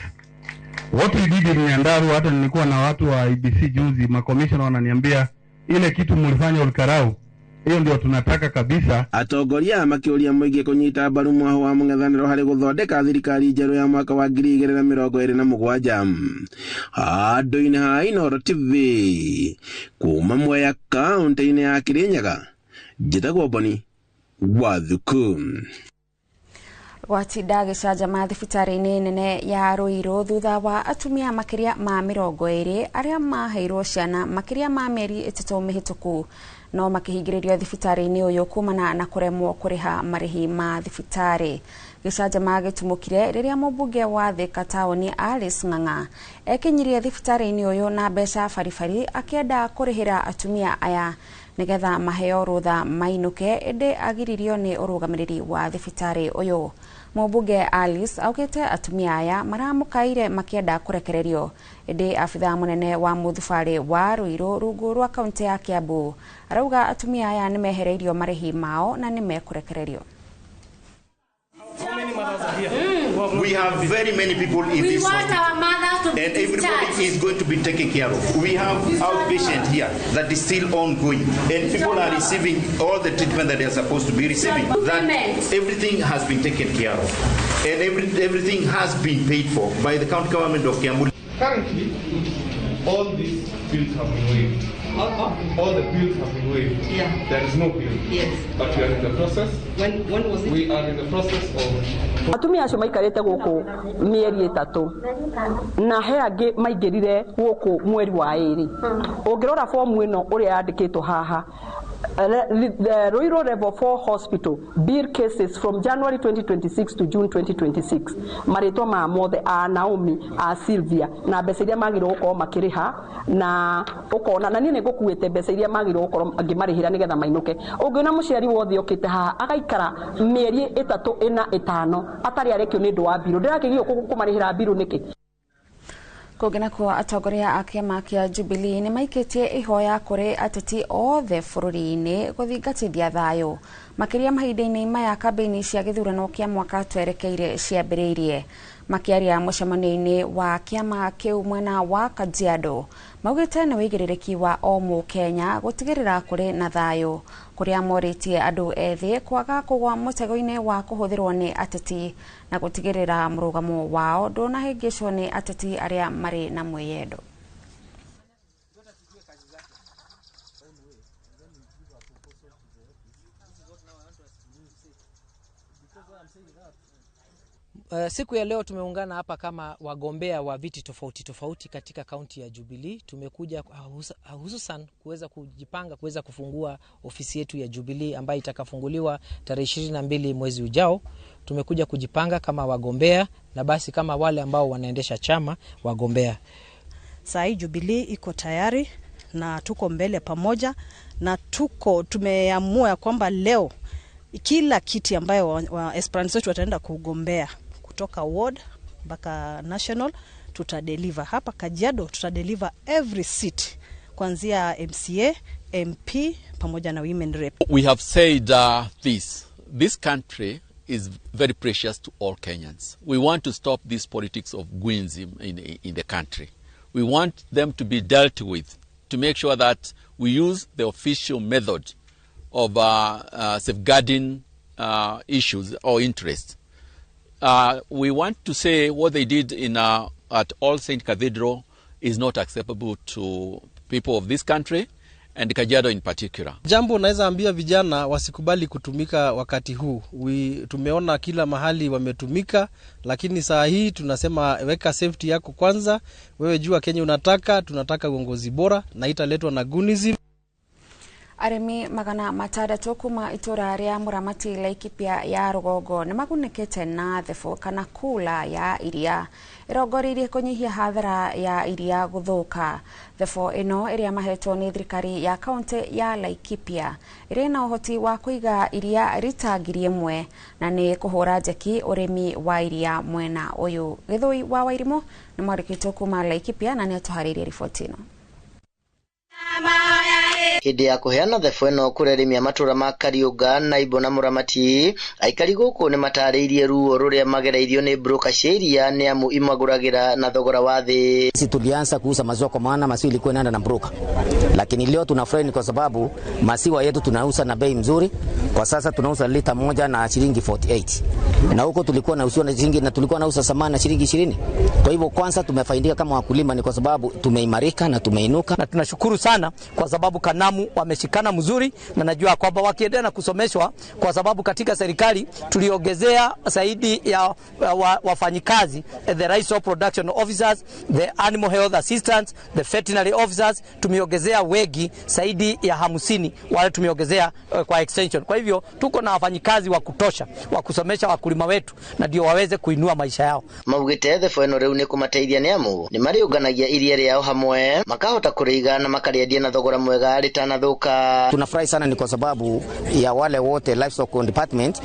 What we did in Nyandarua, hata nilikuwa na watu wa IBC juzi, makomishona wananiambia ile kitu mlifanya Olkarau, hiyo ndio tunataka kabisa. Atongoria makĩũria mũingĩ kũnyita mbaru mwaho wa mũng'ethanĩro harĩ gũthondeka thirikari njerũ ya mwaka wa 2027. Handũ-inĩ ha Inoro TV kuma Mwea kaunti-inĩ ya Kirinyaga, njĩtagwo Boni Wathuku. Gwatinda gĩcanjama thibitarĩ-inĩ nene ya Ruiru thutha wa atumia makĩria ma 20 arĩa maheirwo ciana makĩria ma mĩeri 3 mĩhĩtũku no makĩhingĩrĩrio thibitarĩ-inĩ ũyũ kumana na kũremwo kũrĩha marĩhi ma thibitarĩ. Gĩcanjama gĩtumũkire rĩrĩa mũmbunge wa Thika taũni Alice Ng'ang'a ekinyirie thibitarĩ-inĩ ũyũ na mbeca baribari akĩenda kũrĩhĩra atumia aya nĩgetha maheo rũtha mainũke, ĩndĩ agiririo nĩ ũrũgamĩrĩri wa thibitarĩ ũyũ. Mũmbunge Alice augĩte atumia aya maramũkaire makĩenda kũrekererio, ĩndĩ abitha mũnene wa mũthubarĩ wa Ruiru rungu rwa kaunti ya Kiambu arauga atumia aya nĩ mehereirio marĩhi mao na nĩ mekũrekererio. We have very many people in this hospital, and everybody is going to be taken care of. We have outpatient here that is still ongoing, and people are receiving all the treatment that they are supposed to be receiving. That everything has been taken care of, and everything has been paid for by the county government of Kiambu. Currently, all these bills have been waived. All the bills have been waived. Yeah. There is no bill. Yes. But we are in the process. When was it? We are in the process of... Atumia acio maikarĩte gũkũ mĩeri 3 na he angĩ maingĩrire gũkũ mweri wa 2. Ũngĩrora fomu ĩno ũrĩa yandĩkĩtwo haha, the Ruiru Level 4 Hospital bill cases from January 2026 to June 2026 maritwa ma mothe a Naomi a Sylvia na mbeca iria magirwo gukorwo makiriha na ukona na nini ngukuite mbeca iria magirwo gukorwo angimarihira nigetha mainuke ungiona muciari wothe okite ha agaikara mieri 3 4 5 atari arekio ni ndu wa biru ndirakigio kumarihira biru niki kugena kwa atongoria a kiama kia Jubilee ni maikitie ihoya kuri ateti othe bururi-ini guthingatithia thayo makiria mahinda-ini maya kambeni cia githurano kia mwaka twerekeire ciambiriirie makiaria mucemanio-ini wa kiama kiu mwena wa Kajiado maugite ni wigirирiki wa o Mukenya gutigirira kuri na thayo kuria moritie andu ethi kwaga kugwa mutego-ini wa kuhuthirwo ni ateti na gutigirira murugamo wao ndunahingicwo ni ateti aria mari na mwiyendo. Siku ya leo tumeungana hapa kama wagombea wa viti tofauti tofauti katika kaunti ya Jubilee. Tumekuja hususan kuweza kujipanga kuweza kufungua ofisi yetu ya Jubilee ambayo itakafunguliwa tarehe 22 mwezi ujao. Tumekuja kujipanga kama wagombea na basi kama wale ambao wanaendesha chama wagombea. Saa hii Jubilee iko tayari na tuko mbele pamoja na tumeamua kwamba leo kila kiti ambayo wa aspirants wetu wataenda kugombea kutoka ward mpaka national tutadeliver. Hapa Kajiado tutadeliver every seat kuanzia MCA, MP pamoja na women rep. We have said this country is very precious to all Kenyans. We want to stop this politics of Gwinism in the country. We want them to be dealt with to make sure that we use the official method of safeguarding issues or interests. We want to say what they did at All Saint Cathedral is not acceptable to people of this country and Kajiado in particular. Jambo naweza ambia vijana wasikubali kutumika wakati huu. Tumeona kila mahali wametumika, lakini saa hii tunasema weka safety yako kwanza. Wewe jua Kenya unataka, tunataka uongozi bora na italetwa na Gwinism. Arimi magana matandatu kuma itura ria Muramati Laikipia ya Rugongo nimagunekete na thefo kana kula ya iria irogoririe kunyihia hathara ya iria guthuka. Thefo ino iria mahetwo ni thirikari ya kaunti ya Laikipia iri na uhoti wa kuiga iria rita ngiri imwe na ni kuhura jeki urimi wa iria mwena uyu. Githui wa Wairimo ni mwarikitwo kuma Laikipia na ni atuharirie riboti ino. Hĩndĩ ya kuheana thefo ĩno kũrĩ matura ma Kariũnga na Ibo na Muramati, aikari gũkũ nĩ matarĩirie ruo rũrĩa magereirio nĩ broker sheria nĩ amu imagũragĩra na thogora wa thĩ. Sisi tulianza kuuza maziwa kwa maana maziwa ilikuwa inaenda na broker, lakini leo tunafurahi kwa sababu maziwa yetu tunauza na bei mzuri. Kwa sasa tunauza lita moja na shilingi 48, na huko tulikuwa na usiwa na shilingi na tulikuwa nauza samana na shilingi 20. Kwa hivyo kwanza tumefaidika kama wakulima, ni kwa sababu tumeimarika na tumeinuka, na tunashukuru sana kwa sababu Kanamu wameshikana mzuri, na najua kwamba wakiendelea na kusomeshwa, kwa sababu katika serikali tuliongezea zaidi ya wafanyikazi, the rice production officers, the animal health assistants, the veterinary officers, tumeongezea wegi zaidi ya 50 wale tumeongezea kwa extension. Kwa hivyo tuko na wafanyikazi wa kutosha wa kusomesha wakulima wetu na ndio waweze kuinua maisha yao. Maugite thefo ĩno rĩu nĩ kũmateithia nĩ amu nĩ mariũnganagia iria rĩao hamwe makahota kũrĩiga na makariendia na thogora mwega ritanathuka. Tunafurahi sana ni kwa sababu ya wale wote livestock department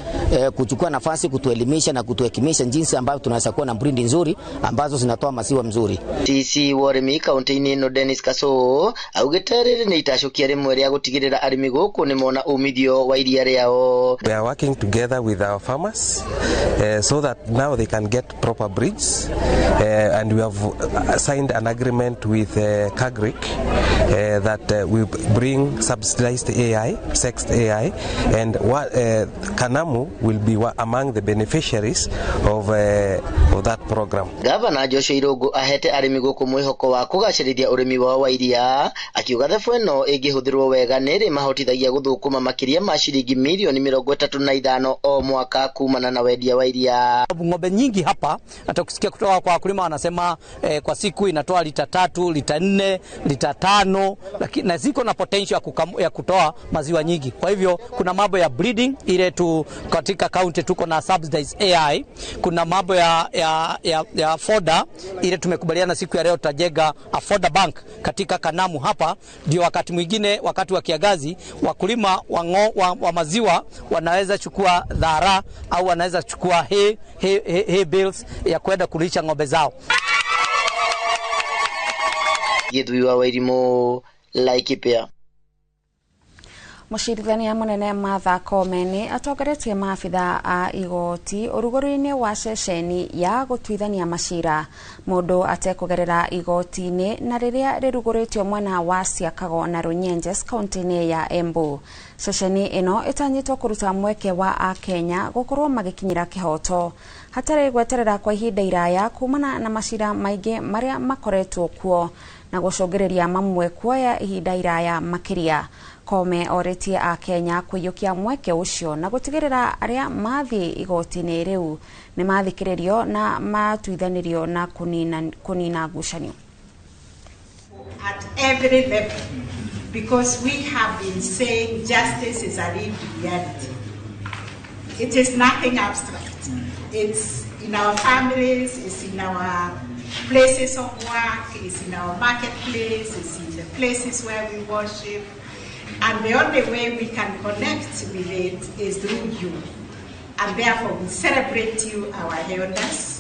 kuchukua nafasi kutuelimisha na kutuhekimisha jinsi ambavyo tunaweza kuwa na breed nzuri ambazo zinatoa maziwa mzuri. TC Warimi kaunti-inĩ ĩno Dennis Kaso augite rĩrĩ nĩ itacokia rĩmwe rĩa gutigirira arimi gũkũ nĩ mona umithio wa iria rĩao. We are working together with our farmers so that now they can get proper breeds and we have signed an agreement with Kagrik that we bring subsidized AI, sexed AI, and Kanamu will be among the beneficiaries of that program. Governor Joshua Irungu ahete arimi gũkũ mwĩhoko wa kũgacĩrithia ũrĩmi wao wa iria, akiuga thefo ĩno ĩngĩhũthĩrwo wega nĩ ĩrĩ mahotithagia gũthũkũma makĩria ma ciringi milioni 35 o mwaka kumana na wendia wa iria. Ng'ombe nyingi hapa hata kusikia kutoka kwa wakulima wanasema kwa siku inatoa lita 3, lita 4, lita 5, lakini na ziko na potential ya kutoa maziwa nyingi. Kwa hivyo kuna mambo ya breeding ile tu katika county tuko na subsidized AI, kuna mambo ya fodder ile tumekubaliana siku ya leo tutajega a fodder bank katika Kanamu hapa, ndio wakati mwingine wakati wa kiangazi wakulima wa maziwa wanaweza chukua dhara au wanaweza chukua hay bales ya kwenda kulisha ng'ombe zao. Githuiwa Wairimu, Laikipia. Mucirithania munene Martha Koome atongoretie maabitha a igoti urugori-ini wa ceceni ya gutwithania macira mundu atekugerera igoti-ini na riria riruguritio mwena wa Siakago na Runyenjes kaunti-ini ya Embu. Ceceni ino itanyitwo kuruta mweke wa a Kenya gukorwo magikinyira kihoto hatari gweterera kwa ihinda iraya kumana na macira maingi maria makoretwo kuo na gucungireria mamwe kuoya ihinda iraya makiria. Koome oretie a Kenya kuyukia mweke ucio na gutigirira aria mathi igoti-ini riu ni mathikiririo na matuithanirio na kunina ngucanio. At every level, because we have been saying justice is a lived reality. It is nothing abstract. It's in our families, it's in our places of work, it's in our marketplace, it's in the places where we worship. And the only way we can connect with it is through you. And therefore we celebrate you, our elders.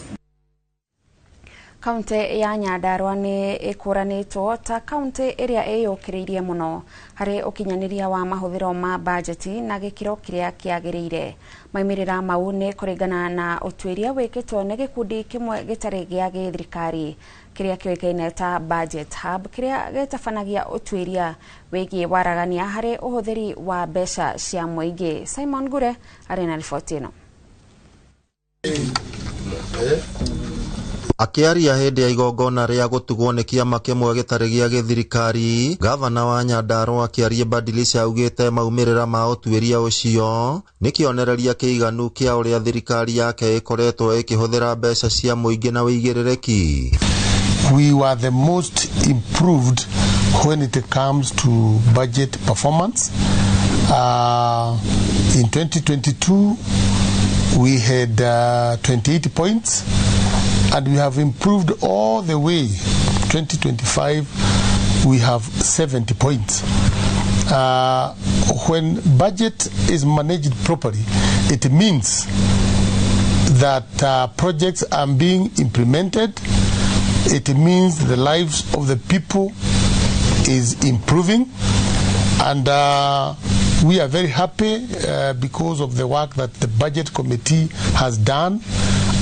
Kaunti ya Nyandarua ni ikuranitwo ta kaunti iria iyukiriirie muno hari ukinyaniria wa mahuthiro ma bajeti na gikiro kiria kiagiriire. Maimirira mau ni kuringana na utwiria wikitwo ni gikundi kimwe gitari gia githirikari kiria kioikaine ta Budget Hub kiria gitabanagia utwiria wigie waragania hari uhuthiri wa mbeca cia muingi. Simon Gure arena riboti ino. Akiaria hindi ya igongona ria gutugwo ni kiama kimwe gitari gia githirikari, gavana wa Nyandarua akiaria Badilisha augite maumirira ma utwiria ucio ni kionereria kiiganu kia uria thirikari yake ikoretwo ikihuthira mbeca cia muingi na wigiririki. We were the most improved when it comes to budget performance. In 2022 we had 28 points. And we have improved all the way. 2025, we have 70 points. When budget is managed properly, it means that projects are being implemented. It means the lives of the people is improving. And we are very happy because of the work that the Budget Committee has done.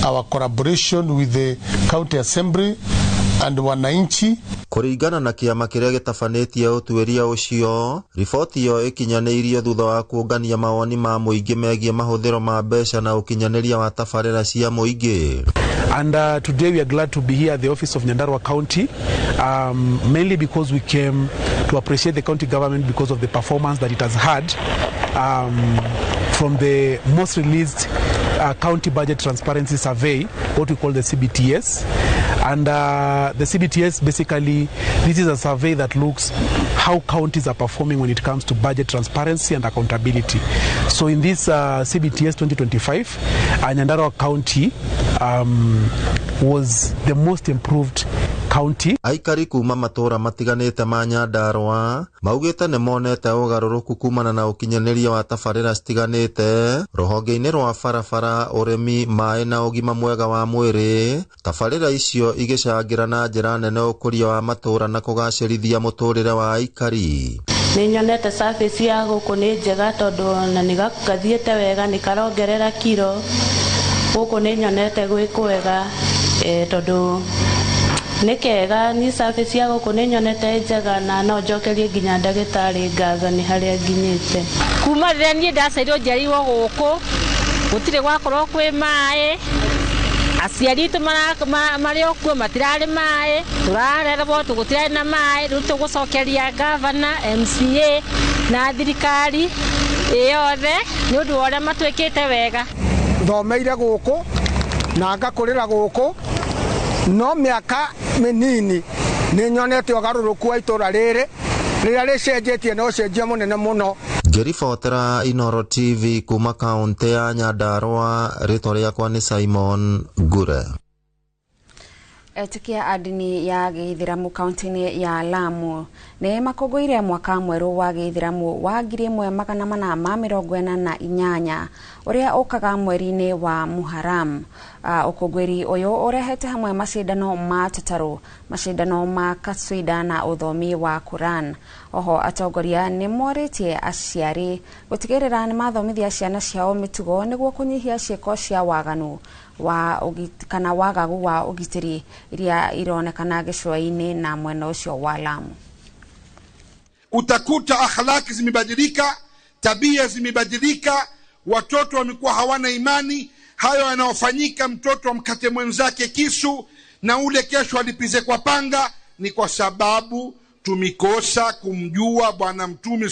Our collaboration with the County Assembly and wananchi. Kuringana na kiama kiria gitafanetie utwiria ucio, riboti yo ikinyanirio thutha wa kuongania mawoni ma muingi megie mahuthiro ma mbeca na ukinyaniria wa tabarira cia muingi. And today we are glad to be here at the office of Nyandarua County, mainly because we came to appreciate the county government because of the performance that it has had from the most released county budget transparency survey, what we call the CBTS. And the CBTS basically, this is a survey that looks how counties are performing when it comes to budget transparency and accountability. So in this CBTS 2025, Nyandarua County was the most improved county. Aikari kuma matura matiganite ma Nyandarua maugite ni monete ugaruruku kumana na ukinyaniria wa tabarira citiganite ruhonge-ini rwa barabara, urimi, mai na ugima mwega wa mwiri. Tabarira icio igicangira na njira nene ukuria wa matura na kugacirithia muturire wa aikari. Ni nyonete service ya guku ni njega tondu na nigathiete wega nikarongerera kiro guku ni nyonete gwikwega tondu nikega ni service ya guku ni nyonete njega na no njokerie nginya ndagitari ngatho ni haria nginyite kuma riria ni ndacerio njeriwo guku gutire gwakorwo kwi mai aciari tu mari okuo matirari mai turarerwo tugutire na mai riu tugucokeria gavana MCA na thirikari yothe ni undu uria matwikite wega. thomeire guku na ngakurira guku no miaka minini ni nyonete ugaruruku wa itura riri riria ricenjetie no cenjia munene muno. Ngiribotera Inoro TV kuma kaunti ya Nyandarua, ritwa riakwa ni Simon Ngure. Etikia adini ya Gĩithĩramu kaunti-inĩ ya Lamu nĩ makũngũĩire mwaka mwerũ wa Gĩithĩramu wa 1448 ũrĩa ũkaga mweri-inĩ wa Muharram. Ũkũngũĩri ũyũ ũrehete hamwe macindano ma tũtarũ, macindano ma kaswida na ũthomi wa Quran. Oho atongoria nĩ morĩtie aciari gũtigĩrĩra nĩ mathomithia ciana ciao mĩtugo nĩguo kũnyihia ciĩko cia waganu kana wagagu wa ugitiri iria ironekana gĩcũa-inĩ na mwena ũcio wa Lamu. Utakuta akhlaki zimebadilika, tabia zimebadilika, watoto wamekuwa hawana imani. Hayo yanayofanyika, mtoto amkate mwenzake kisu na ule kesho alipize kwa panga, ni kwa sababu tumikosa kumjua Bwana Mtume